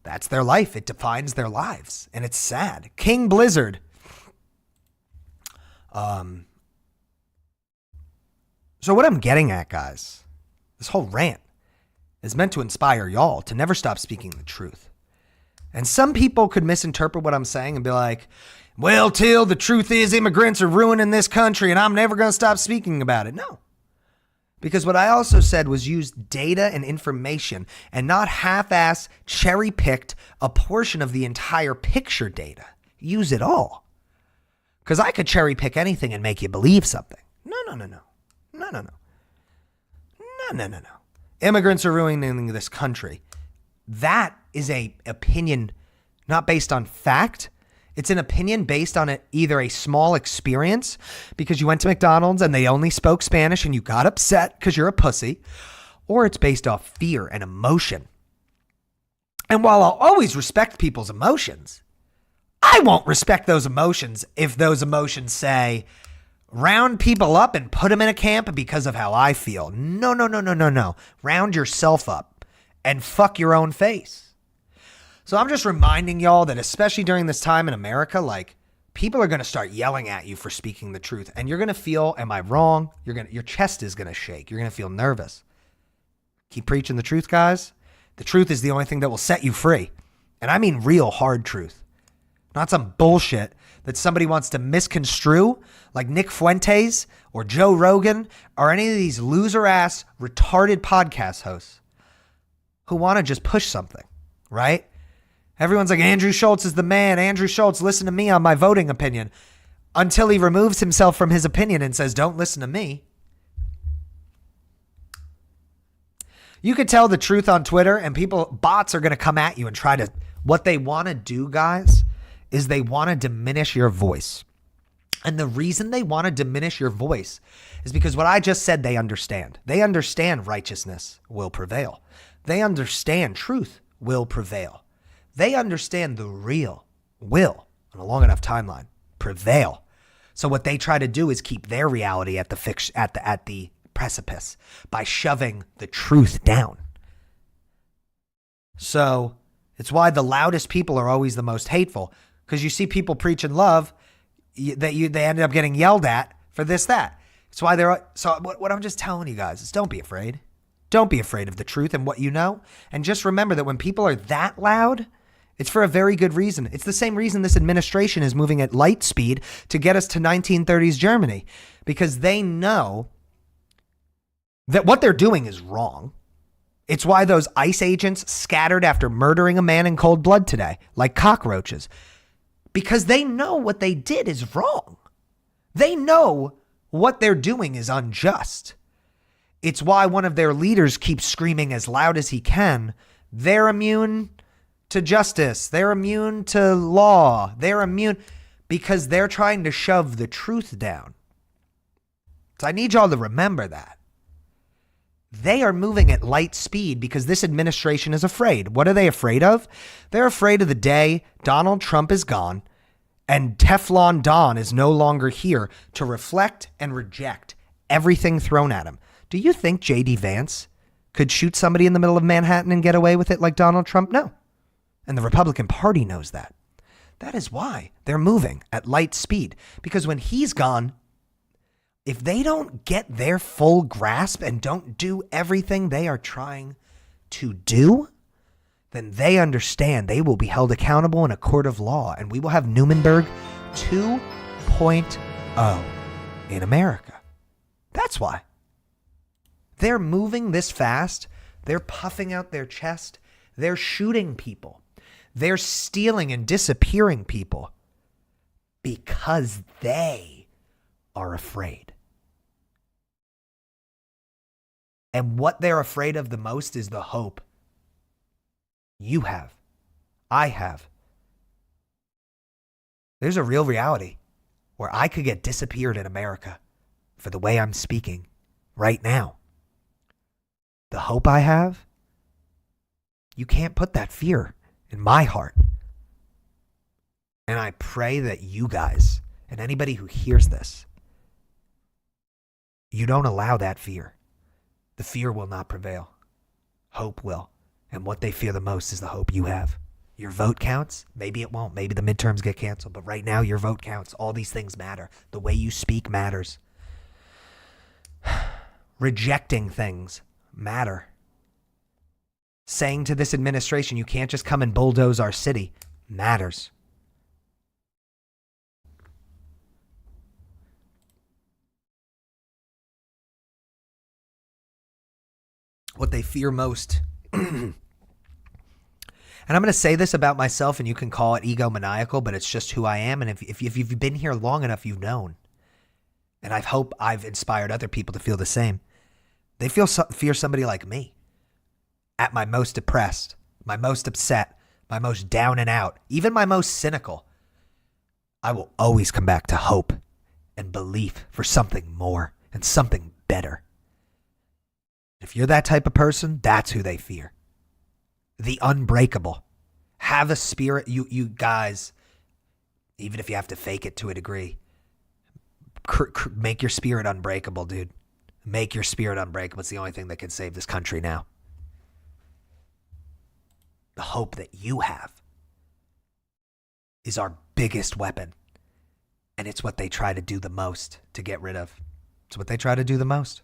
that's their life. It defines their lives. And it's sad. King Blizzard. So what I'm getting at, guys, this whole rant is meant to inspire y'all to never stop speaking the truth. And some people could misinterpret what I'm saying and be like, well, Till, the truth is immigrants are ruining this country and I'm never going to stop speaking about it. No. Because what I also said was use data and information and not half-ass cherry-picked a portion of the entire picture data. Use it all. Because I could cherry-pick anything and make you believe something. No. Immigrants are ruining this country. That is a opinion not based on fact. It's an opinion based on either a small experience because you went to McDonald's and they only spoke Spanish and you got upset because you're a pussy, or it's based off fear and emotion. And while I'll always respect people's emotions, I won't respect those emotions if those emotions say, round people up and put them in a camp because of how I feel. No. Round yourself up and fuck your own face. So I'm just reminding y'all that especially during this time in America, like, people are going to start yelling at you for speaking the truth. And you're going to feel, am I wrong? Your chest is going to shake. You're going to feel nervous. Keep preaching the truth, guys. The truth is the only thing that will set you free. And I mean real hard truth. Not some bullshit that somebody wants to misconstrue, like Nick Fuentes or Joe Rogan or any of these loser-ass, retarded podcast hosts who want to just push something, right? Everyone's like, Andrew Schultz is the man. Andrew Schultz, listen to me on my voting opinion. Until he removes himself from his opinion and says, don't listen to me. You could tell the truth on Twitter and bots are going to come at you and try to, what they want to do, guys, is they want to diminish your voice. And the reason they want to diminish your voice is because what I just said, they understand. They understand righteousness will prevail. They understand truth will prevail. They understand the real will, on a long enough timeline, prevail. So what they try to do is keep their reality at the precipice by shoving the truth down. So it's why the loudest people are always the most hateful, because you see people preaching love, they ended up getting yelled at for this, that. It's why what I'm just telling you guys is don't be afraid. Don't be afraid of the truth and what you know. And just remember that when people are that loud, it's for a very good reason. It's the same reason this administration is moving at light speed to get us to 1930s Germany, because they know that what they're doing is wrong. It's why those ICE agents scattered after murdering a man in cold blood today, like cockroaches, because they know what they did is wrong. They know what they're doing is unjust. It's why one of their leaders keeps screaming as loud as he can, they're immune to justice. They're immune to law. They're immune because they're trying to shove the truth down. So I need y'all to remember that. They are moving at light speed because this administration is afraid. What are they afraid of? They're afraid of the day Donald Trump is gone and Teflon Don is no longer here to reflect and reject everything thrown at him. Do you think J.D. Vance could shoot somebody in the middle of Manhattan and get away with it like Donald Trump? No. And the Republican Party knows that. That is why they're moving at light speed. Because when he's gone, if they don't get their full grasp and don't do everything they are trying to do, then they understand they will be held accountable in a court of law, and we will have Nuremberg 2.0 in America. That's why. They're moving this fast. They're puffing out their chest. They're shooting people. They're stealing and disappearing people because they are afraid. And what they're afraid of the most is the hope you have, I have. There's a real reality where I could get disappeared in America for the way I'm speaking right now. The hope I have, you can't put that fear in my heart. And I pray that you guys and anybody who hears this, you don't allow that fear. The fear will not prevail. Hope will. And what they fear the most is the hope you have. Your vote counts. Maybe it won't. Maybe the midterms get canceled. But right now, your vote counts. All these things matter. The way you speak matters. Rejecting things matter. Saying to this administration, you can't just come and bulldoze our city, matters. What they fear most. And I'm going to say this about myself, and you can call it egomaniacal, but it's just who I am. And if you've been here long enough, you've known. And I hope I've inspired other people to feel the same. They fear somebody like me. At my most depressed, my most upset, my most down and out, even my most cynical, I will always come back to hope and belief for something more and something better. If you're that type of person, that's who they fear. The unbreakable. Have a spirit, you guys, even if you have to fake it to a degree, make your spirit unbreakable, dude. Make your spirit unbreakable. It's the only thing that can save this country now. The hope that you have is our biggest weapon. And it's what they try to do the most to get rid of. It's what they try to do the most.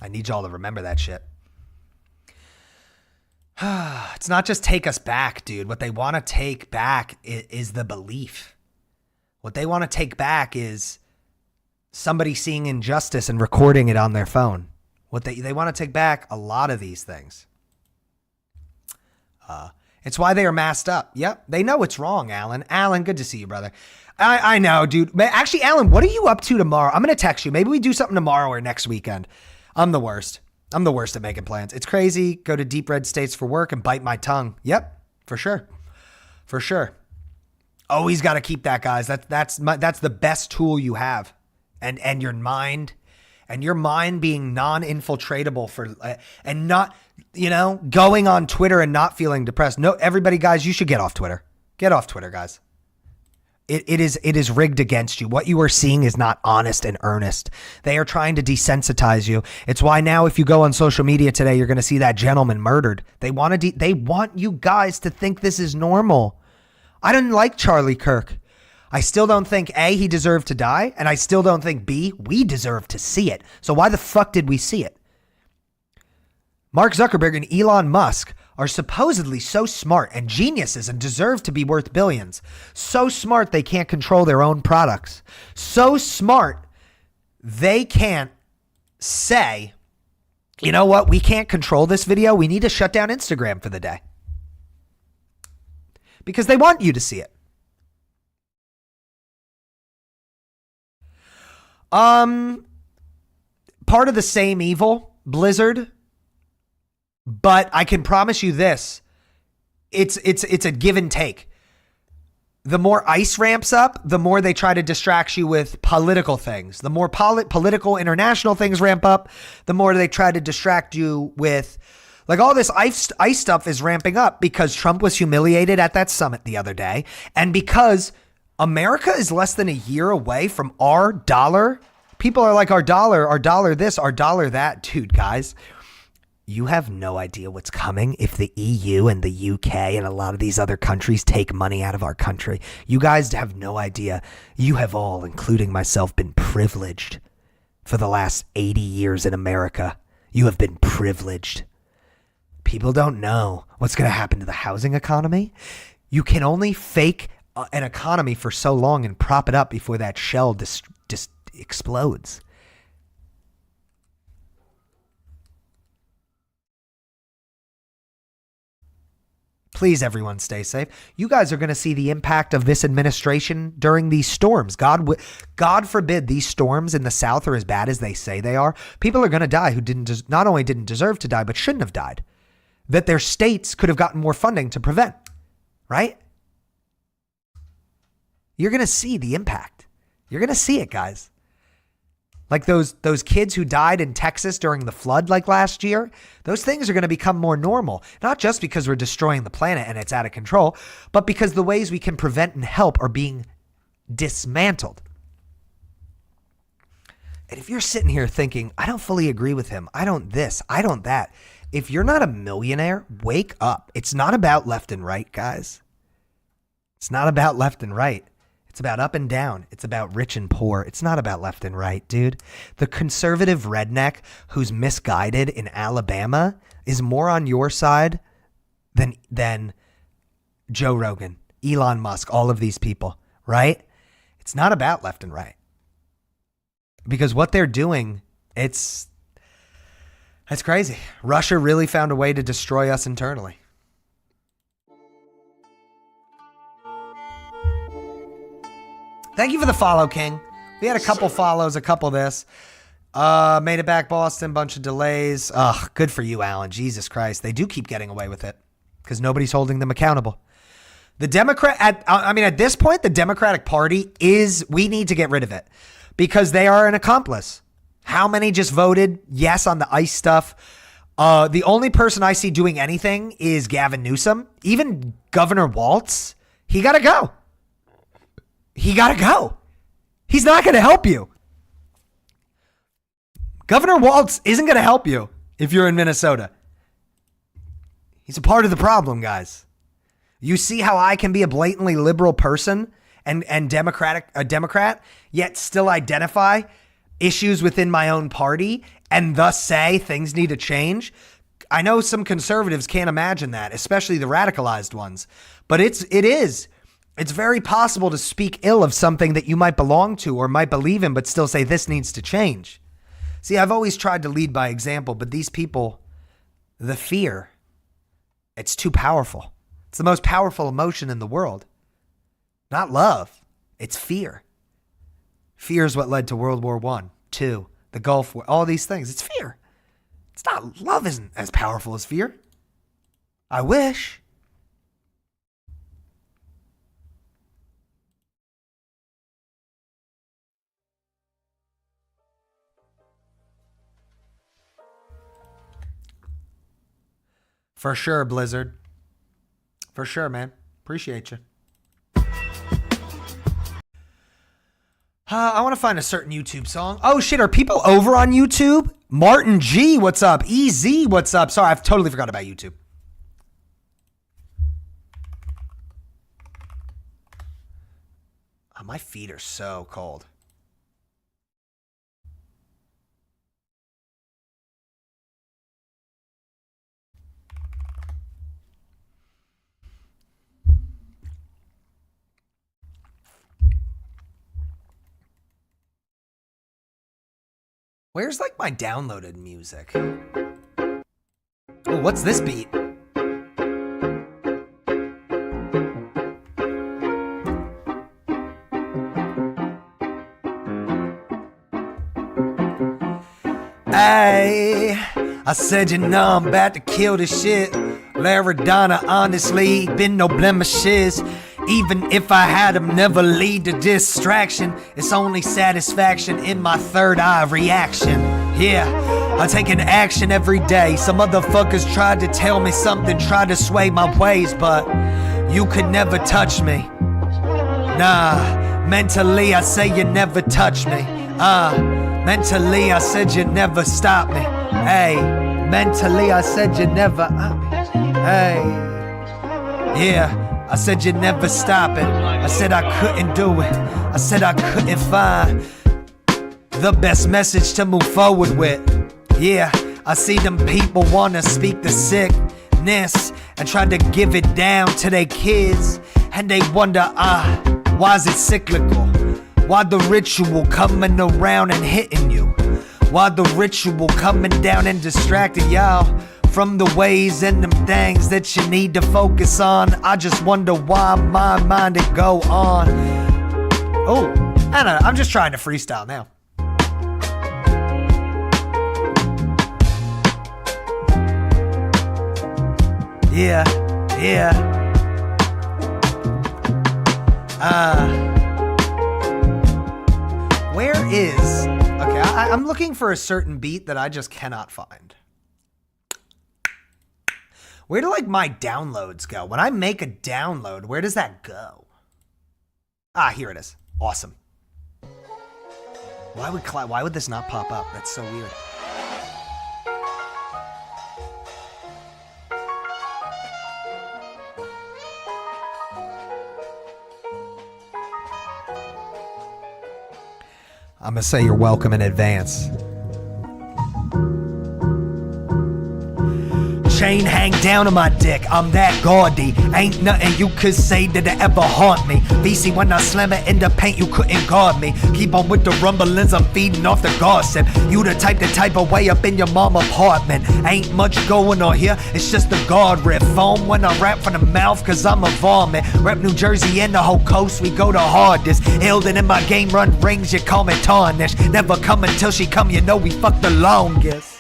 I need y'all to remember that shit. It's not just take us back, dude. What they want to take back is the belief. What they want to take back is somebody seeing injustice and recording it on their phone. What they want to take back a lot of these things. It's why they are masked up. Yep, they know it's wrong, Alan. Alan, good to see you, brother. I know, dude. Actually, Alan, what are you up to tomorrow? I'm going to text you. Maybe we do something tomorrow or next weekend. I'm the worst. I'm the worst at making plans. It's crazy. Go to deep red states for work and bite my tongue. Yep, for sure. For sure. Always got to keep that, guys. That's the best tool you have. And your mind. And your mind being non-infiltratable for and not, going on Twitter and not feeling depressed. No, everybody, guys, you should get off Twitter. Get off Twitter, guys. It is rigged against you. What you are seeing is not honest and earnest. They are trying to desensitize you. It's why now if you go on social media today, you're going to see that gentleman murdered. They want you guys to think this is normal. I didn't like Charlie Kirk. I still don't think A, he deserved to die, and I still don't think B, we deserve to see it. So why the fuck did we see it? Mark Zuckerberg and Elon Musk are supposedly so smart and geniuses and deserve to be worth billions. So smart they can't control their own products. So smart they can't say, you know what, we can't control this video. We need to shut down Instagram for the day. Because they want you to see it. Part of the same evil, Blizzard. But I can promise you this. It's a give and take. The more ice ramps up, the more they try to distract you with political things. The more political international things ramp up, the more they try to distract you with, like, all this ice stuff is ramping up because Trump was humiliated at that summit the other day. And because America is less than a year away from our dollar. People are like, our dollar this, our dollar that. Dude, guys, you have no idea what's coming if the EU and the UK and a lot of these other countries take money out of our country. You guys have no idea. You have all, including myself, been privileged for the last 80 years in America. You have been privileged. People don't know what's going to happen to the housing economy. You can only fake an economy for so long and prop it up before that shell just explodes. Please, everyone, stay safe. You guys are going to see the impact of this administration during these storms. God forbid these storms in the South are as bad as they say they are. People are going to die who not only didn't deserve to die, but shouldn't have died. That their states could have gotten more funding to prevent, right? You're going to see the impact. You're going to see it, guys. Like those kids who died in Texas during the flood like last year, those things are going to become more normal, not just because we're destroying the planet and it's out of control, but because the ways we can prevent and help are being dismantled. And if you're sitting here thinking, I don't fully agree with him, I don't this, I don't that. If you're not a millionaire, wake up. It's not about left and right, guys. It's not about left and right. It's about up and down. It's about rich and poor. It's not about left and right, dude. The conservative redneck who's misguided in Alabama is more on your side than Joe Rogan, Elon Musk, all of these people, right? It's not about left and right. Because what they're doing, that's crazy. Russia really found a way to destroy us internally. Thank you for the follow, King. We had a couple follows, a couple this. Made it back, Boston. Bunch of delays. Ugh, good for you, Alan. Jesus Christ. They do keep getting away with it because nobody's holding them accountable. At this point, the Democratic Party we need to get rid of it because they are an accomplice. How many just voted yes on the ICE stuff? The only person I see doing anything is Gavin Newsom. Even Governor Walz, he got to go. He got to go. He's not going to help you. Governor Walz isn't going to help you if you're in Minnesota. He's a part of the problem, guys. You see how I can be a blatantly liberal person and a Democrat, yet still identify issues within my own party and thus say things need to change? I know some conservatives can't imagine that, especially the radicalized ones, but it is. It's very possible to speak ill of something that you might belong to or might believe in, but still say this needs to change. See, I've always tried to lead by example, but these people, the fear, it's too powerful. It's the most powerful emotion in the world. Not love, it's fear. Fear is what led to World War I, II, the Gulf War, all these things. It's fear. It's not, love isn't as powerful as fear. I wish. For sure, Blizzard. For sure, man. Appreciate you. I want to find a certain YouTube song. Oh, shit. Are people over on YouTube? Martin G, what's up? EZ, what's up? Sorry, I've totally forgot about YouTube. Oh, my feet are so cold. Where's like my downloaded music? Oh, what's this beat? Hey, I said, you know, I'm about to kill this shit. Laradonna, honestly, been no blemishes. Even if I had them, never lead to distraction. It's only satisfaction in my third eye reaction. Yeah, I'm taking action every day. Some motherfuckers tried to tell me something, tried to sway my ways, but you could never touch me. Nah, mentally I say you never touch me. Mentally I said you never stop me. Hey, mentally I said you never. Hey, yeah. I said you'd never stop it. I said I couldn't do it. I said I couldn't find the best message to move forward with. Yeah, I see them people wanna speak the sickness and try to give it down to their kids, and they wonder, why is it cyclical? Why the ritual coming around and hitting you? Why the ritual coming down and distracting y'all from the ways and them things that you need to focus on? I just wonder why my mind it go on. Oh, I don't know, I'm just trying to freestyle now. Yeah. Where is... Okay, I'm looking for a certain beat that I just cannot find. Where do, like, my downloads go? When I make a download, where does that go? Here it is. Awesome. Why would this not pop up? That's so weird. I'm gonna say you're welcome in advance. Chain hang down on my dick, I'm that gaudy. Ain't nothing you could say that'll ever haunt me. VC when I slam it in the paint, you couldn't guard me. Keep on with the rumblings, I'm feeding off the gossip. You the type of way up in your mom apartment. Ain't much going on here, it's just the guard riff. Foam when I rap from the mouth, cause I'm a vomit. Rep New Jersey and the whole coast, we go the hardest. Ill than in my game run rings, you call me tarnished. Never come until she come, you know we fuck the longest.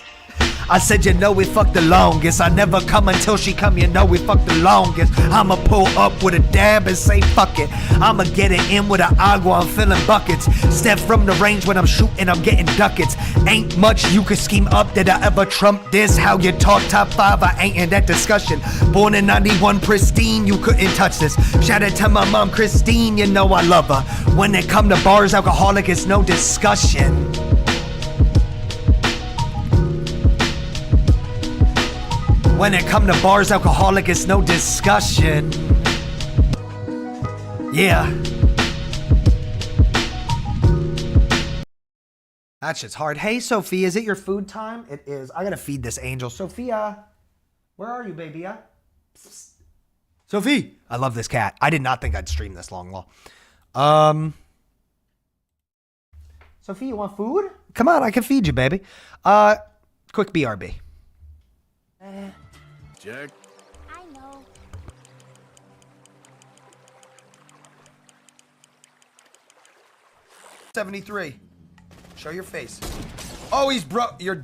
I said, you know we fuck the longest. I never come until she come, you know we fuck the longest. I'ma pull up with a dab and say fuck it. I'ma get it in with a agua, I'm filling buckets. Step from the range when I'm shooting, I'm getting ducats. Ain't much you could scheme up that I ever trump this. How you talk top 5, I ain't in that discussion. Born in 91, pristine, you couldn't touch this. Shout out to my mom, Christine, you know I love her. When it come to bars, alcoholic, it's no discussion. When it come to bars, alcoholic, it's no discussion. Yeah. That shit's hard. Hey, Sophia, is it your food time? It is. I gotta feed this angel. Sophia, where are you, baby? Sophie. I love this cat. I did not think I'd stream this long. Sophie, you want food? Come on, I can feed you, baby. Quick BRB. Jack. I know. 73. Show your face. Oh, he's you're...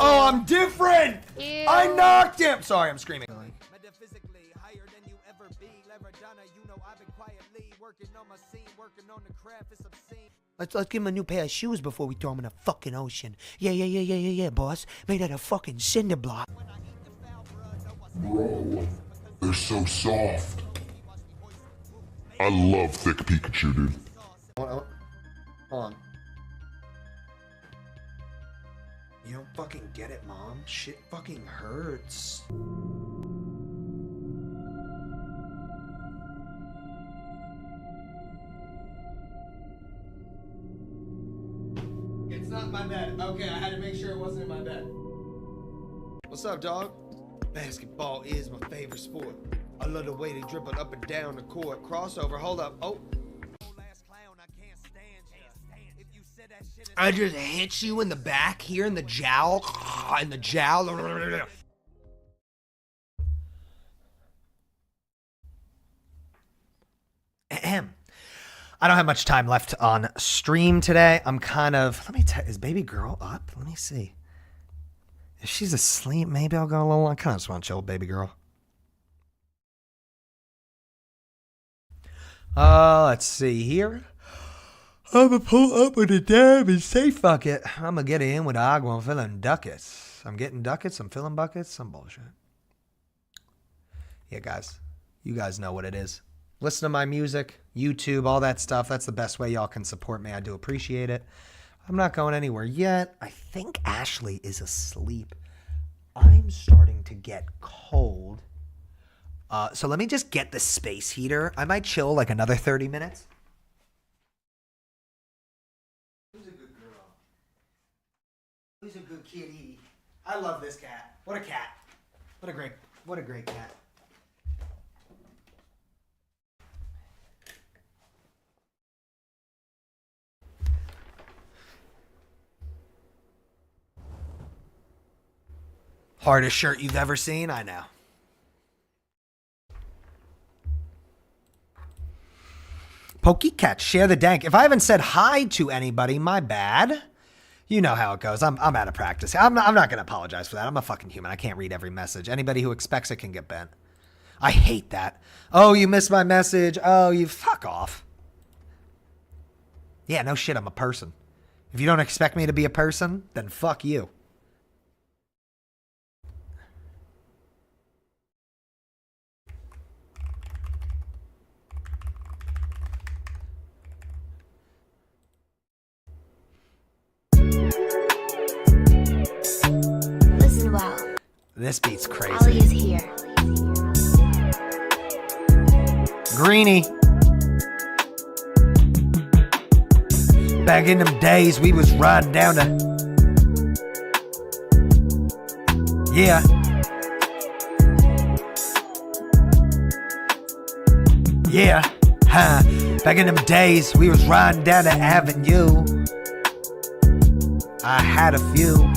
Oh, I'm different! Ew. I knocked him! Sorry, I'm screaming. Metaphysically higher than you ever be. Leveragana, you know I've been quietly working on my scene, working on the craft, it's obscene. Let's give him a new pair of shoes before we throw him in the fucking ocean. Yeah, boss. Made out of fucking cinder block. Bro, they're so soft. I love thick Pikachu, dude. Hold on. You don't fucking get it, Mom. Shit fucking hurts. It's not my bed. Okay, I had to make sure it wasn't in my bed. What's up, dog? Basketball is my favorite sport. I love the way they dribble up and down the court. Crossover, hold up. Oh. I just hit you in the back here in the jowl. In the jowl. Ahem. I don't have much time left on stream today. I'm kind of... Let me tell... Is baby girl up? Let me see. If she's asleep, maybe I'll go a little... I kind of just want to chill with baby girl. Let's see here. I'm gonna pull up with a dab and say fuck it. I'm gonna get in with agua. I'm filling ducats. I'm getting ducats. I'm filling buckets. Some bullshit. Yeah, guys. You guys know what it is. Listen to my music, YouTube, all that stuff. That's the best way y'all can support me. I do appreciate it. I'm not going anywhere yet. I think Ashley is asleep. I'm starting to get cold. So let me just get the space heater. I might chill like another 30 minutes. Who's a good girl? He's a good kitty. I love this cat. What a cat. What a great cat. Hardest shirt you've ever seen? I know. Pokecat, share the dank. If I haven't said hi to anybody, my bad. You know how it goes. I'm out of practice. I'm not going to apologize for that. I'm a fucking human. I can't read every message. Anybody who expects it can get bent. I hate that. Oh, you missed my message. Oh, you fuck off. Yeah, no shit. I'm a person. If you don't expect me to be a person, then fuck you. Listen well. This beat's crazy. Ali is here. Greenie. Back in them days, we was riding down to... Yeah. Yeah. Huh. Back in them days, we was riding down the avenue. I had a few.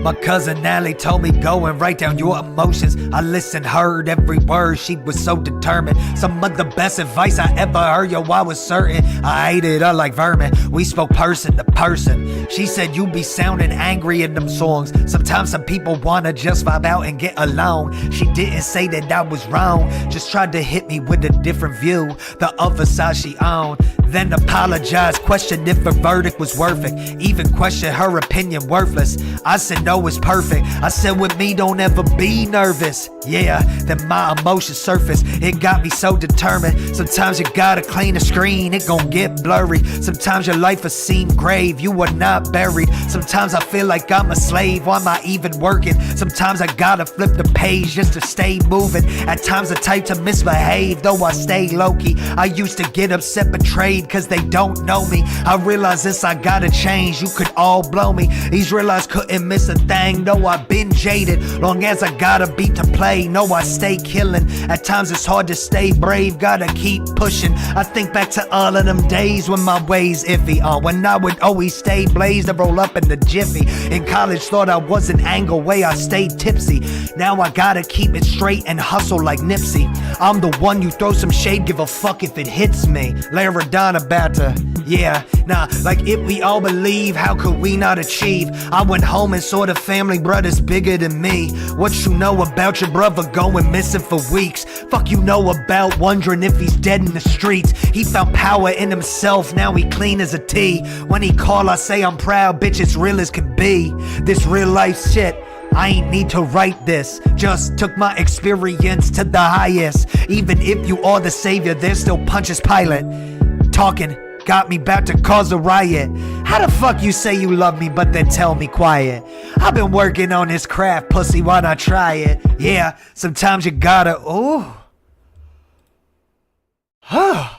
My cousin Allie told me go and write down your emotions. I listened, heard every word, she was so determined. Some of the best advice I ever heard, yo, I was certain I ate it up like vermin. We spoke person to person. She said you be sounding angry in them songs. Sometimes some people wanna just vibe out and get along. She didn't say that I was wrong, just tried to hit me with a different view, the other side she owned. Then apologized, questioned if her verdict was worth it, even questioned her opinion worthless. I said no, it's perfect. I said with me don't ever be nervous. Yeah, then my emotions surfaced. It got me so determined. Sometimes you gotta clean the screen, it gon' get blurry. Sometimes your life will seem grave, you are not buried. Sometimes I feel like I'm a slave, why am I even working? Sometimes I gotta flip the page just to stay moving. At times the type to misbehave, though I stay low-key. I used to get upset, betrayed, cause they don't know me. I realize this, I gotta change, you could all blow me. These realize couldn't miss a thing, no, I've been jaded. Long as I got a beat to play, no, I stay killing. At times it's hard to stay brave, gotta keep pushing. I think back to all of them days when my ways iffy, when I would always stay blazed to roll up in the jiffy. In college thought I was an angle way, I stayed tipsy. Now I gotta keep it straight and hustle like Nipsey. I'm the one you throw some shade, give a fuck if it hits me. Laradon about to, yeah, nah, like if we all believe, how could we not achieve? I went home and saw the family brothers bigger than me. What you know about your brother going missing for weeks? Fuck you know about wondering if he's dead in the streets. He found power in himself, now he clean as a T. When he call I say I'm proud, bitch, it's real as can be. This real life shit, I ain't need to write this, just took my experience to the highest. Even if you are the savior, there's still Pontius Pilate. Talking got me about to cause a riot. How the fuck you say you love me but then tell me quiet? I've been working on this craft, pussy, why not try it? Yeah, sometimes you gotta, ooh. Huh.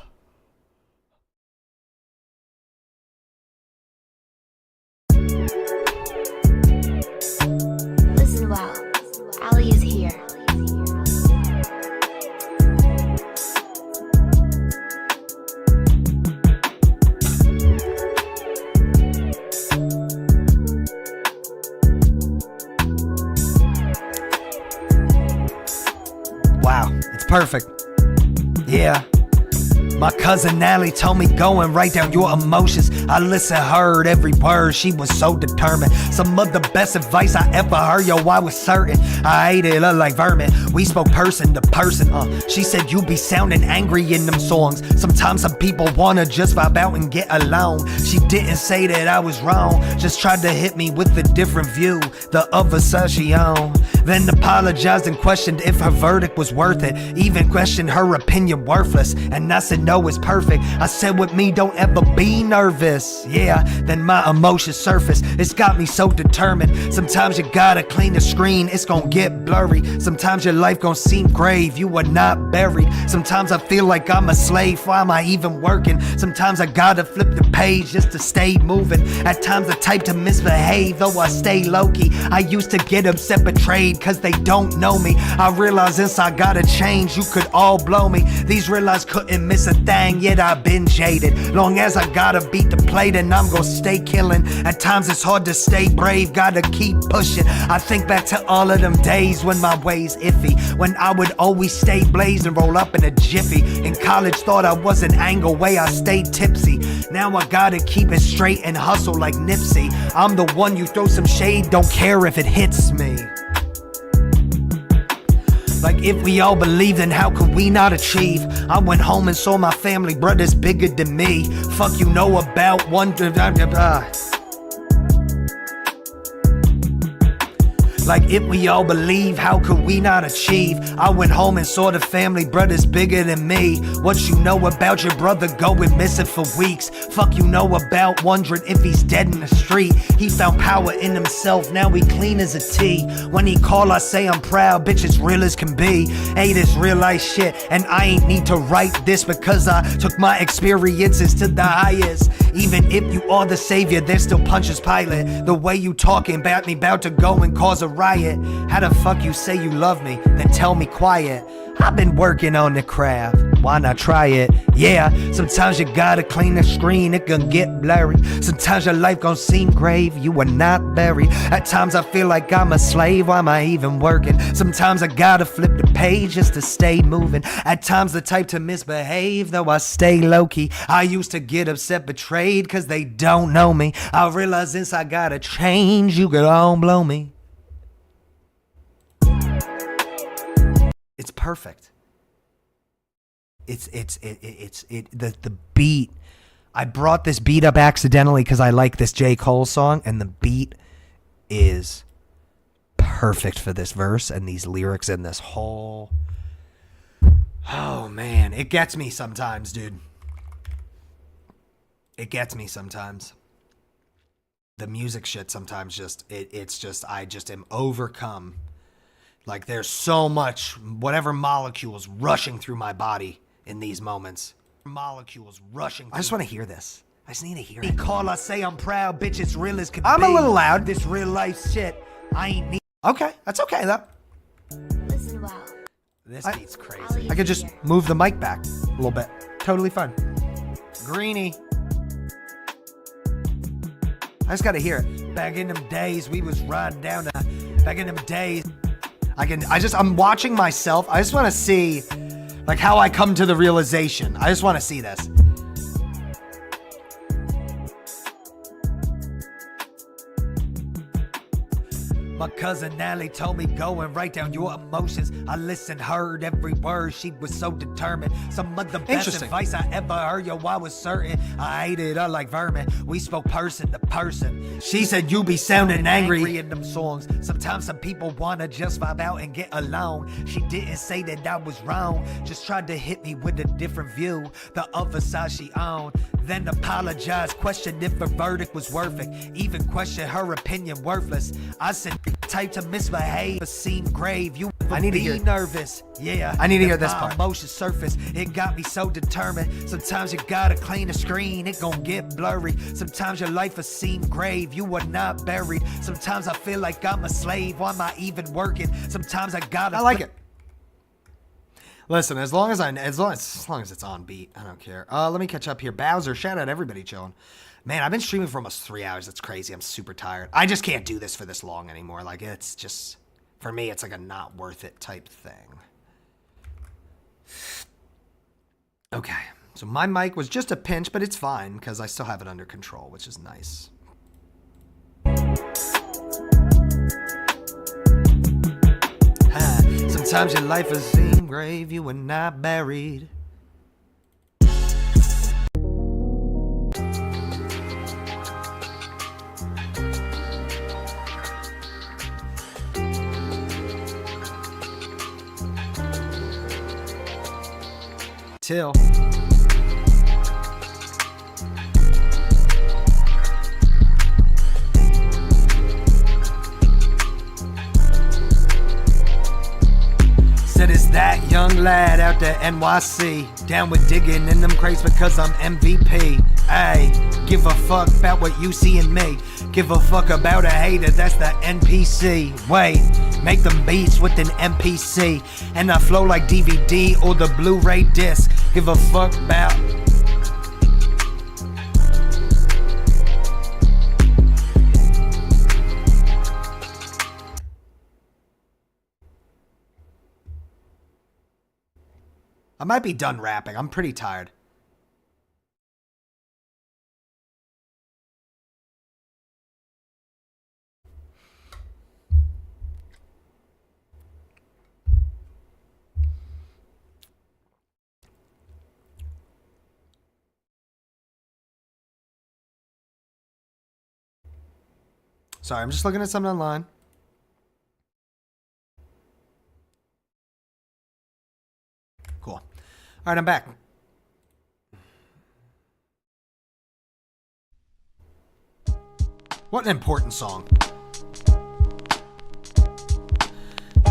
Listen well. Ali is here. Wow, it's perfect. Yeah. My cousin Allie told me go and write down your emotions. I listened, heard every word, she was so determined. Some of the best advice I ever heard, yo, I was certain I ate it up like vermin. We spoke person to person, She said you be sounding angry in them songs. Sometimes some people wanna just vibe out and get along. She didn't say that I was wrong, just tried to hit me with a different view, the other side she owned. Then apologized and questioned if her verdict was worth it, even questioned her opinion worthless. And I said no, know it's perfect. I said with me, don't ever be nervous. Yeah, then my emotions surface. It's got me so determined. Sometimes you gotta clean the screen, it's gonna get blurry. Sometimes your life gonna seem grave, you are not buried. Sometimes I feel like I'm a slave, why am I even working? Sometimes I gotta flip the page just to stay moving. At times I type to misbehave, though I stay low-key. I used to get upset, betrayed, cause they don't know me. I realize inside gotta change, you could all blow me. These real eyes couldn't miss a thing, yet I've been jaded. Long as I gotta beat the plate and I'm gonna stay killing. At times it's hard to stay brave, gotta keep pushing. I think back to all of them days when my ways iffy, when I would always stay blazed and roll up in a jiffy. In college thought I was an angle way, I stayed tipsy. Now I gotta keep it straight and hustle like Nipsey. I'm the one you throw some shade, don't care if it hits me. Like if we all believe, then how could we not achieve? I went home and saw my family brothers bigger than me. Fuck you know about one. Like if we all believe, how could we not achieve? I went home and saw the family brothers bigger than me. What you know about your brother going missing for weeks? Fuck you know about wondering if he's dead in the street. He found power in himself, now he clean as a T. When he call I say I'm proud, bitch it's real as can be. Hey, this real life shit, and I ain't need to write this because I took my experiences to the highest. Even if you are the savior, there's still Pontius Pilate. The way you talking about me about to go and cause a riot. How the fuck you say you love me, then tell me quiet? I've been working on the craft, why not try it? Yeah, sometimes you gotta clean the screen, it can get blurry. Sometimes your life gon' seem grave, you are not buried. At times I feel like I'm a slave, why am I even working? Sometimes I gotta flip the page just to stay moving. At times the type to misbehave, though I stay low-key. I used to get upset, betrayed, cause they don't know me. I realize since I gotta change, you could all blow me. It's perfect. The beat. I brought this beat up accidentally because I like this J. Cole song, and the beat is perfect for this verse and these lyrics and this whole. Oh man, it gets me sometimes, dude. It gets me sometimes. The music shit sometimes I just am overcome. Like there's so much, whatever molecules rushing through my body in these moments. Molecules rushing. I just want to hear this. I just need to hear it. Call, I say I'm proud, bitch. It's real as can be. I'm a little loud. This real life shit. I ain't need. Okay, that's okay though. Listen well. This beat's crazy. I could just move the mic back a little bit. Totally fine. Greenie. I just gotta hear it. Back in them days, we was riding down the. Back in them days. I'm watching myself. I just want to see like how I come to the realization. I just want to see this. My cousin Natalie told me go and write down your emotions. I listened, heard every word. She was so determined. Some of the best advice I ever heard, yo, I was certain. I hated her like vermin. We spoke person to person. She said you be sounding angry in them songs. Sometimes some people wanna just vibe out and get along. She didn't say that I was wrong. Just tried to hit me with a different view. The other side she owned. Then apologized, questioned if her verdict was worth it. Even questioned her opinion worthless. I said type to misbehave, but seem grave. You I need to hear nervous. Yeah, I need to hear this part. Emotion surface, it got me so determined. Sometimes you gotta clean the screen, it gon' get blurry. Sometimes your life will seem grave, you are not buried. Sometimes I feel like I'm a slave, why am I even working? Sometimes I gotta. I like it. Listen, as long as it's on beat, I don't care. Let me catch up here. Bowser, shout out everybody chilling. Man, I've been streaming for almost 3 hours. That's crazy. I'm super tired. I just can't do this for this long anymore. Like, it's just, for me, it's like a not worth it type thing. Okay, so my mic was just a pinch, but it's fine because I still have it under control, which is nice. Sometimes your life has seemed grave, you were not buried. Till that young lad out there NYC, down with digging in them crates because I'm MVP. Ayy, give a fuck about what you see in me. Give a fuck about a hater, that's the NPC. Wait, make them beats with an MPC, and I flow like DVD or the Blu-ray disc. Give a fuck about... I might be done rapping. I'm pretty tired. Sorry, I'm just looking at something online. Cool. All right, I'm back. What an important song.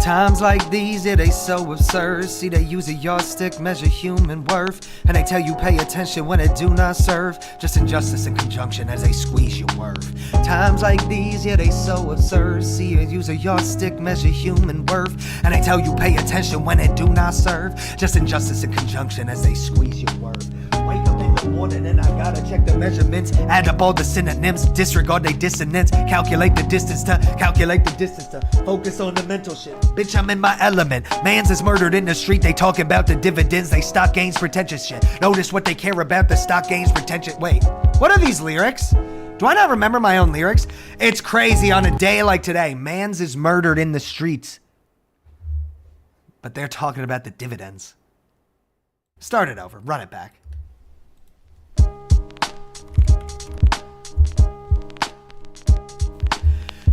Times like these, yeah, they so absurd. See, they use a yardstick, measure human worth, and they tell you pay attention when it do not serve. Just injustice in conjunction as they squeeze your worth. Times like these, yeah, they so absurd. See, they use a yardstick, measure human worth, and they tell you pay attention when it do not serve. Just injustice in conjunction as they squeeze your worth. Wake up in the morning and I gotta check the measurements, add up all the synonyms, disregard they dissonance, calculate the distance to focus on the mental shit. Bitch, I'm in my element. Mans is murdered in the street, they talking about the dividends, they stock gains, pretentious shit. Notice what they care about, the stock gains, pretentious. Wait, what are these lyrics? Do I not remember my own lyrics? It's crazy on a day like today. Mans is murdered in the streets, but they're talking about the dividends. Start it over, run it back.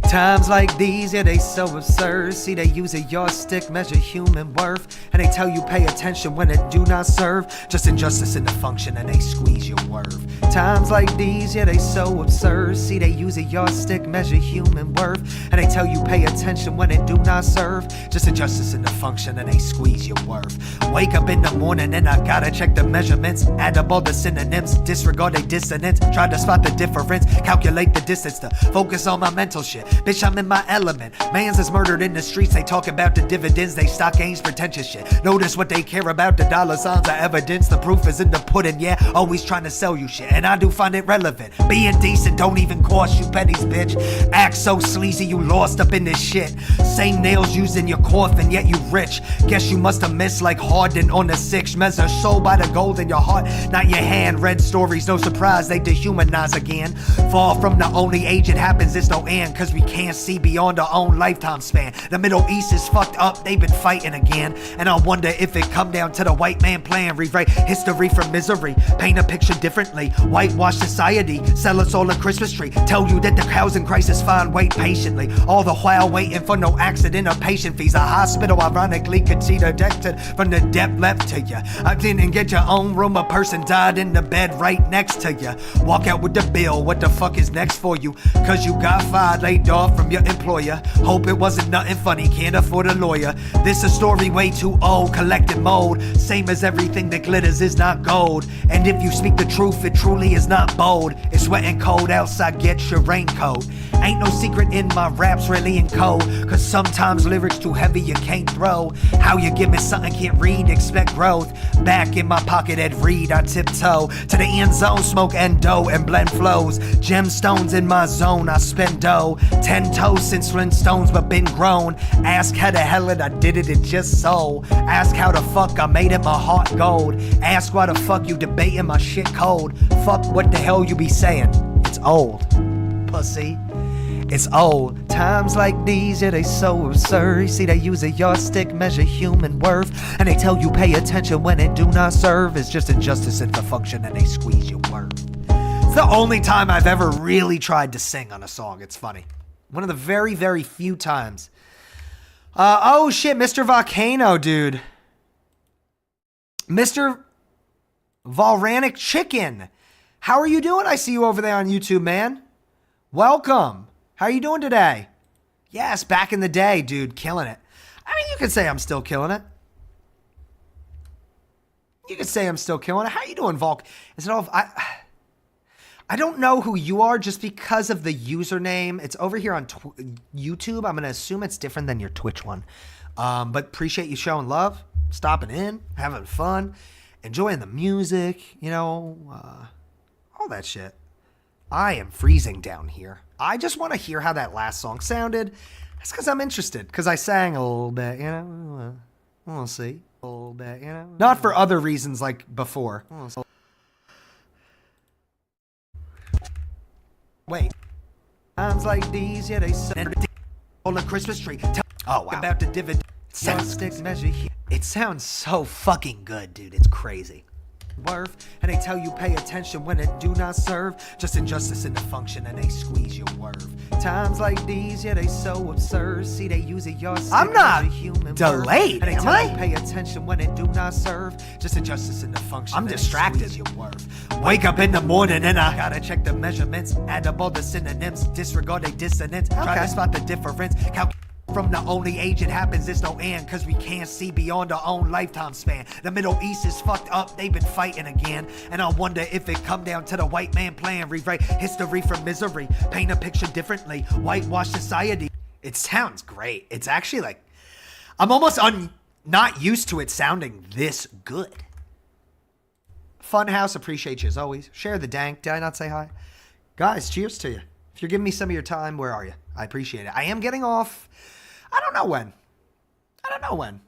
Times like these, yeah, they so absurd. See, they use a yardstick, measure human worth, and they tell you pay attention when it do not serve. Just injustice in the function and they squeeze your worth. Times like these, yeah, they so absurd. See, they use a yardstick, measure human worth, and they tell you pay attention when it do not serve. Just injustice in the function and they squeeze your worth. Wake up in the morning and I gotta check the measurements, add up all the synonyms, disregard they dissonance, try to spot the difference, calculate the distance to focus on my mental shit. Bitch, I'm in my element. Mans is murdered in the streets, they talk about the dividends, they stock gains, pretentious shit. Notice what they care about, the dollar signs are evidence, the proof is in the pudding, yeah, always trying to sell you shit, and I do find it relevant. Being decent don't even cost you pennies, bitch. Act so sleazy, you lost up in this shit. Same nails used in your coffin, yet you rich. Guess you must have missed like Harden on the six. Measure soul by the gold in your heart, not your hand. Read stories, no surprise, they dehumanize again. Far from the only age it happens, it's no end, cause we can't see beyond our own lifetime span. The Middle East is fucked up, they've been fighting again, and I wonder if it come down to the white man plan. Rewrite history from misery, paint a picture differently, whitewash society, sell us all a Christmas tree, tell you that the housing crisis fine, wait patiently, all the while waiting for no accident or patient fees. A hospital ironically could see the detected from the depth left to you. I didn't get your own room, a person died in the bed right next to you. Walk out with the bill, what the fuck is next for you? Cause you got fired, laid off from your employer. Hope it wasn't nothing funny, can't afford a lawyer. This a story way too old, collected mode. Same as everything that glitters is not gold. And if you speak the truth, it truly is not bold. It's wet and cold outside, get your raincoat. Ain't no secret in my raps, really in code. Cause sometimes lyrics too heavy you can't throw. How you give me something can't read, expect growth. Back in my pocket at read, I tiptoe to the end zone, smoke endo and blend flows. Gemstones in my zone, I spend dough. 10 toes since Flintstones but been grown. Ask how the hell I did it, it just so. Ask how the fuck I made it, my heart gold. Ask why the fuck you debating my shit cold. Fuck what the hell you be saying, it's old, pussy. It's old. Times like these, yeah, they so absurd. See, they use a yardstick, measure human worth, and they tell you pay attention when it do not serve. It's just injustice in the function and they squeeze your worth. It's the only time I've ever really tried to sing on a song. It's funny. One of the very, very few times. Oh shit, Mr. Volcano, dude. Mr. Volranic Chicken. How are you doing? I see you over there on YouTube, man. Welcome. How are you doing today? Yes, back in the day, dude, killing it. I mean, you could say I'm still killing it. You could say I'm still killing it. How you doing, Volk? Is it all? I don't know who you are just because of the username. It's over here on YouTube. I'm gonna assume it's different than your Twitch one. But appreciate you showing love, stopping in, having fun, enjoying the music. You know, all that shit. I am freezing down here. I just want to hear how that last song sounded. That's because I'm interested. Because I sang a little bit, you know. We'll see. A little bit, you know. Not for other reasons like before. Wait. Times like these, yeah, they send on the Christmas tree. Oh, wow. About the dividend. It sounds so fucking good, dude. It's crazy. Worth, and they tell you pay attention when it do not serve. Just injustice in the function and they squeeze your worth. Times like these, yeah, they so absurd. See, they use it your I'm not human delayed, and they tell you pay attention when it do not serve. Just injustice in the function. I'm distracted. Your worth. Wake up in the morning and I gotta check the measurements, add up all the synonyms, disregard they dissonance. Try to spot the difference. From the only age it happens is no end, cause we can't see beyond our own lifetime span. The Middle East is fucked up, they've been fighting again. And I wonder if it come down to the white man plan. Rewrite history from misery, paint a picture differently, whitewash society. It sounds great. It's actually like, I'm almost not used to it sounding this good. Funhouse, appreciate you as always. Share the dank, did I not say hi? Guys, cheers to you. If you're giving me some of your time, where are you? I appreciate it. I am getting off. I don't know when.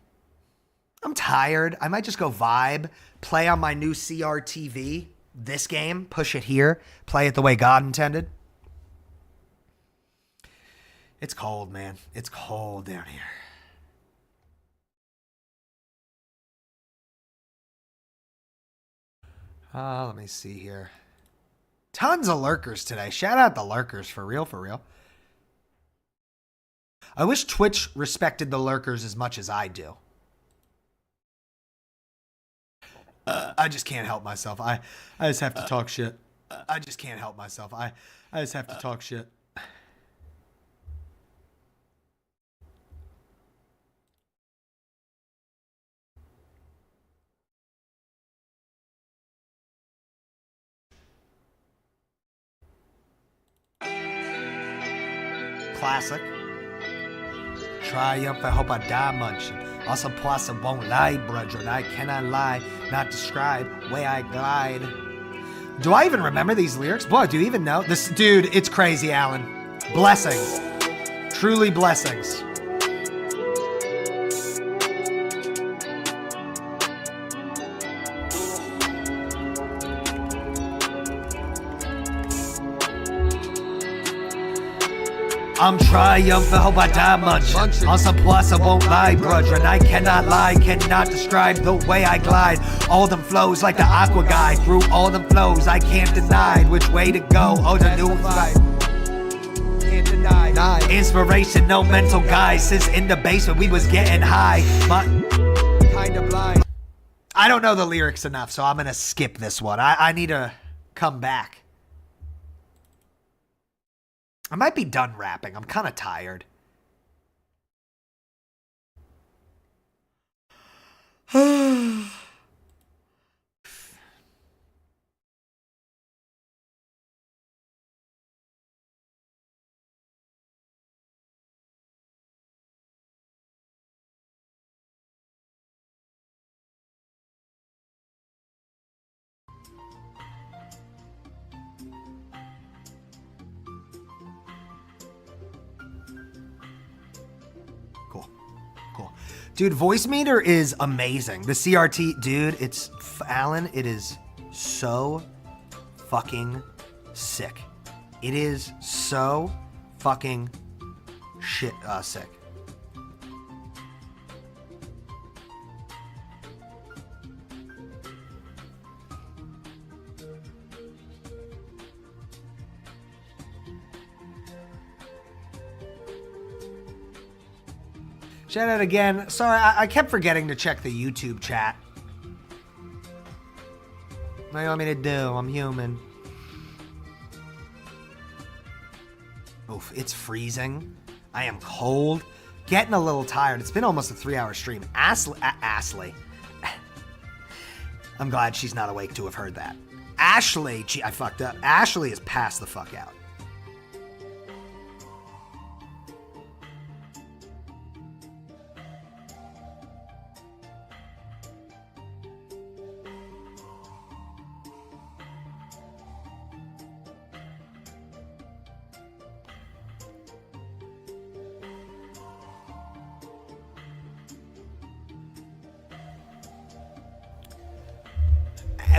I'm tired. I might just go vibe, play on my new CRTV, this game, push it here, play it the way God intended. It's cold, man. It's cold down here. Let me see here. Tons of lurkers today. Shout out the lurkers, for real, for real. I wish Twitch respected the lurkers as much as I do. I just can't help myself. I just have to talk shit. I just can't help myself. I just have to talk shit. Classic. Triumph, I hope I die munching. Also, plus I won't lie, brethren. I cannot lie, not describe way I glide. Do I even remember these lyrics? Boy, do you even know? This dude, it's crazy, Alan. Blessings. Truly blessings. I'm triumphant, hope I die munching. On some plus, I won't lie, brethren. I cannot lie, cannot describe the way I glide. All them flows like the aqua guy. Through all them flows, I can't deny which way to go. Oh, the new fight. Can't deny. Inspiration, no mental guide. Since in the basement, we was getting high. My kind of blind. I don't know the lyrics enough, so I'm gonna skip this one. I need to come back. I might be done rapping. I'm kind of tired. Dude, voice meter is amazing. The CRT, dude, it's, Alan, it is so fucking sick. It is so fucking sick. Shout out again. Sorry, I kept forgetting to check the YouTube chat. What do you want me to do? I'm human. Oof, it's freezing. I am cold. Getting a little tired. It's been almost a 3-hour stream. Astley. I'm glad she's not awake to have heard that. Ashley, I fucked up. Ashley is passed the fuck out.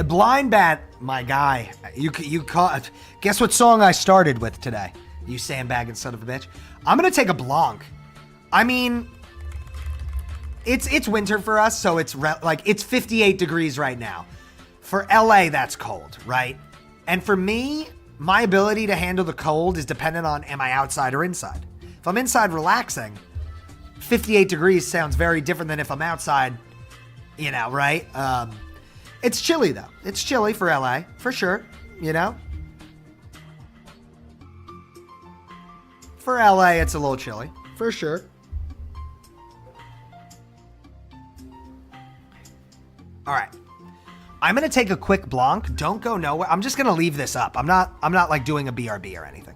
Blind Bat, my guy. You call. Guess what song I started with today? You sandbagging son of a bitch. I'm gonna take a Blanc. I mean, it's winter for us, so it's it's 58 degrees right now. For LA, that's cold, right? And for me, my ability to handle the cold is dependent on am I outside or inside. If I'm inside relaxing, 58 degrees sounds very different than if I'm outside, you know, right? It's chilly, though. It's chilly for LA, for sure, you know? For LA, it's a little chilly, for sure. All right. I'm going to take a quick Blanc. Don't go nowhere. I'm just going to leave this up. I'm not like doing a BRB or anything.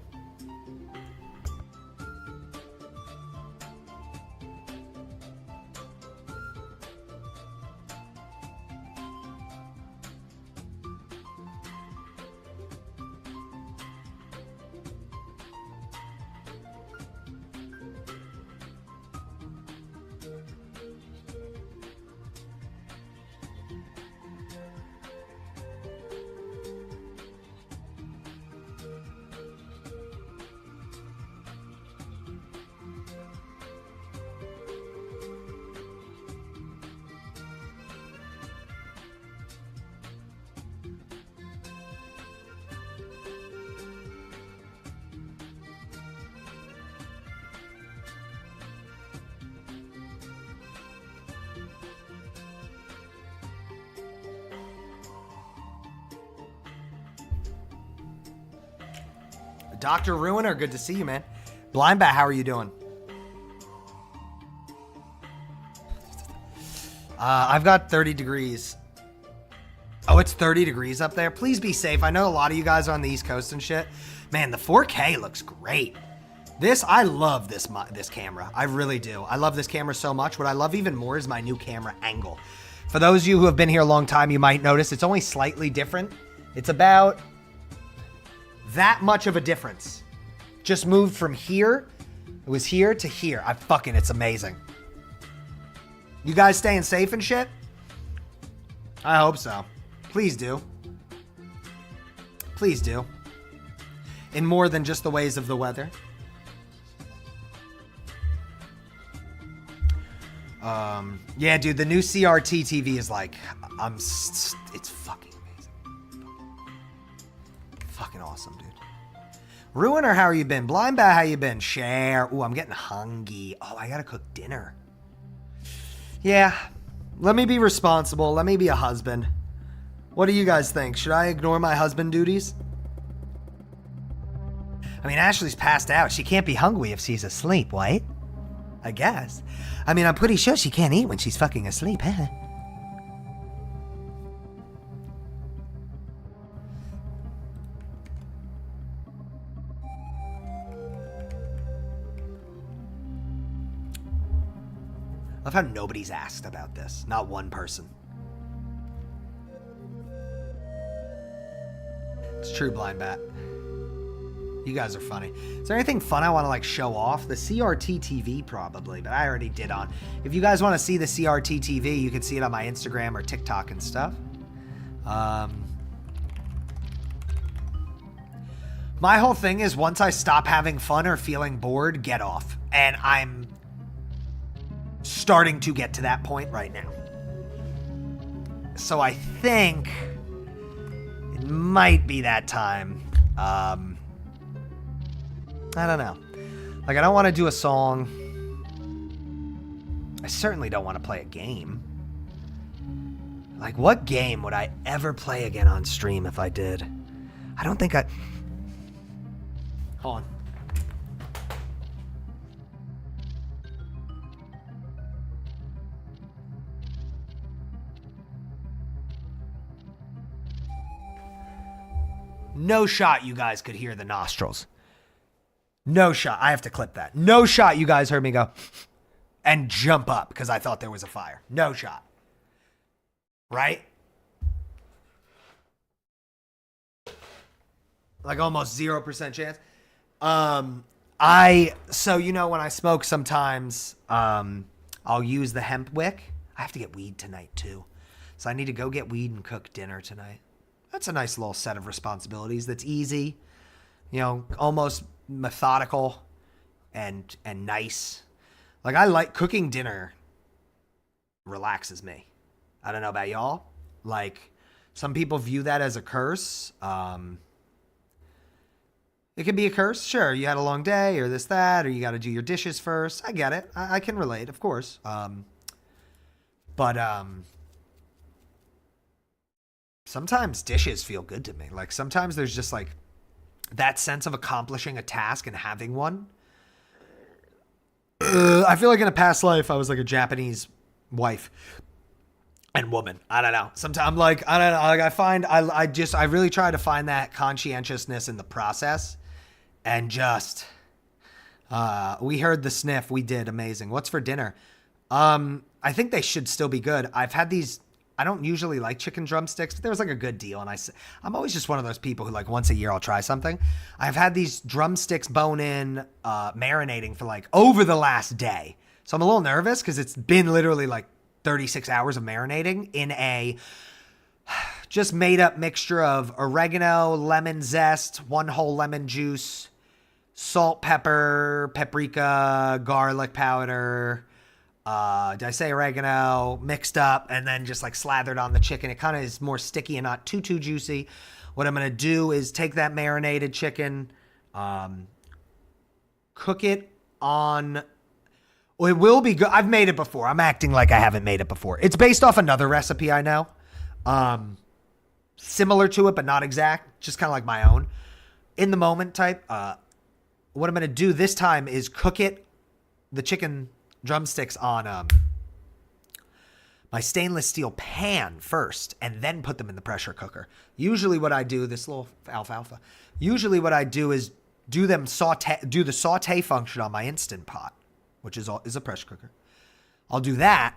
Dr. Ruiner, good to see you, man. Blind Bat, how are you doing? I've got 30 degrees. Oh, it's 30 degrees up there. Please be safe. I know a lot of you guys are on the East Coast and shit. Man, the 4K looks great. I love this camera. I really do. I love this camera so much. What I love even more is my new camera angle. For those of you who have been here a long time, you might notice it's only slightly different. It's about that much of a difference. Just moved from here. It was here to here. It's amazing. You guys staying safe and shit? I hope so. Please do. Please do. In more than just the ways of the weather. Yeah, dude, the new CRT TV is like, it's fucking amazing. Fucking awesome, dude. Ruiner, how are you been? Blind Bat, how you been? Share. Ooh, I'm getting hungry. Oh, I gotta cook dinner. Yeah, let me be responsible. Let me be a husband. What do you guys think? Should I ignore my husband duties? I mean, Ashley's passed out. She can't be hungry if she's asleep, right? I guess. I mean, I'm pretty sure she can't eat when she's fucking asleep, huh? I love how nobody's asked about this. Not one person. It's true, Blind Bat. You guys are funny. Is there anything fun I want to like show off? The CRT TV probably, but I already did on. If you guys want to see the CRT TV, you can see it on my Instagram or TikTok and stuff. My whole thing is once I stop having fun or feeling bored, get off. And I'm starting to get to that point right now. So I think it might be that time. I don't know. Like, I don't want to do a song. I certainly don't want to play a game. Like, what game would I ever play again on stream if I did? I don't think I... Hold on. No shot you guys could hear the nostrils. No shot. I have to clip that. No shot you guys heard me go and jump up because I thought there was a fire. No shot. Right? Like almost 0% chance. So you know when I smoke sometimes, I'll use the hemp wick. I have to get weed tonight too. So I need to go get weed and cook dinner tonight. That's a nice little set of responsibilities that's easy, you know, almost methodical and nice. Like I like cooking dinner relaxes me. I don't know about y'all. Like some people view that as a curse. It can be a curse. Sure, you had a long day or this, that, or you got to do your dishes first. I get it. I can relate, of course. But sometimes dishes feel good to me. Like sometimes there's just like that sense of accomplishing a task and having one. I feel like in a past life, I was like a Japanese wife and woman. I don't know. Sometimes I'm like, I don't know. Like I find, I really try to find that conscientiousness in the process and just, we heard the sniff. We did amazing. What's for dinner? I think they should still be good. I've had these, I don't usually like chicken drumsticks, but there was like a good deal. And I'm always just one of those people who like once a year I'll try something. I've had these drumsticks bone in, marinating for like over the last day. So I'm a little nervous because it's been literally like 36 hours of marinating in a just made up mixture of oregano, lemon zest, 1 whole lemon juice, salt, pepper, paprika, garlic powder. Did I say oregano mixed up and then just like slathered on the chicken? It kind of is more sticky and not too juicy. What I'm going to do is take that marinated chicken, cook it on, well, it will be good. I've made it before. I'm acting like I haven't made it before. It's based off another recipe I know. Similar to it, but not exact. Just kind of like my own. In the moment type. What I'm going to do this time is cook it, the chicken drumsticks on my stainless steel pan first and then put them in the pressure cooker. Usually what I do, this little alfalfa, usually what I do is do the saute function on my Instant Pot, which is a pressure cooker. I'll do that.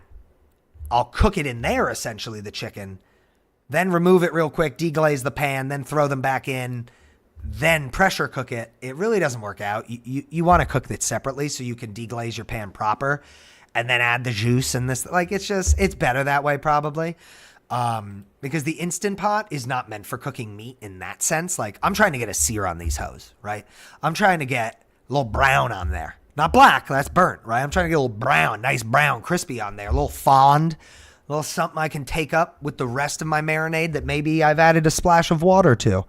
I'll cook it in there, essentially, the chicken, then remove it real quick, deglaze the pan, then throw them back in, then pressure cook it. It really doesn't work out. You want to cook it separately so you can deglaze your pan proper and then add the juice and this. Like, it's better that way probably. Because the Instant Pot is not meant for cooking meat in that sense. Like, I'm trying to get a sear on these hoes, right? I'm trying to get a little brown on there. Not black, that's burnt, right? I'm trying to get a little brown, nice brown, crispy on there. A little fond, a little something I can take up with the rest of my marinade that maybe I've added a splash of water to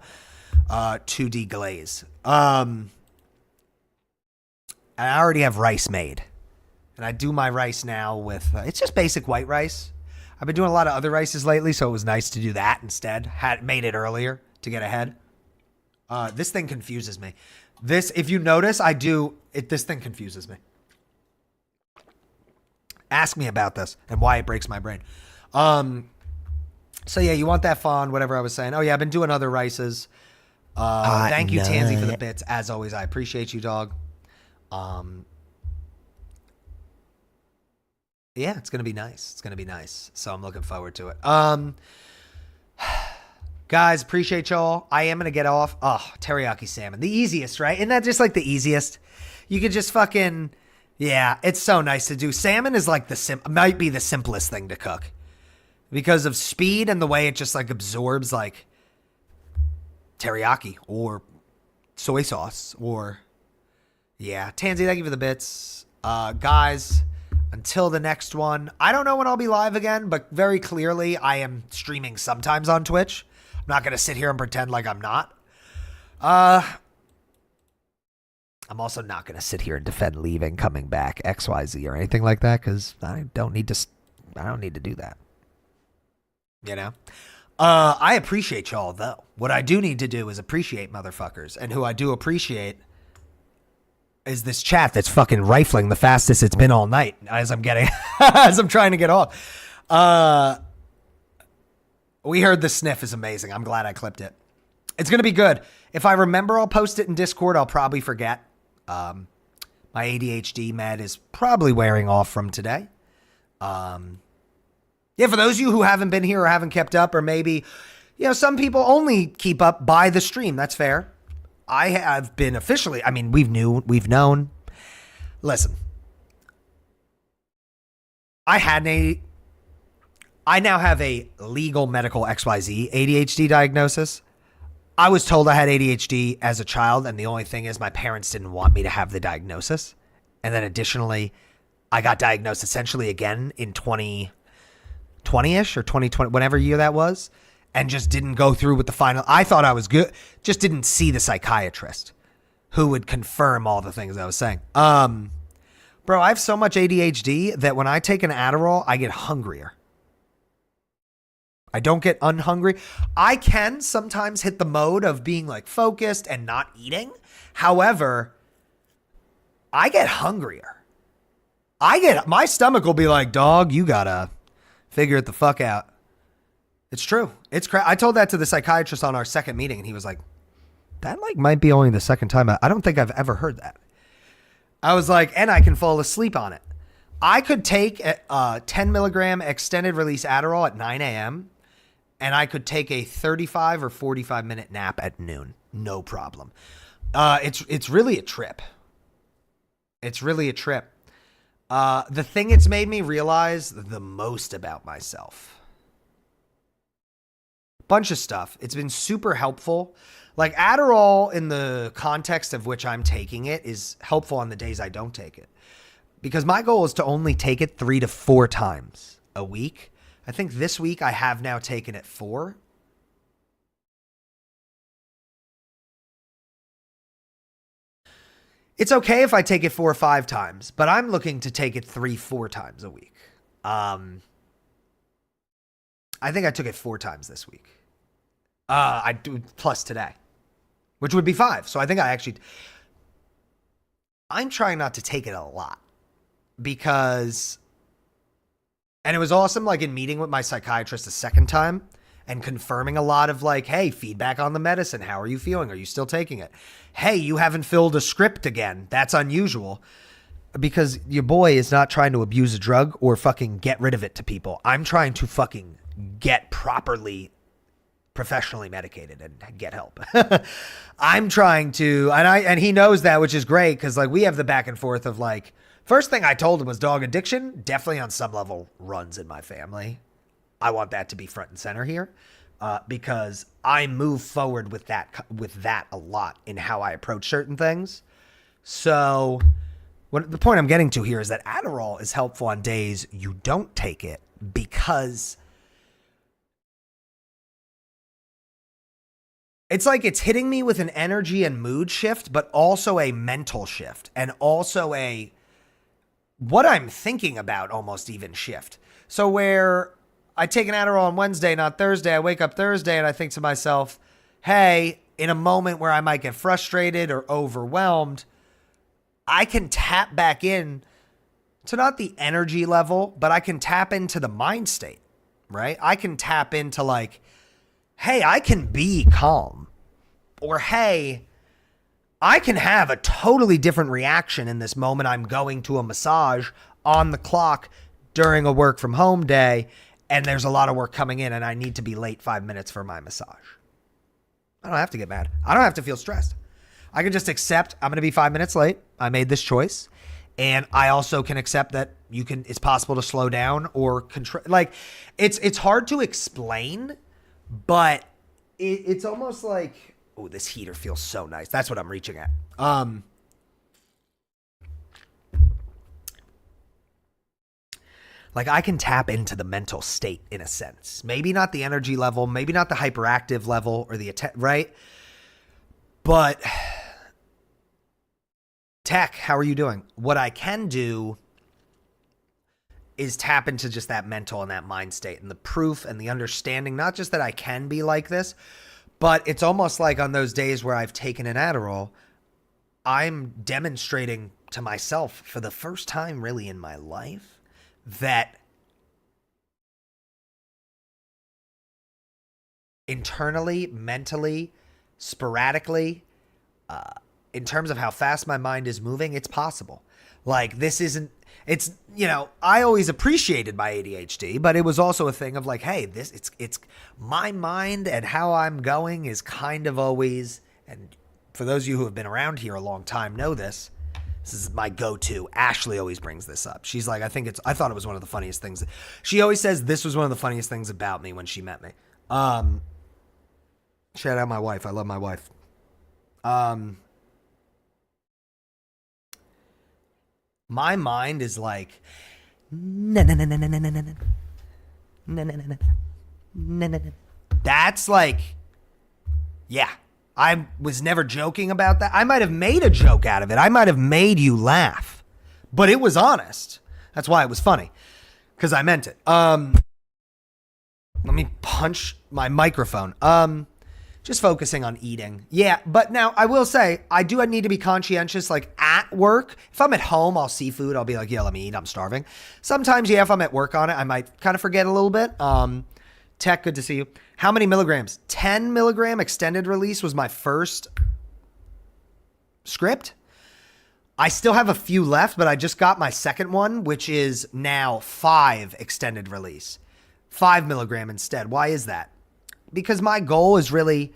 deglaze. And I already have rice made. And I do my rice now with, it's just basic white rice. I've been doing a lot of other rices lately, so it was nice to do that instead. Made it earlier to get ahead. This thing confuses me. If you notice, this thing confuses me. Ask me about this and why it breaks my brain. So yeah, you want that fond, whatever I was saying. Oh yeah, I've been doing other rices. Thank you, Tansy, for the bits. As always, I appreciate you, dog. Yeah, it's going to be nice. It's going to be nice. So I'm looking forward to it. Guys, appreciate y'all. I am going to get off. Oh, teriyaki salmon. The easiest, right? Isn't that just like the easiest? You could just fucking, yeah, it's so nice to do. Salmon is like might be the simplest thing to cook because of speed and the way it just like absorbs like teriyaki or soy sauce or, yeah. Tansy, thank you for the bits. Guys, until the next one, I don't know when I'll be live again, but very clearly I am streaming sometimes on Twitch. I'm not going to sit here and pretend like I'm not. I'm also not going to sit here and defend leaving, coming back, XYZ or anything like that because I don't need to do that. You know? I appreciate y'all, though. What I do need to do is appreciate motherfuckers. And who I do appreciate is this chat that's fucking rifling the fastest it's been all night as I'm trying to get off. We heard the sniff is amazing. I'm glad I clipped it. It's going to be good. If I remember, I'll post it in Discord. I'll probably forget. My ADHD med is probably wearing off from today. Yeah, for those of you who haven't been here or haven't kept up, or maybe, some people only keep up by the stream. That's fair. I have been officially, we've known. Listen, I now have a legal medical XYZ ADHD diagnosis. I was told I had ADHD as a child, and the only thing is my parents didn't want me to have the diagnosis. And then additionally, I got diagnosed essentially again in 2020-ish or 2020, whatever year that was, and just didn't go through with the final. I thought I was good, just didn't see the psychiatrist who would confirm all the things I was saying. Bro, I have so much ADHD that when I take an Adderall, I get hungrier. I don't get unhungry. I can sometimes hit the mode of being like focused and not eating. However, I get hungrier. My stomach will be like, dog, you gotta figure it the fuck out. It's true. It's I told that to the psychiatrist on our second meeting, and he was like, that might be only the second time. I don't think I've ever heard that. I was like, and I can fall asleep on it. I could take a 10 milligram extended release Adderall at 9 a.m. and I could take a 35 or 45 minute nap at noon. No problem. It's really a trip. It's really a trip. The thing it's made me realize the most about myself. Bunch of stuff. It's been super helpful. Like Adderall, in the context of which I'm taking it, is helpful on the days I don't take it. Because my goal is to only take it 3 to 4 times a week. I think this week I have now taken it 4. It's okay if I take it 4 or 5 times, but I'm looking to take it 3-4 times a week. I think I took it 4 times this week. I do plus today, which would be 5. So I think I'm trying not to take it a lot because, and it was awesome, like in meeting with my psychiatrist a second time and confirming a lot of like, hey, feedback on the medicine. How are you feeling? Are you still taking it? Hey, you haven't filled a script again. That's unusual. Because your boy is not trying to abuse a drug or fucking get rid of it to people. I'm trying to fucking get properly professionally medicated and get help. I'm trying to, and he knows that, which is great because like we have the back and forth of like, first thing I told him was dog addiction definitely on some level runs in my family. I want that to be front and center here because I move forward with that a lot in how I approach certain things. So the point I'm getting to here is that Adderall is helpful on days you don't take it because it's like it's hitting me with an energy and mood shift, but also a mental shift and also a what I'm thinking about almost even shift. So where I take an Adderall on Wednesday, not Thursday, I wake up Thursday and I think to myself, hey, in a moment where I might get frustrated or overwhelmed, I can tap back in to not the energy level, but I can tap into the mind state, right? I can tap into like, hey, I can be calm. Or, hey, I can have a totally different reaction in this moment. I'm going to a massage on the clock during a work from home day, and there's a lot of work coming in, and I need to be late 5 minutes for my massage. I don't have to get mad. I don't have to feel stressed. I can just accept I'm going to be 5 minutes late. I made this choice. And I also can accept that it's possible to slow down or control. Like, it's hard to explain, but it's almost like, oh, this heater feels so nice. That's what I'm reaching at. Like I can tap into the mental state in a sense. Maybe not the energy level, maybe not the hyperactive level or the right? But Tech, how are you doing? What I can do is tap into just that mental and that mind state and the proof and the understanding, not just that I can be like this, but it's almost like on those days where I've taken an Adderall, I'm demonstrating to myself for the first time really in my life that internally, mentally, sporadically, in terms of how fast my mind is moving, it's possible. Like, this isn't, it's, you know, I always appreciated my ADHD, but it was also a thing of like, hey, it's my mind and how I'm going is kind of always, and for those of you who have been around here a long time know this is my go-to. Ashley always brings this up. She's like, I thought it was one of the funniest things. She always says this was one of the funniest things about me when she met me. Shout out my wife. I love my wife. My mind is like, that's like, yeah. I was never joking about that. I might have made a joke out of it. I might have made you laugh, but it was honest. That's why it was funny, because I meant it. Let me punch my microphone. Just focusing on eating. Yeah, but now I will say I do need to be conscientious, like at work. If I'm at home, I'll see food. I'll be like, yeah, let me eat. I'm starving. Sometimes, yeah, if I'm at work on it, I might kind of forget a little bit. Tech, good to see you. How many milligrams? 10 milligram extended release was my first script. I still have a few left, but I just got my second one, which is now 5 extended release. 5 milligram instead. Why is that? Because my goal is really,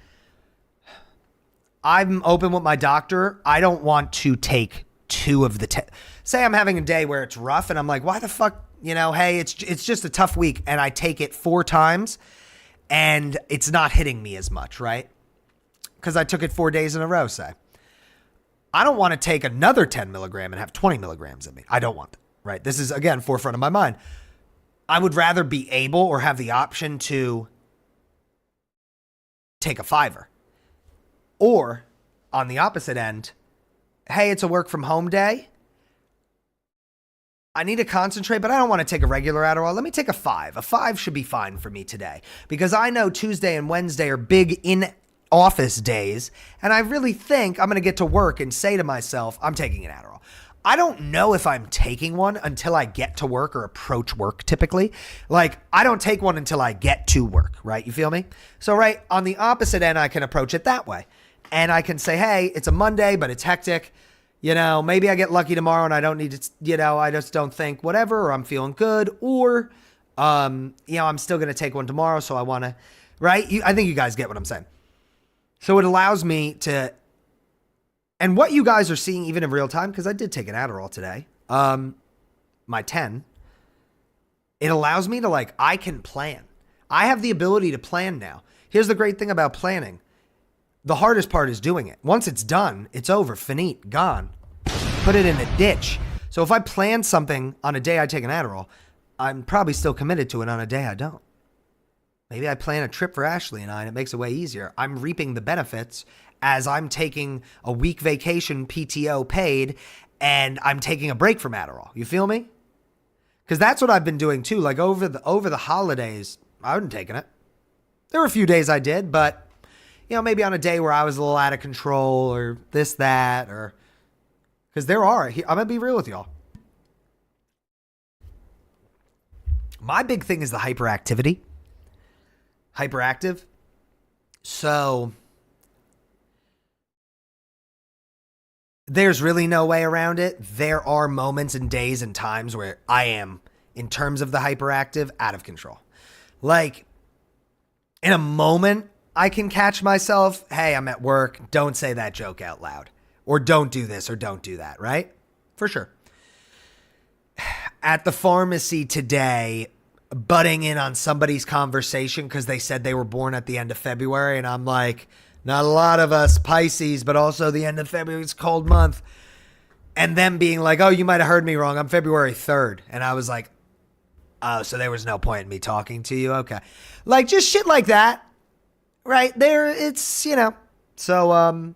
I'm open with my doctor. I don't want to take 2 of the 10. Say I'm having a day where it's rough and I'm like, why the fuck, you know, hey, it's just a tough week, and I take it 4 times and it's not hitting me as much, right? Because I took it 4 days in a row, say. I don't want to take another 10 milligram and have 20 milligrams in me. I don't want that, right? This is, again, forefront of my mind. I would rather be able or have the option to take a 5er. Or on the opposite end, hey, it's a work from home day. I need to concentrate, but I don't want to take a regular Adderall. Let me take a 5. A 5 should be fine for me today, because I know Tuesday and Wednesday are big in-office days, and I really think I'm going to get to work and say to myself, I'm taking an Adderall. I don't know if I'm taking one until I get to work or approach work typically. Like, I don't take one until I get to work, right? You feel me? So, right, on the opposite end, I can approach it that way. And I can say, hey, it's a Monday, but it's hectic. You know, maybe I get lucky tomorrow and I don't need to, you know, I just don't think whatever, or I'm feeling good, or, you know, I'm still going to take one tomorrow. So I want to, right? I think you guys get what I'm saying. So it allows me to, and what you guys are seeing even in real time, because I did take an Adderall today, my 10, it allows me to, like, I can plan. I have the ability to plan now. Here's the great thing about planning. The hardest part is doing it. Once it's done, it's over, finite, gone. Put it in a ditch. So if I plan something on a day I take an Adderall, I'm probably still committed to it on a day I don't. Maybe I plan a trip for Ashley and I, and it makes it way easier. I'm reaping the benefits as I'm taking a week vacation PTO paid, and I'm taking a break from Adderall. You feel me? Because that's what I've been doing too. Like over the holidays, I wasn't taking it. There were a few days I did, but you know, maybe on a day where I was a little out of control or this, that, or because I'm going to be real with y'all. My big thing is the hyperactivity. Hyperactive. So there's really no way around it. There are moments and days and times where I am, in terms of the hyperactive, out of control. Like, in a moment, I can catch myself, hey, I'm at work, don't say that joke out loud. Or don't do this or don't do that, right? For sure. At the pharmacy today, butting in on somebody's conversation because they said they were born at the end of February, and I'm like, not a lot of us, Pisces, but also the end of February is a cold month. And them being like, oh, you might have heard me wrong, I'm February 3rd. And I was like, oh, so there was no point in me talking to you? Okay. Like, just shit like that. Right there, it's, you know, so,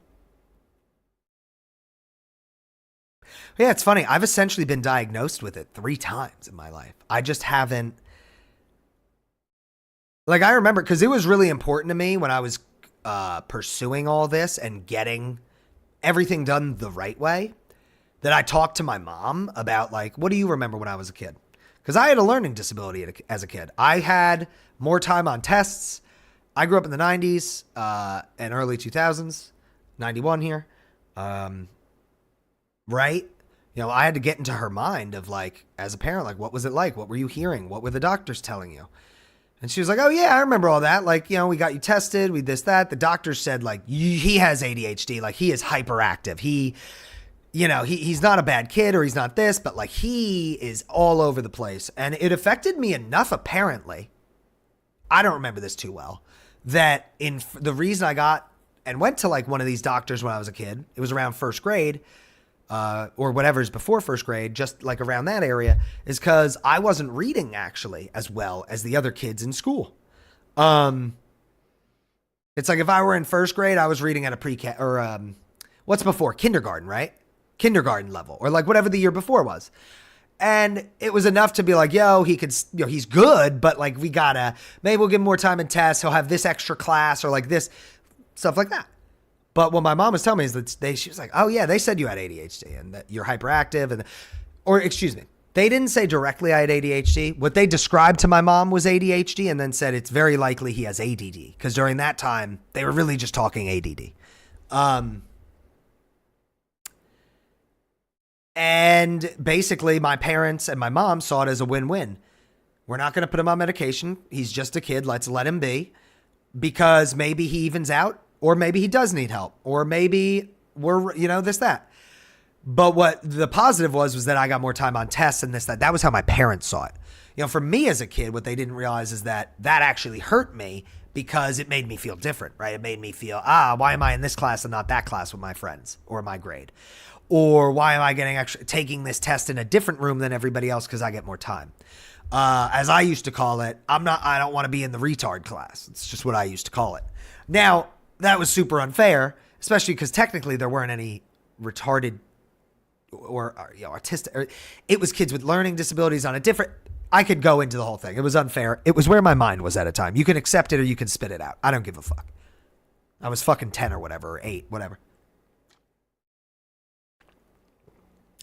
yeah, it's funny. I've essentially been diagnosed with it 3 times in my life. I just haven't, like, I remember, because it was really important to me when I was pursuing all this and getting everything done the right way, that I talked to my mom about, like, what do you remember when I was a kid? Because I had a learning disability as a kid. I had more time on tests. I grew up in the 90s and early 2000s, 91 here. Right? You know, I had to get into her mind of like, as a parent, like, what was it like? What were you hearing? What were the doctors telling you? And she was like, oh yeah, I remember all that. Like, you know, we got you tested, we this, that. The doctors said like, he has ADHD. Like he is hyperactive. He's not a bad kid or he's not this, but like he is all over the place. And it affected me enough, apparently. I don't remember this too well. That the reason I got and went to like one of these doctors when I was a kid, it was around first grade, or whatever's before first grade, just like around that area, is because I wasn't reading actually as well as the other kids in school. It's like if I were in first grade, I was reading at a pre-K or what's before kindergarten, right? Kindergarten level, or like whatever the year before was. And it was enough to be like, yo, he could, he's good, but like maybe we'll give him more time in tests. He'll have this extra class or like this stuff like that. But what my mom was telling me is that she was like, oh yeah, they said you had ADHD and that you're hyperactive excuse me. They didn't say directly I had ADHD. What they described to my mom was ADHD and then said it's very likely he has ADD. Because during that time, they were really just talking ADD. And basically my parents and my mom saw it as a win-win. We're not going to put him on medication. He's just a kid. Let's let him be, because maybe he evens out, or maybe he does need help, or maybe we're, this, that. But what the positive was that I got more time on tests and this, that. That was how my parents saw it. For me as a kid, what they didn't realize is that actually hurt me because it made me feel different, right? It made me feel, why am I in this class and not that class with my friends or my grade? Or why am I taking this test in a different room than everybody else because I get more time? As I used to call it, I don't want to be in the retard class. It's just what I used to call it. Now, that was super unfair, especially because technically there weren't any retarded or autistic. It was kids with learning disabilities on a different... I could go into the whole thing. It was unfair. It was where my mind was at a time. You can accept it or you can spit it out. I don't give a fuck. I was fucking 10 or whatever, or 8, whatever.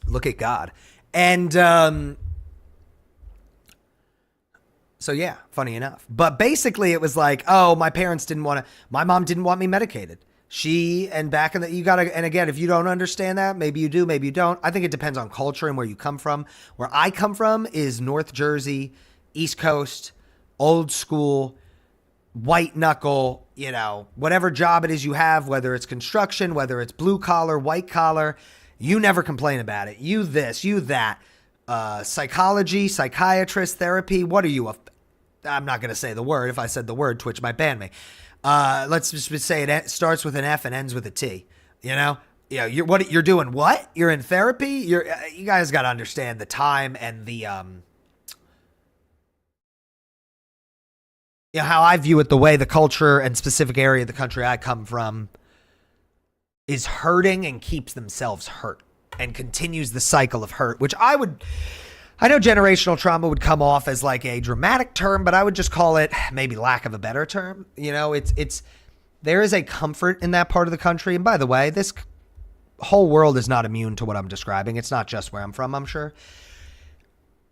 Look at God. And so yeah, funny enough. But basically it was like, oh, my mom didn't want me medicated. And again, if you don't understand that, maybe you do, maybe you don't. I think it depends on culture and where you come from. Where I come from is North Jersey, East Coast, old school, white knuckle, whatever job it is you have, whether it's construction, whether it's blue collar, white collar, you never complain about it. You this, you that. Psychology, psychiatrist, therapy. What are you? I'm not going to say the word. If I said the word, Twitch might ban me. Let's just say it starts with an F and ends with a T. You're doing what? You're in therapy? You guys got to understand the time and the how I view it, the way the culture and specific area of the country I come from is hurting and keeps themselves hurt and continues the cycle of hurt, which I know generational trauma would come off as like a dramatic term, but I would just call it, maybe lack of a better term. There is a comfort in that part of the country. And by the way, this whole world is not immune to what I'm describing. It's not just where I'm from, I'm sure.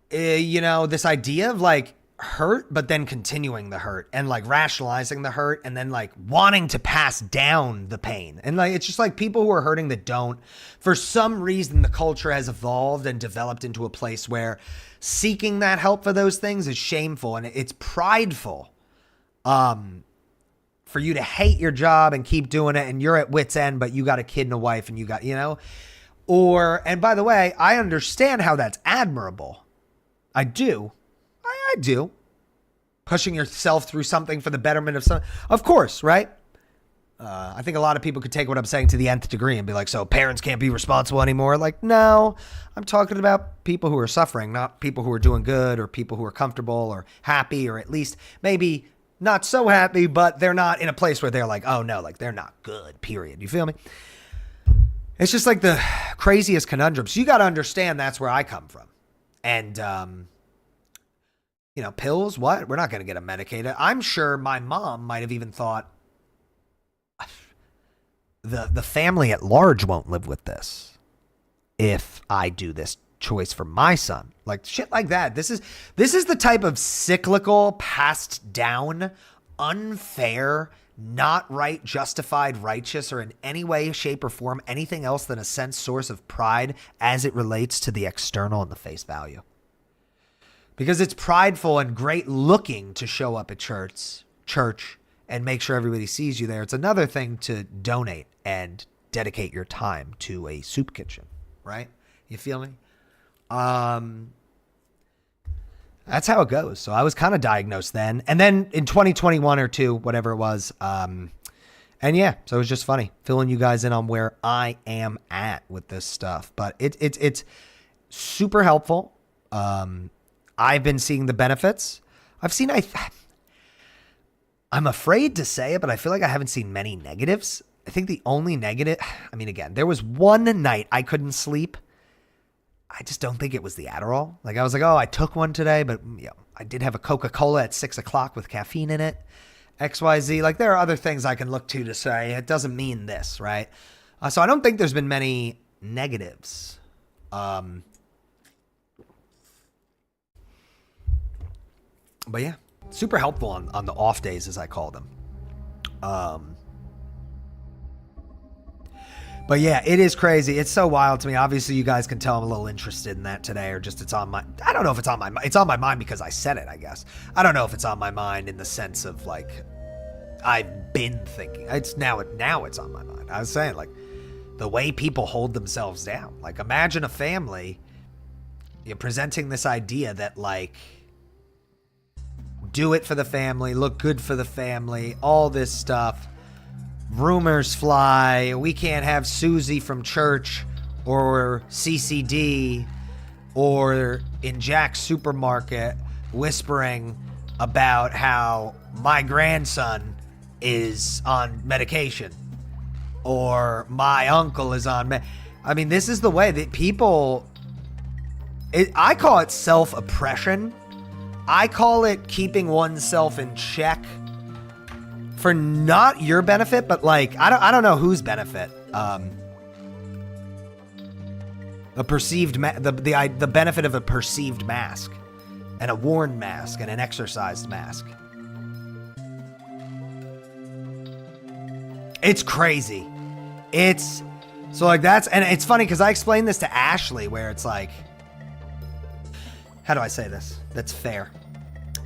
This idea of like hurt, but then continuing the hurt and like rationalizing the hurt and then like wanting to pass down the pain. And like, it's just like people who are hurting that don't, for some reason, the culture has evolved and developed into a place where seeking that help for those things is shameful and it's prideful. For you to hate your job and keep doing it and you're at wit's end, but you got a kid and a wife and you got, and by the way, I understand how that's admirable. I do. I do. Pushing yourself through something for the betterment of some, of course, right? I think a lot of people could take what I'm saying to the nth degree and be like, so parents can't be responsible anymore. Like, no, I'm talking about people who are suffering, not people who are doing good or people who are comfortable or happy, or at least maybe not so happy, but they're not in a place where they're like, oh no, like they're not good, period. You feel me? It's just like the craziest conundrums. You got to understand that's where I come from. And, pills, what? We're not going to get them medicated. I'm sure my mom might have even thought the family at large won't live with this if I do this choice for my son. Like shit like that. This is the type of cyclical, passed down, unfair, not right, justified, righteous, or in any way, shape, or form anything else than a sense source of pride as it relates to the external and the face value. Because it's prideful and great looking to show up at church and make sure everybody sees you there. It's another thing to donate and dedicate your time to a soup kitchen, right? You feel me? That's how it goes. So I was kind of diagnosed then. And then in 2021 or two, whatever it was. And yeah, so it was just funny filling you guys in on where I am at with this stuff. But it's super helpful. I've been seeing the benefits. I'm afraid to say it, but I feel like I haven't seen many negatives. I think the only negative, I mean, again, there was one night I couldn't sleep. I just don't think it was the Adderall. Like I was like, oh, I took one today, but you know, I did have a Coca-Cola at 6 o'clock with caffeine in it. XYZ. Like there are other things I can look to say it doesn't mean this, right? So I don't think there's been many negatives. But yeah, super helpful on the off days, as I call them. But yeah, it is crazy. It's so wild to me. Obviously, you guys can tell I'm a little interested in that today, or just it's on my, I don't know if it's on my mind. It's on my mind because I said it, I guess. I don't know if it's on my mind in the sense of like, I've been thinking. It's now it's on my mind. I was saying like the way people hold themselves down. Like imagine a family, you're presenting this idea that like, do it for the family, look good for the family, all this stuff. Rumors fly. We can't have Susie from church or CCD or in Jack's supermarket whispering about how my grandson is on medication or my uncle is on I mean, this is the way that people, I call it self-oppression. I call it keeping oneself in check for not your benefit, but like, I don't know whose benefit. A perceived, the benefit of a perceived mask and a worn mask and an exercised mask. It's crazy. It's so like that's, and it's funny because I explained this to Ashley where it's like, how do I say this? That's fair.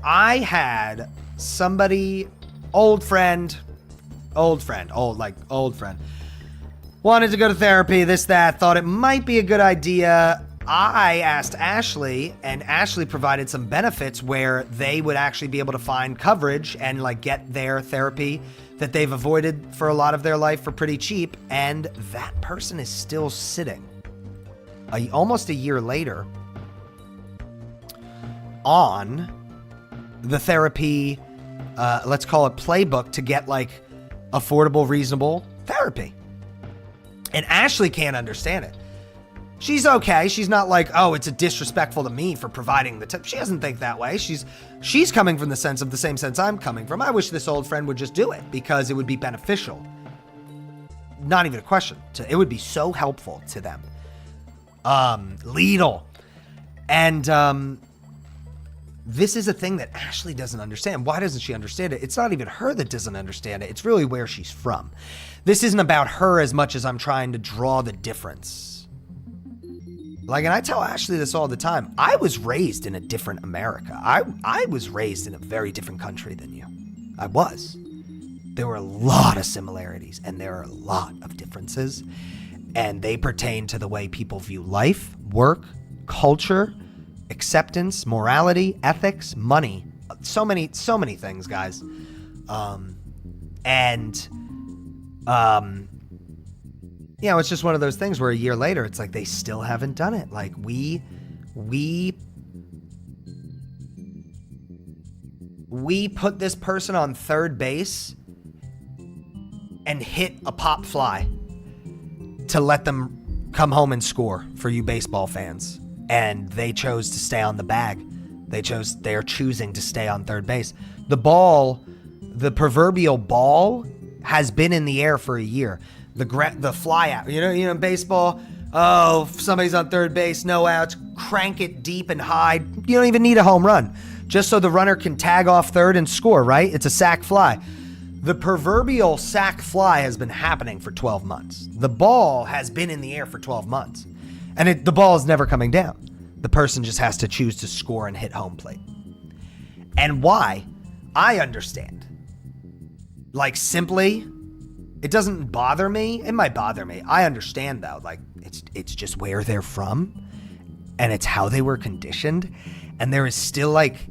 I had somebody, old friend, wanted to go to therapy, this, that, thought it might be a good idea. I asked Ashley, and Ashley provided some benefits where they would actually be able to find coverage and like get their therapy that they've avoided for a lot of their life for pretty cheap. And that person is still sitting almost a year later on the therapy, let's call it playbook to get like affordable, reasonable therapy. And Ashley can't understand it. She's okay. She's not like, oh, it's a disrespectful to me for providing the she doesn't think that way. She's coming from the same sense I'm coming from. I wish this old friend would just do it because it would be beneficial. Not even a question. It would be so helpful to them. Lidl. And this is a thing that Ashley doesn't understand. Why doesn't she understand it? It's not even her that doesn't understand it. It's really where she's from. This isn't about her as much as I'm trying to draw the difference. Like, and I tell Ashley this all the time. I was raised in a different America. I was raised in a very different country than you. I was. There were a lot of similarities and there are a lot of differences. And they pertain to the way people view life, work, culture, acceptance, morality, ethics, money, so many things, guys. You know, it's just one of those things where a year later, it's like they still haven't done it. Like we put this person on third base and hit a pop fly to let them come home and score for you baseball fans. And they chose to stay on the bag. They are choosing to stay on third base. The ball, the proverbial ball, has been in the air for a year. The fly out, you know, baseball. Oh, if somebody's on third base, no outs, crank it deep and high. You don't even need a home run. just so the runner can tag off third and score, right? It's a sack fly. The proverbial sack fly has been happening for 12 months. The ball has been in the air for 12 months. And the ball is never coming down. The person just has to choose to score and hit home plate. And why? I understand. Like, simply, it doesn't bother me. It might bother me. I understand, though. Like, it's just where they're from. And it's how they were conditioned. And there is still, like,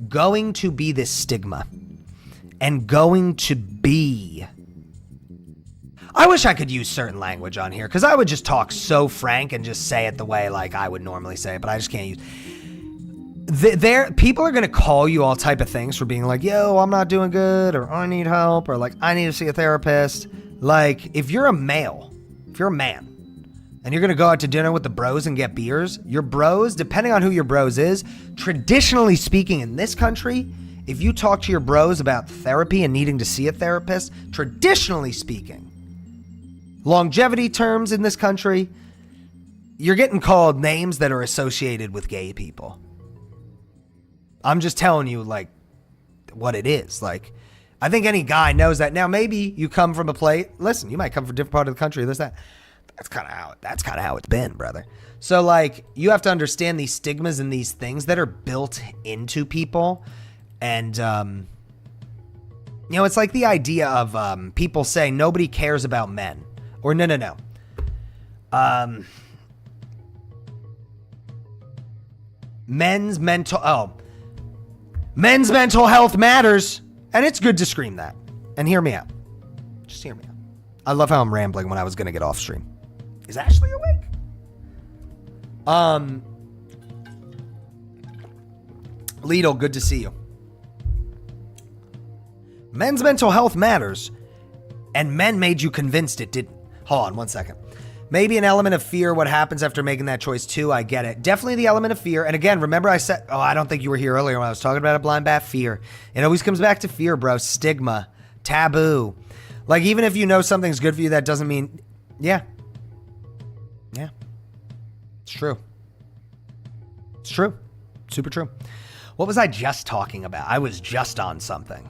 going to be this stigma. And going to be... I wish I could use certain language on here, because I would just talk so frank and just say it the way, like, I would normally say it, but I just can't use... People are going to call you all type of things for being like, yo, I'm not doing good, or I need help, or like, I need to see a therapist. Like, if you're a male, if you're a man, and you're going to go out to dinner with the bros and get beers, your bros, depending on who your bros is, traditionally speaking in this country, if you talk to your bros about therapy and needing to see a therapist, traditionally speaking, longevity terms in this country, you're getting called names that are associated with gay people. I'm just telling you, like, what it is. Like, I think any guy knows that. Now, maybe you come from a place. Listen, you might come from a different part of the country. That's kind of how it's been, brother. So, like, you have to understand these stigmas and these things that are built into people. And, it's like the idea of people saying nobody cares about men. Or no. Men's mental health matters. And it's good to scream that. And hear me out. Just hear me out. I love how I'm rambling when I was going to get off stream. Is Ashley awake? Lidl, good to see you. Men's mental health matters. And men made you convinced it didn't. Hold on 1 second. Maybe an element of fear, what happens after making that choice too. I get it. Definitely the element of fear. And again, remember I said, I don't think you were here earlier when I was talking about a blind bat. Fear. It always comes back to fear, bro. Stigma. Taboo. Like, even if you know something's good for you, that doesn't mean, yeah. It's true. It's true. Super true. What was I just talking about? I was just on something.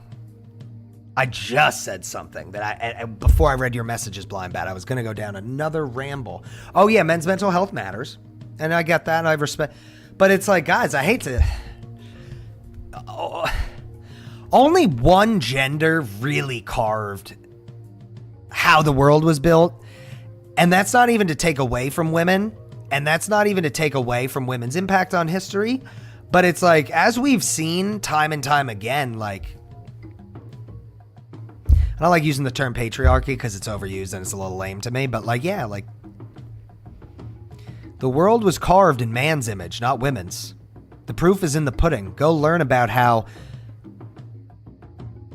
I just said something that before I read your messages, Blind Bat, I was going to go down another ramble. Oh yeah, men's mental health matters. And I get that and I respect, but it's like, guys, I hate to, only one gender really carved how the world was built. And that's not even to take away from women. And that's not even to take away from women's impact on history. But it's like, as we've seen time and time again, like, I don't like using the term patriarchy because it's overused and it's a little lame to me, but like, yeah, like, the world was carved in man's image, not women's. The proof is in the pudding. Go learn about how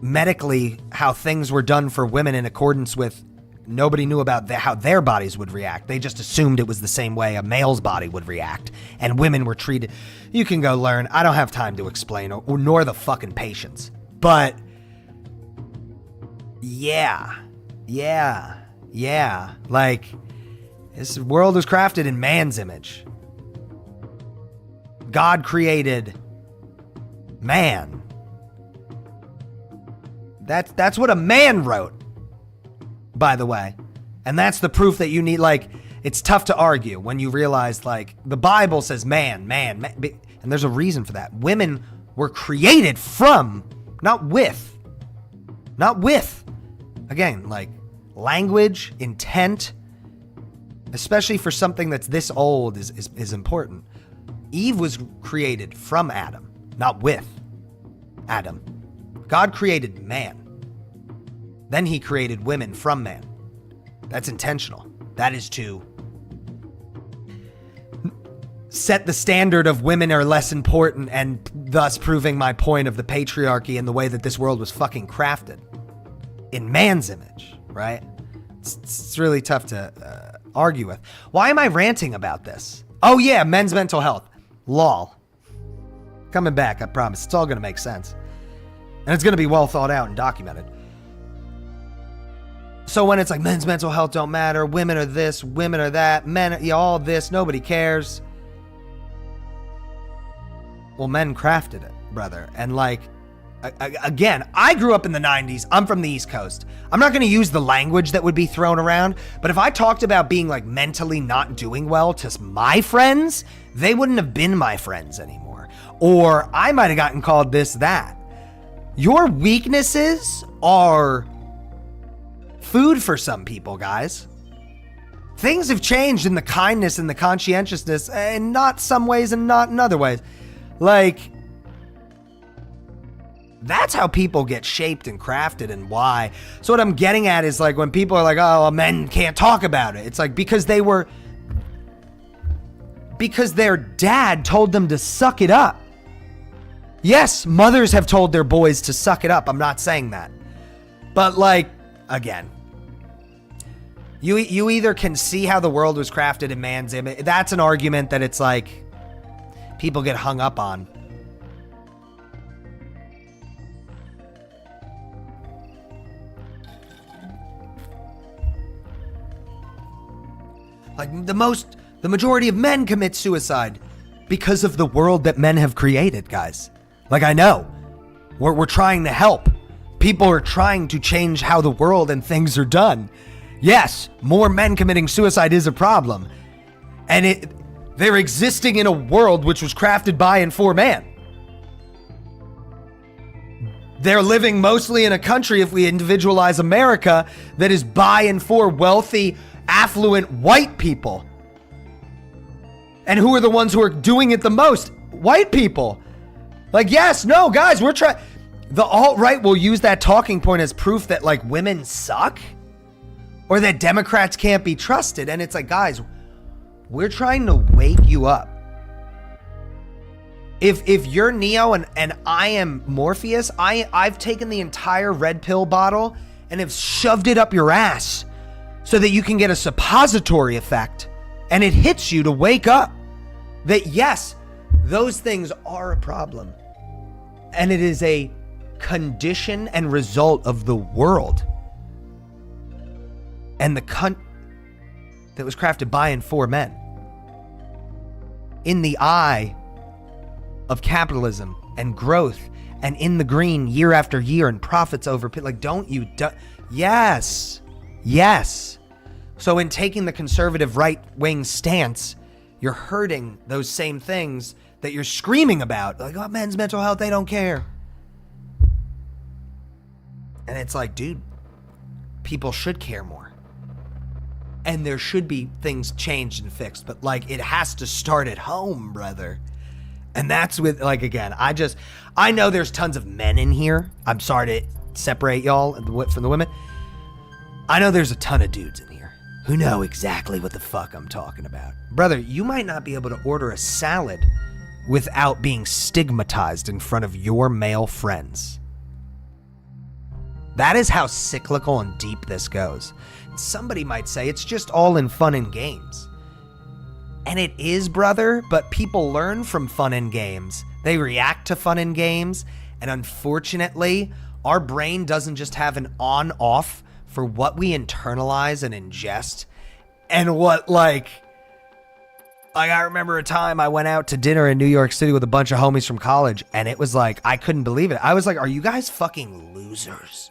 medically, how things were done for women in accordance with, nobody knew about how their bodies would react. They just assumed it was the same way a male's body would react, and women were treated. You can go learn. I don't have time to explain, or nor the fucking patience. But yeah. Like, this world was crafted in man's image. God created man. That's what a man wrote, by the way. And that's the proof that you need. Like, it's tough to argue when you realize, like, the Bible says man, and there's a reason for that. Women were created from, not with. Again, like, language, intent, especially for something that's this old, is important. Eve was created from Adam, not with Adam. God created man. Then he created women from man. That's intentional. That is to set the standard of women are less important, and thus proving my point of the patriarchy and the way that this world was fucking crafted in man's image, right? It's really tough to argue with. Why am I ranting about this? Oh yeah, men's mental health. Lol. Coming back, I promise. It's all going to make sense. And it's going to be well thought out and documented. So when it's like men's mental health don't matter, women are this, women are that, men, all this, nobody cares. Well, men crafted it. brother. And like, again, I grew up in the 90s. I'm from the East Coast. I'm not going to use the language that would be thrown around, but if I talked about being like mentally not doing well to my friends, they wouldn't have been my friends anymore. Or I might have gotten called this, that. Your weaknesses are food for some people, guys. Things have changed in the kindness and the conscientiousness, and not some ways and not in other ways. Like, that's how people get shaped and crafted and why. So what I'm getting at is like when people are like, oh, men can't talk about it. It's like because their dad told them to suck it up. Yes, mothers have told their boys to suck it up. I'm not saying that. But like, again, you either can see how the world was crafted in man's image. That's an argument that it's like people get hung up on. Like the majority of men commit suicide because of the world that men have created, guys. Like, I know we're trying to help. People are trying to change how the world and things are done. Yes, more men committing suicide is a problem. And they're existing in a world which was crafted by and for man. They're living mostly in a country, if we individualize America, that is by and for wealthy, affluent white people. And who are the ones who are doing it the most? White people. Like, yes, no, guys, we're trying. The alt-right will use that talking point as proof that, like, women suck or that Democrats can't be trusted. And it's like, guys, we're trying to wake you up. If you're Neo and I am Morpheus, I've taken the entire red pill bottle and have shoved it up your ass so that you can get a suppository effect and it hits you to wake up that, yes, those things are a problem. And it is a condition and result of the world and the cunt that was crafted by and for men. In the eye of capitalism and growth and in the green year after year and profits over, like, yes. So in taking the conservative right-wing stance, you're hurting those same things that you're screaming about. Like, oh, men's mental health, they don't care. And it's like, dude, people should care more. And there should be things changed and fixed. But, like, it has to start at home, brother. And that's with, like, again, I know there's tons of men in here. I'm sorry to separate y'all from the women. I know there's a ton of dudes in here who know exactly what the fuck I'm talking about. Brother, you might not be able to order a salad without being stigmatized in front of your male friends. That is how cyclical and deep this goes. Somebody might say it's just all in fun and games. And it is, brother, but people learn from fun and games. They react to fun and games. And unfortunately, our brain doesn't just have an on-off for what we internalize and ingest. And what, like, I remember a time I went out to dinner in New York City with a bunch of homies from college, and it was like, I couldn't believe it. I was like, are you guys fucking losers?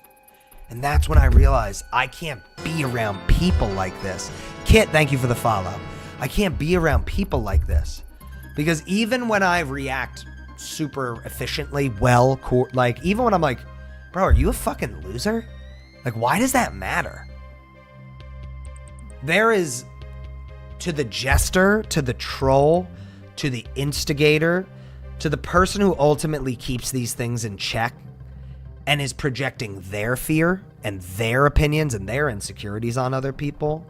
And that's when I realized I can't be around people like this. Kit, thank you for the follow. I can't be around people like this. Because even when I react super efficiently, like, even when I'm like, bro, are you a fucking loser? Like, why does that matter? There is, to the jester, to the troll, to the instigator, to the person who ultimately keeps these things in check and is projecting their fear and their opinions and their insecurities on other people.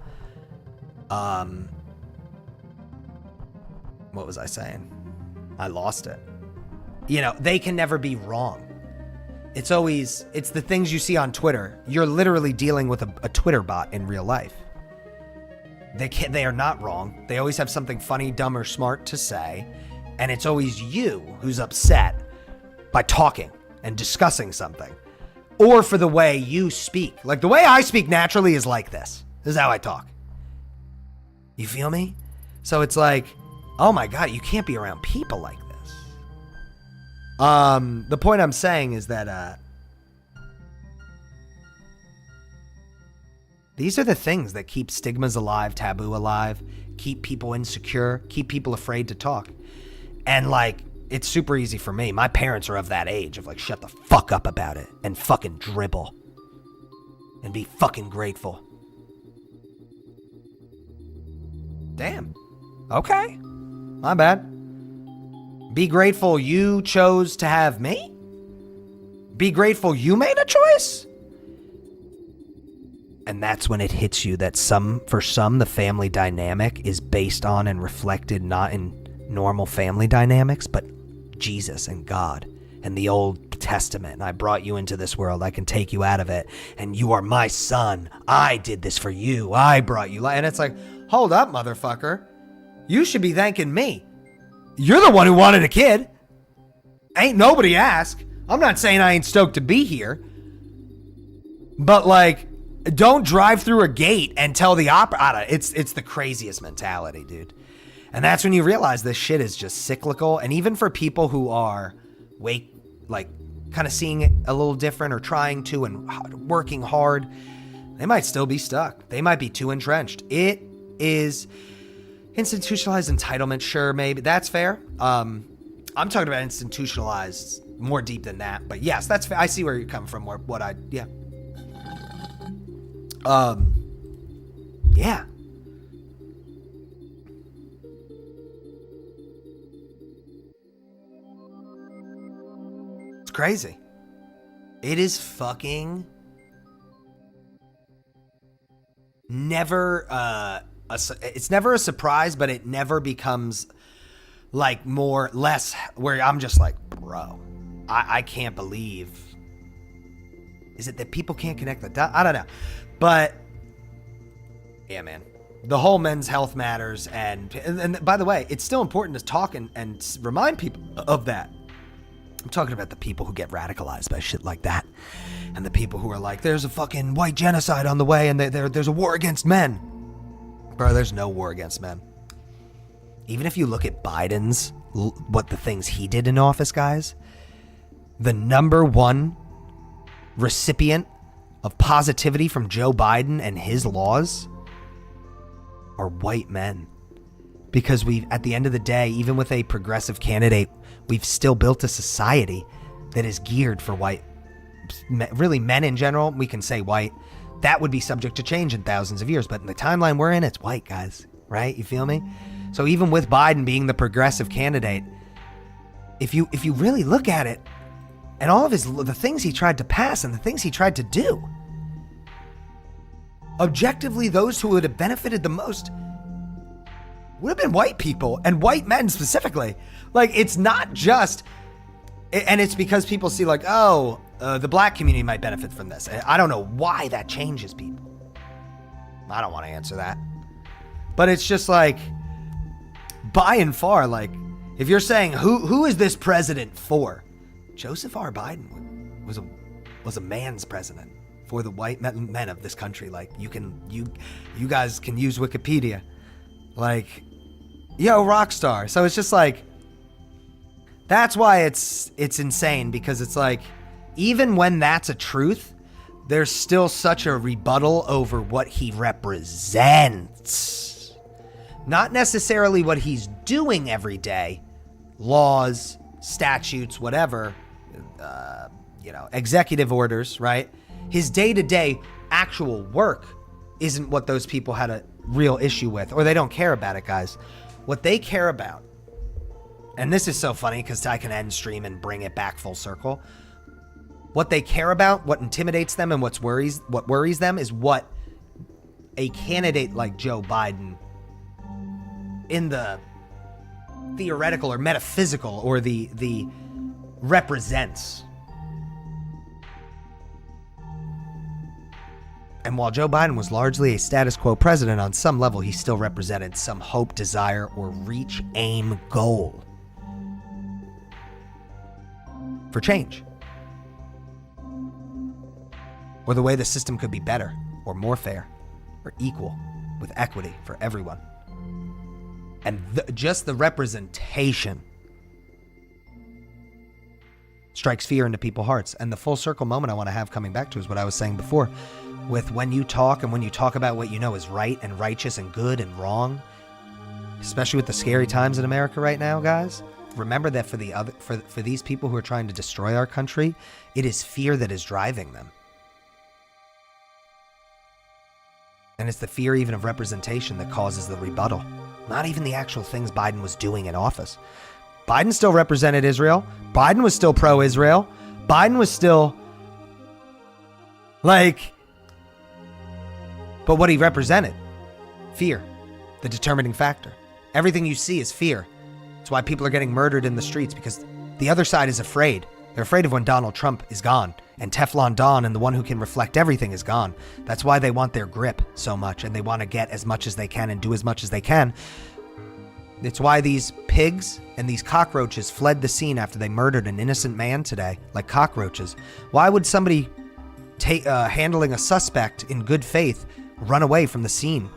What was I saying? I lost it. You know, they can never be wrong. It's the things you see on Twitter. You're literally dealing with a Twitter bot in real life. They are not wrong. They always have something funny, dumb, or smart to say. And it's always you who's upset by talking and discussing something. Or for the way you speak. Like, the way I speak naturally is like this. This is how I talk. You feel me? So it's like, oh my God, you can't be around people like this. The point I'm saying is that these are the things that keep stigmas alive, taboo alive, keep people insecure, keep people afraid to talk. And like, it's super easy for me. My parents are of that age of like, shut the fuck up about it and fucking dribble and be fucking grateful. Damn. Okay. My bad. Be grateful you chose to have me? Be grateful you made a choice? And that's when it hits you that for some, the family dynamic is based on and reflected not in normal family dynamics, but Jesus and God and the Old Testament. And I brought you into this world. I can take you out of it. And you are my son. I did this for you. I brought you life. And it's like, hold up, motherfucker. You should be thanking me. You're the one who wanted a kid. Ain't nobody asked. I'm not saying I ain't stoked to be here. But like, don't drive through a gate and tell the opera. It's the craziest mentality, dude. And that's when you realize this shit is just cyclical. And even for people who are kind of seeing it a little different or trying to and working hard, they might still be stuck. They might be too entrenched. It is institutionalized entitlement. Sure, maybe that's fair. I'm talking about institutionalized more deep than that. But yes, that's fair. I see where you're coming from. Yeah. Yeah. It's crazy. It is fucking never, it's never a surprise, but it never becomes like less where I'm just like, bro, I can't believe. Is it that people can't connect the dots? I don't know. But yeah, man, the whole men's health matters. And by the way, it's still important to talk and remind people of that. I'm talking about the people who get radicalized by shit like that. And the people who are like, there's a fucking white genocide on the way and there's a war against men. Bro, there's no war against men. Even if you look at Biden's, what the things he did in office, guys, the number one recipient of positivity from Joe Biden and his laws are white men. Because at the end of the day, even with a progressive candidate, we've still built a society that is geared for white, really men in general. We can say white. That would be subject to change in thousands of years. But in the timeline we're in, it's white, guys. Right? You feel me? So even with Biden being the progressive candidate, if you really look at it, and all of the things he tried to pass and the things he tried to do, objectively, those who would have benefited the most would have been white people and white men specifically. Like, it's not just, and it's because people see like, oh, the black community might benefit from this. I don't know why that changes people. I don't want to answer that. But it's just like, by and far, like, if you're saying who is this president for? Joseph R. Biden was a man's president for the white men of this country. Like, you guys can use Wikipedia. Like, yo, rock star. So it's just like, that's why it's insane, because it's like, even when that's a truth, there's still such a rebuttal over what he represents. Not necessarily what he's doing every day, laws, statutes, whatever, executive orders, right? His day-to-day actual work isn't what those people had a real issue with, or they don't care about it, guys. What they care about, and this is so funny because I can end stream and bring it back full circle. What they care about, what intimidates them, and what worries them is what a candidate like Joe Biden, in the theoretical or metaphysical or the represents. And while Joe Biden was largely a status quo president, on some level he still represented some hope, desire, or reach, aim, goal for change. Or the way the system could be better, or more fair, or equal, with equity for everyone. And just the representation strikes fear into people's hearts. And the full circle moment I want to have coming back to is what I was saying before, with when you talk and when you talk about what you know is right and righteous and good and wrong, especially with the scary times in America right now, guys. Remember that for these people who are trying to destroy our country, it is fear that is driving them. And it's the fear even of representation that causes the rebuttal. Not even the actual things Biden was doing in office. Biden still represented Israel. Biden was still pro-Israel. Biden was still like, but what he represented, fear, the determining factor. Everything you see is fear. That's why people are getting murdered in the streets, because the other side is afraid. They're afraid of when Donald Trump is gone and Teflon Don and the one who can reflect everything is gone. That's why they want their grip so much and they want to get as much as they can and do as much as they can. It's why these pigs and these cockroaches fled the scene after they murdered an innocent man today, like cockroaches. Why would somebody handling a suspect in good faith run away from the scene?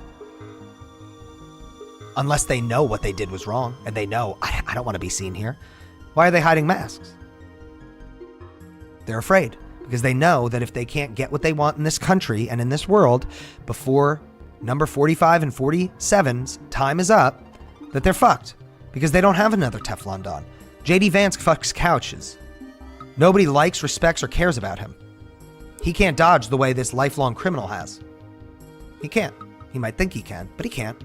Unless they know what they did was wrong and they know, I don't want to be seen here. Why are they hiding masks? They're afraid because they know that if they can't get what they want in this country and in this world before number 45 and 47's time is up, that they're fucked because they don't have another Teflon Don. JD Vance fucks couches. Nobody likes, respects, or cares about him. He can't dodge the way this lifelong criminal has. He can't. He might think he can, but he can't.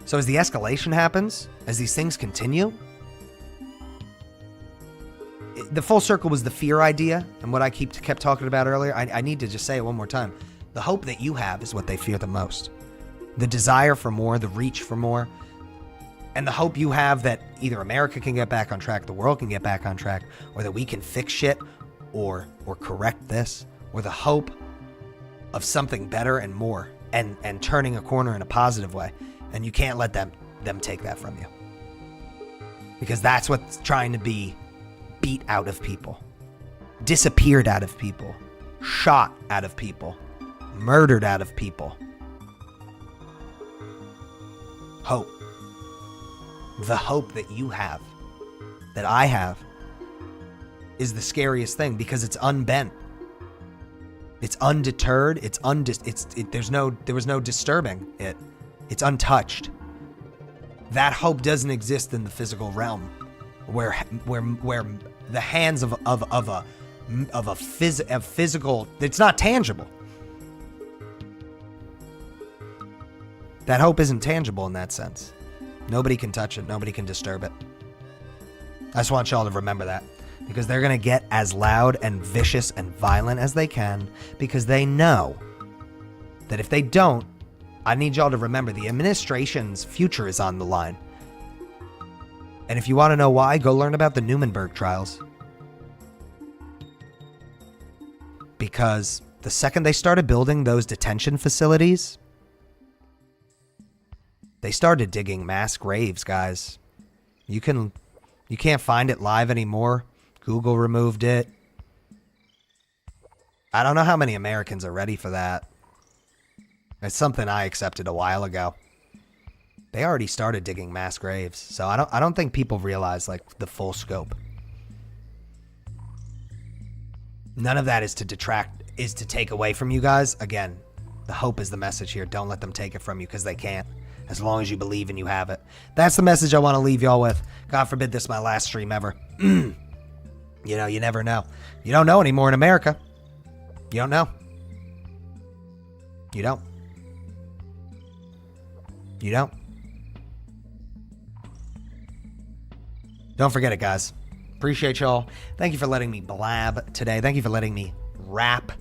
So as the escalation happens, as these things continue, the full circle was the fear idea, and what I kept talking about earlier. I need to just say it one more time. The hope that you have is what they fear the most. The desire for more, the reach for more, and the hope you have that either America can get back on track, the world can get back on track, or that we can fix shit or correct this, or the hope of something better and more and turning a corner in a positive way. And you can't let them take that from you. Because that's what's trying to be beat out of people, disappeared out of people, shot out of people, murdered out of people. Hope. The hope that you have, that I have, is the scariest thing because it's unbent. It's undeterred. There was no disturbing it. It's untouched. That hope doesn't exist in the physical realm, where the hands of a physical. It's not tangible. That hope isn't tangible in that sense. Nobody can touch it. Nobody can disturb it. I just want y'all to remember that, because they're gonna get as loud and vicious and violent as they can, because they know that if they don't, I need y'all to remember the administration's future is on the line. And if you want to know why, go learn about the Nuremberg trials. Because the second they started building those detention facilities, they started digging mass graves, guys. You can't find it live anymore. Google removed it. I don't know how many Americans are ready for that. It's something I accepted a while ago. They already started digging mass graves, so I don't think people realize like the full scope. None of that is to detract, is to take away from you guys. Again, the hope is the message here. Don't let them take it from you, because they can't. As long as you believe and you have it. That's the message I want to leave y'all with. God forbid this is my last stream ever. You know, you never know. You don't know anymore in America. You don't know. You don't. You don't. Don't forget it, guys. Appreciate y'all. Thank you for letting me blab today. Thank you for letting me rap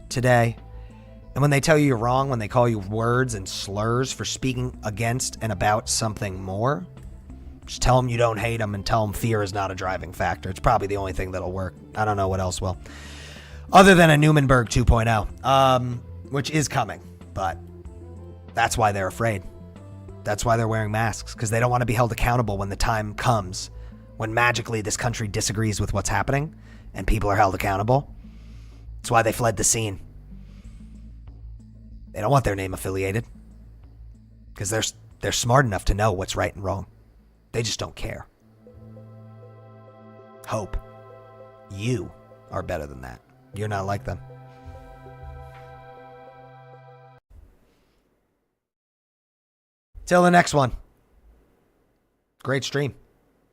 today. And when they tell you you're wrong, when they call you words and slurs for speaking against and about something more, just tell them you don't hate them and tell them fear is not a driving factor. It's probably the only thing that'll work. I don't know what else will. Other than a Nuremberg 2.0, which is coming, but that's why they're afraid. That's why they're wearing masks, because they don't want to be held accountable when the time comes, when magically this country disagrees with what's happening and people are held accountable. That's why they fled the scene. They don't want their name affiliated, because they're smart enough to know what's right and wrong. They just don't care. Hope you are better than that. You're not like them. Till the next one. Great stream.